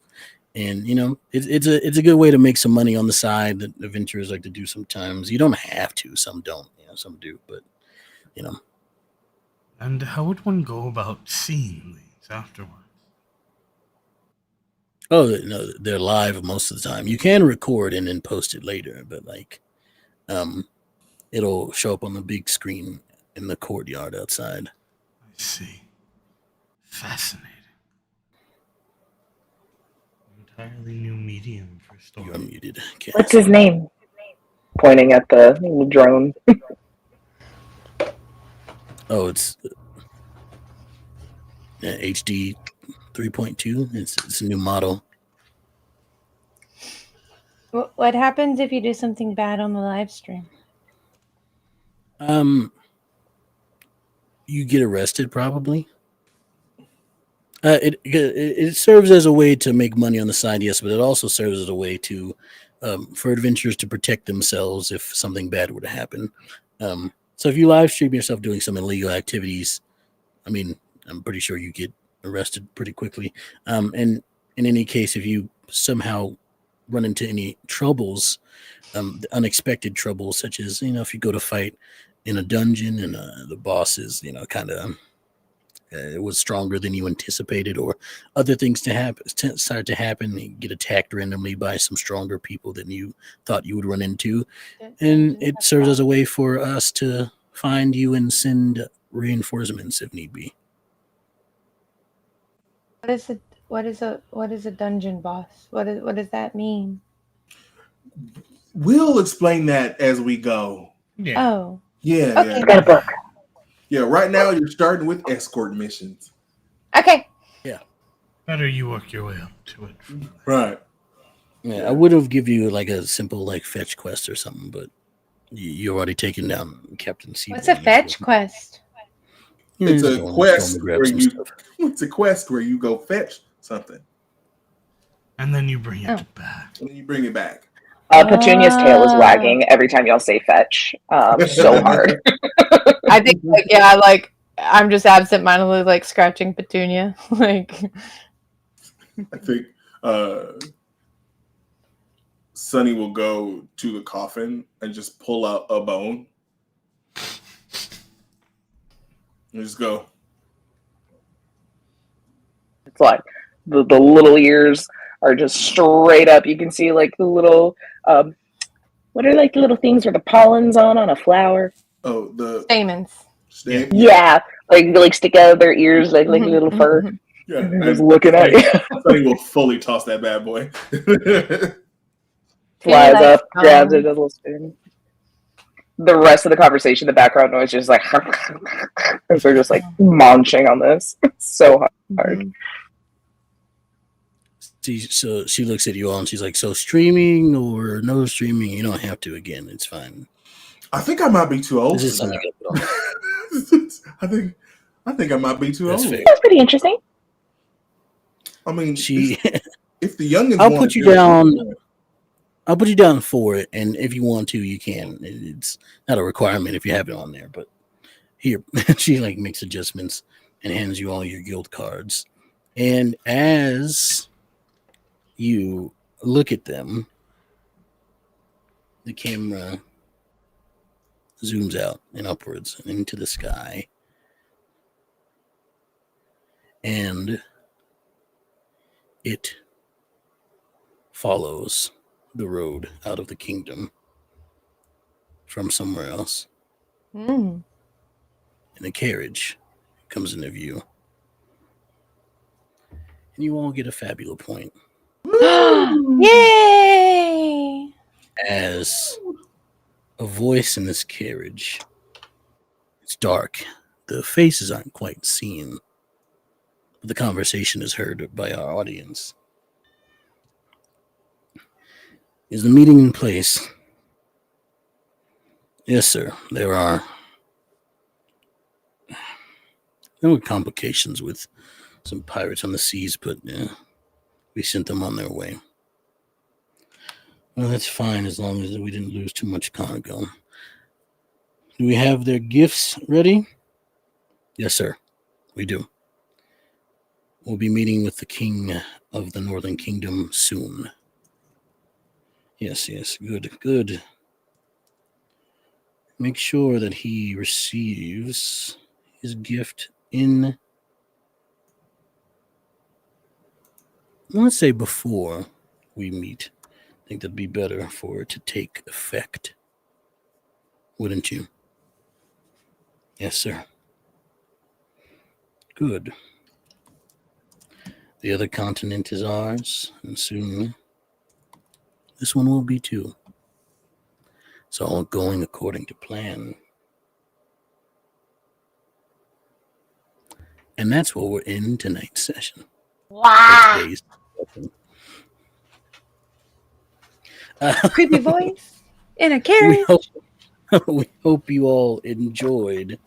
and it's a good way to make some money on the side that adventurers like to do sometimes. You don't have to, some don't, some do, but And how would one go about seeing these afterwards? Oh no, they're live most of the time. You can record and then post it later, but it'll show up on the big screen in the courtyard outside. I see. Fascinating. And entirely new medium for You are story. muted. Cass. What's his name? Pointing at the drone. Oh, it's HD 3.2. It's a new model. What happens if you do something bad on the live stream? You get arrested probably. It serves as a way to make money on the side, yes, but it also serves as a way to for adventurers to protect themselves if something bad were to happen. So if you live stream yourself doing some illegal activities, I mean, I'm pretty sure you get arrested pretty quickly. And in any case, if you somehow run into any troubles, unexpected troubles, such as if you go to fight in a dungeon and the boss is kind of it was stronger than you anticipated, or other things start to happen. You get attacked randomly by some stronger people than you thought you would run into, and it serves as a way for us to find you and send reinforcements if need be. What is a dungeon boss? What does that mean? We'll explain that as we go. Yeah. Oh, Yeah, Okay. Got a book. yeah. Right now, you're starting with escort missions. okay. Better you work your way up to it. Right. Yeah, Yeah. I would have give you like a simple fetch quest or something, but you already taken down Captain Seaborn. What's a fetch quest? Yeah, It's just a going quest to grab where some you. stuff. It's a quest where you go fetch something And then you bring it Oh. back. and then you bring it back. Petunia's tail is wagging every time y'all say fetch. So hard. I think I'm just absentmindedly scratching Petunia. I think Sonny will go to the coffin and just pull out a bone and just go. It's like the little ears are just straight up. You can see the little what are the little things where the pollen's on a flower? Oh, the Stamens. stem. Yeah, stick out of their ears like little fur. Yeah. Just looking at you. Sonny will fully toss that bad boy. Flies like up, grabs it, bones. does a little spin. The rest of the conversation, the background noise, just as they're just munching on this. It's so hard. Mhm. So she looks at you all and she's like, "So streaming or no streaming? You don't have to. Again, it's fine. I think I might be too old This is for something that. I put on." I think I might be too That's old. fair. That's pretty interesting. I mean, She, if the youngins I'll want put to you do it, down. I'll put you down for it, and if you want to, you can. It's not a requirement if you have it on there, but here she makes adjustments and hands you all your guild cards. And as you look at them, the camera zooms out and upwards and into the sky. And it follows the road out of the kingdom from somewhere else. Mm. And a carriage comes into view. And you all get a Fabula point Yay! as a voice in this carriage. It's dark. The faces aren't quite seen, but the conversation is heard by our audience. Is the meeting in place? Yes, sir. There were complications with some pirates on the seas, but we sent them on their way. Well, that's fine as long as we didn't lose too much cargo. Do we have their gifts ready? Yes, sir. We do. We'll be meeting with the king of the Northern Kingdom soon. Yes. Good. Make sure that he receives his gift in, let's say, before we meet. I think that'd be better for it to take effect. Wouldn't you? Yes, sir. Good. The other continent is ours, and soon this one will be too. It's all going according to plan. And that's what we're in tonight's session. Wow. Today's Creepy voice in a we carriage. we hope you all enjoyed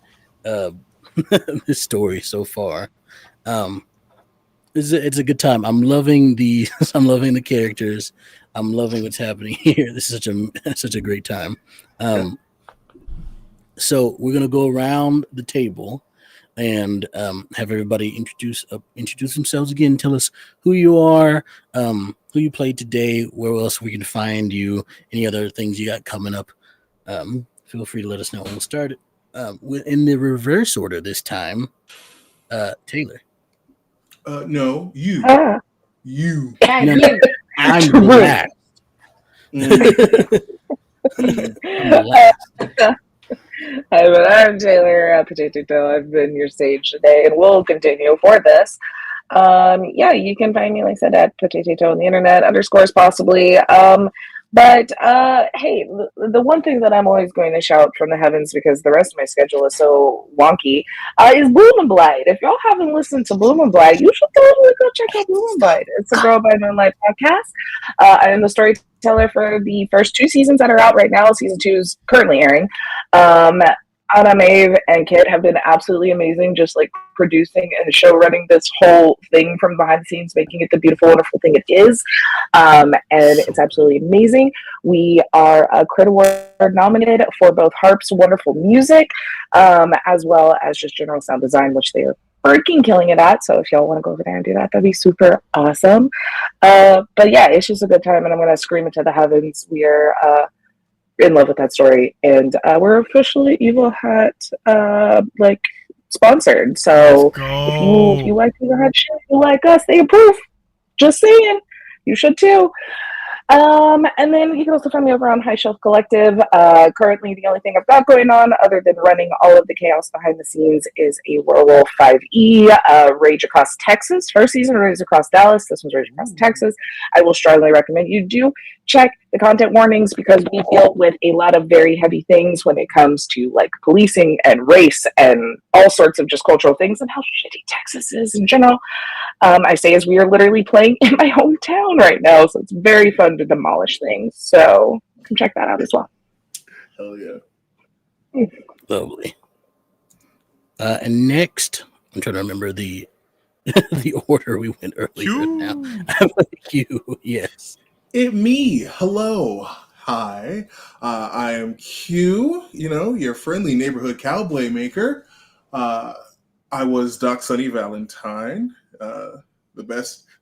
this story so far. It's a good time. I'm loving I'm loving the characters. I'm loving what's happening here. This is such a great time. So we're gonna go around the table and have everybody introduce themselves again. Tell us who you are, who you played today, where else we can find you, any other things you got coming up. Feel free to let us know. We'll start in the reverse order this time. Taylor. No, you. Ah. You. Yeah, No, you. I'm True. last. I'm last. Hi, I'm Taylor Potato Toe. I've been your sage today and will continue for this. Yeah, you can find me, like I said, at Potato Toe on the internet, underscores possibly. But hey, the one thing that I'm always going to shout from the heavens because the rest of my schedule is so wonky is Bloom and Blight. If y'all haven't listened to Bloom and Blight, you should totally go check out Bloom and Blight. It's a Girl by Moonlight podcast. I am the storyteller for the first 2 seasons that are out right now. Season 2 is currently airing. Anna, Maeve, and Kit have been absolutely amazing, just like producing and show running this whole thing from behind the scenes, making it the beautiful, wonderful thing it is. And it's absolutely amazing. We are Crit Award nominated for both Harp's wonderful music, as well as just general sound design, which they are freaking killing it at. So if y'all want to go over there and do that, that'd be super awesome. But yeah, it's just a good time, and I'm going to scream it to the heavens. We are in love with that story, and we're officially Evil Hat like sponsored. So if you like Evil Hat shit, you like us, they approve. Just saying, you should too. And then you can also find me over on High Shelf Collective. Currently, the only thing I've got going on, other than running all of the chaos behind the scenes, is a Werewolf 5e Rage Across Texas. First season, Rage Across Dallas. This one's Rage Across Texas. I will strongly recommend you do check the content warnings because we deal with a lot of very heavy things when it comes to like policing and race and all sorts of just cultural things and how shitty Texas is in general. I say as we are literally playing in my hometown right now, so it's very fun to demolish things. So come check that out as well. Hell yeah. Lovely. And next, I'm trying to remember the the order we went earlier. Now I'm like you. Yes. Me. Hello. Hi. I am Q, your friendly neighborhood cowboy maker. I was Doc Sunny Valentine, the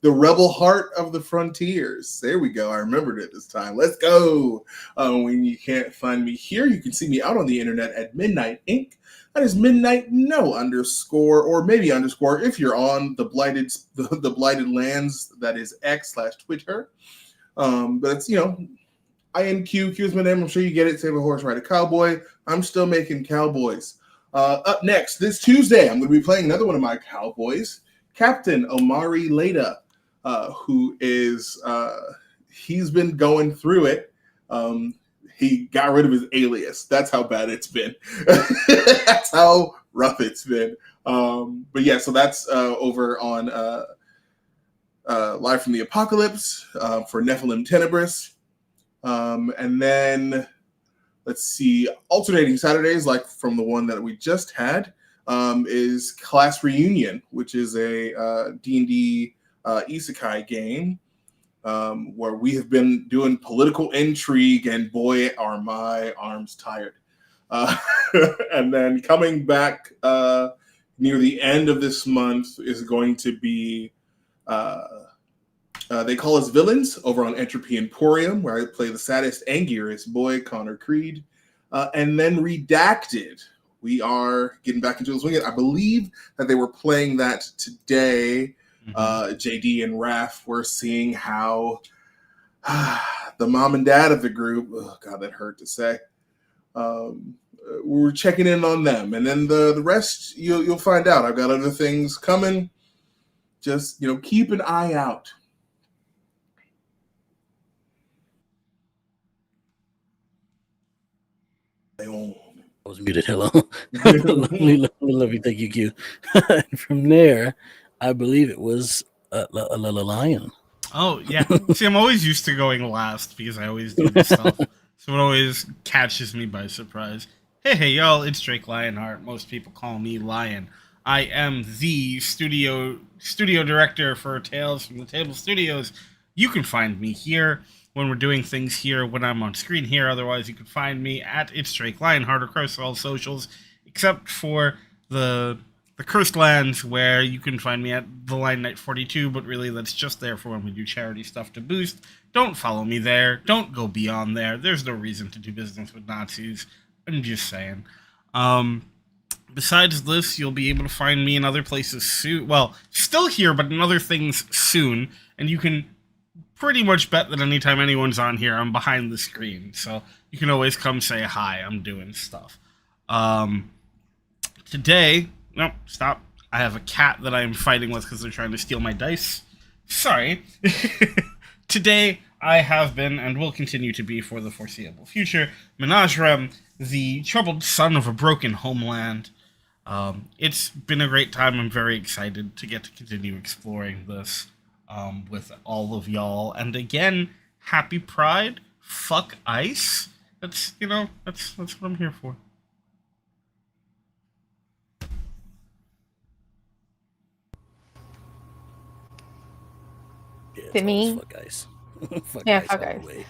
rebel heart of the frontiers. There we go. I remembered it this time. Let's go. When you can't find me here, you can see me out on the internet at Midnight Inc. That is Midnight No underscore or maybe underscore if you're on the blighted lands. That is X/Twitter. But it's INQ. Q is my name. I'm sure you get it. Save a horse, ride a cowboy. I'm still making cowboys. Up next, this Tuesday, I'm going to be playing another one of my cowboys, Captain Omari Leda, who is, he's been going through it. He got rid of his alias. That's how bad it's been. That's how rough it's been. But yeah, so that's over on Live from the Apocalypse for Nephilim Tenebris. And then let's see, alternating Saturdays, like from the one that we just had, is Class Reunion, which is a D&D isekai game where we have been doing political intrigue, and boy, are my arms tired. And then coming back near the end of this month is going to be They Call Us Villains over on Entropy Emporium, where I play the saddest, angriest boy, Connor Creed. And then Redacted. We are getting back into the swing. I believe that they were playing that today. JD and Raph were seeing how the mom and dad of the group, oh God, that hurt to say, we were checking in on them. And then the rest, you'll find out. I've got other things coming. just keep an eye out. I was muted. Hello. lovely. Thank you, Q. And from there, I believe it was a lion. Oh, yeah. See, I'm always used to going last because I always do this stuff. So it always catches me by surprise. Hey, y'all, it's Drake Lionheart. Most people call me Lion. I am the studio director for Tales from the Table Studios. You can find me here when we're doing things here, when I'm on screen here. Otherwise, you can find me at It's Drake Lionheart across all socials, except for the Cursed Lands, where you can find me at the Line Knight 42, but really that's just there for when we do charity stuff to boost. Don't follow me there. Don't go beyond there. There's no reason to do business with Nazis. I'm just saying. Besides this, you'll be able to find me in other places soon. Well, still here, but in other things soon. And you can pretty much bet that anytime anyone's on here, I'm behind the screen. So you can always come say hi. I'm doing stuff. Today... Nope, stop. I have a cat that I am fighting with because they're trying to steal my dice. Sorry. Today, I have been, and will continue to be for the foreseeable future, Menajram, the troubled son of a broken homeland. It's been a great time. I'm very excited to get to continue exploring this with all of y'all. And again, happy Pride. Fuck ICE. That's what I'm here for. To me? Fuck ice. Fuck Yeah, ice fuck all ice. the way.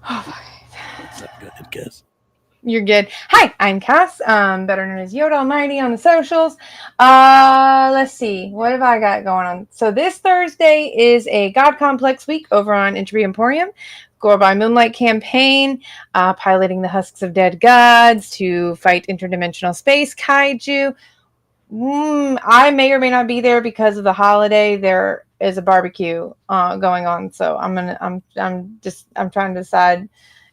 Oh, fuck. Go ahead, Cass. You're good. Hi, I'm Cass, better known as Yoda Almighty on the socials. Let's see. What have I got going on? So this Thursday is a God Complex week over on Entropy Emporium. Gore by Moonlight campaign, piloting the husks of dead gods to fight interdimensional space kaiju. I may or may not be there because of the holiday. There is a barbecue going on, so I'm trying to decide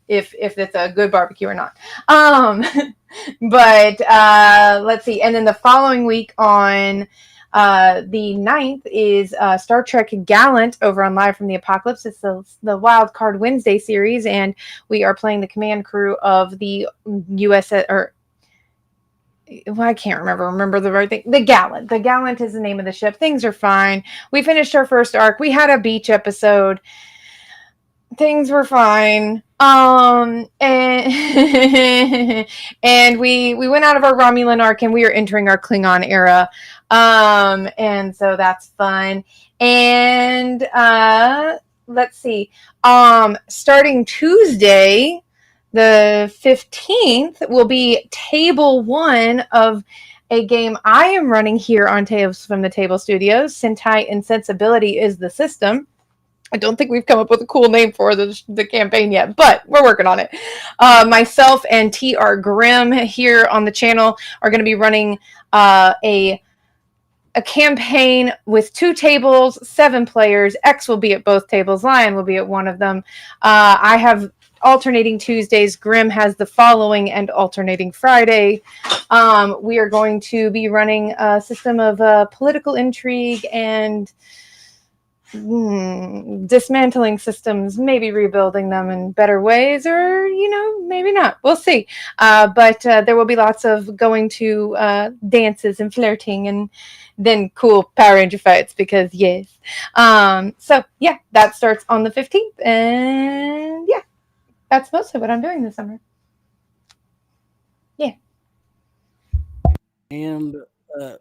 if it's a good barbecue or not. But let's see. And then the following week on the 9th is Star Trek Gallant over on Live from the Apocalypse. It's the Wild Card Wednesday series, and we are playing the command crew of the USS or I can't remember the right thing. The Gallant. The Gallant is the name of the ship. Things are fine. We finished our first arc. We had a beach episode. Things were fine. And and we went out of our Romulan arc and we are entering our Klingon era. And so that's fun. And let's see. Starting Tuesday, the 15th will be table 1 of a game I am running here on Tales from the Table Studios. Sentai Insensibility is the system. I don't think we've come up with a cool name for the campaign yet, but we're working on it. Myself and TR Grimm here on the channel are going to be running a campaign with 2 tables, 7 players. X will be at both tables. Lion will be at one of them. I have alternating Tuesdays. Grimm has the following and alternating Friday. We are going to be running a system of political intrigue and dismantling systems, maybe rebuilding them in better ways, or maybe not. We'll see. But there will be lots of going to dances and flirting, and then cool Power Ranger fights because yes. So yeah, that starts on the 15th, and yeah, that's mostly what I'm doing this summer. Yeah. And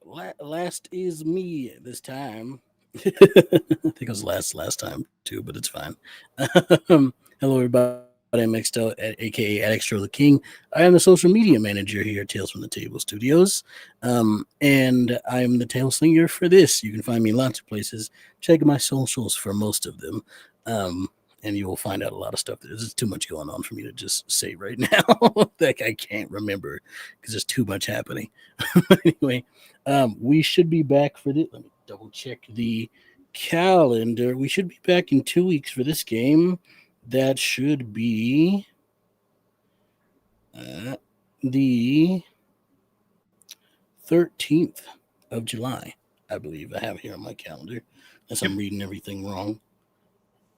last is me this time. I think it was last time too, but it's fine. Hello, everybody. I'm Xtel, aka Adextro the King. I am the social media manager here at Tales from the Table Studios, and I'm the tail slinger for this. You can find me in lots of places. Check my socials for most of them, and you will find out a lot of stuff. There's too much going on for me to just say right now. Like I can't remember because there's too much happening. Anyway, we should be back for this. Let me double check the calendar. We should be back in 2 weeks for this game. That should be the 13th of July. I believe I have here on my calendar, unless I'm reading everything wrong.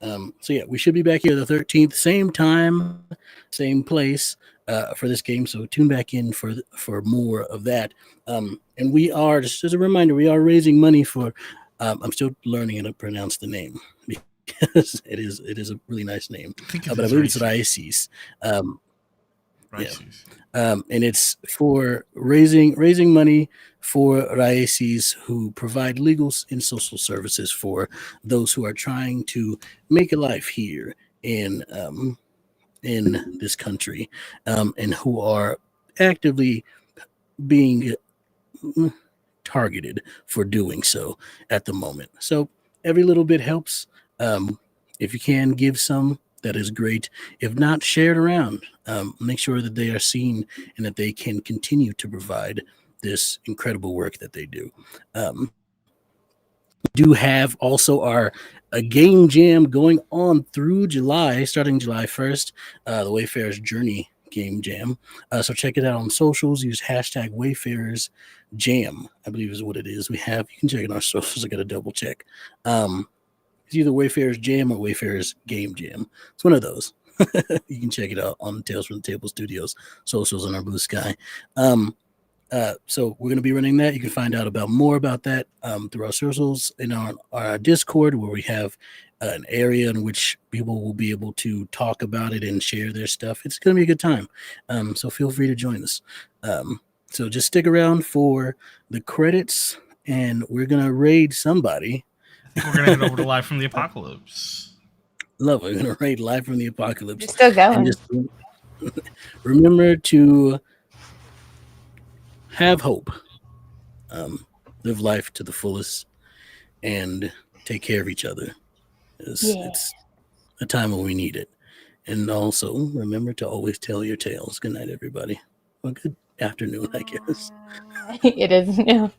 So yeah, we should be back here the 13th, same time, same place for this game. So tune back in for more of that. And we are, just as a reminder, we are raising money for. I'm still learning how to pronounce the name because it is a really nice name. But I believe it's Raices. Rices. And it's for raising money for Raices who provide legal and social services for those who are trying to make a life here in this country, and who are actively being targeted for doing so at the moment. So every little bit helps. If you can give some, that is great. If not, share it around. Make sure that they are seen and that they can continue to provide this incredible work that they do. Do have also a game jam going on through July, starting July 1st, the Wayfarer's Journey game jam. So check it out on socials. Use hashtag Wayfarer's Jam, I believe is what it is. You can check it on our socials. I got to double check. It's either Wayfarer's Jam or Wayfarer's Game Jam. It's one of those. You can check it out on Tales from the Table Studios socials on our Blue Sky. So we're going to be running that. You can find out more about that through our socials in our Discord, where we have an area in which people will be able to talk about it and share their stuff. It's going to be a good time. So feel free to join us. So just stick around for the credits, and we're going to raid somebody. I think we're going to head over to Live from the Apocalypse. Love it. We're going to raid Live from the Apocalypse. You're still going. And just remember to have hope, live life to the fullest, and take care of each other. It's a time when we need it. And also remember to always tell your tales. Good night, everybody. Well, good afternoon, I guess. It is. Yeah.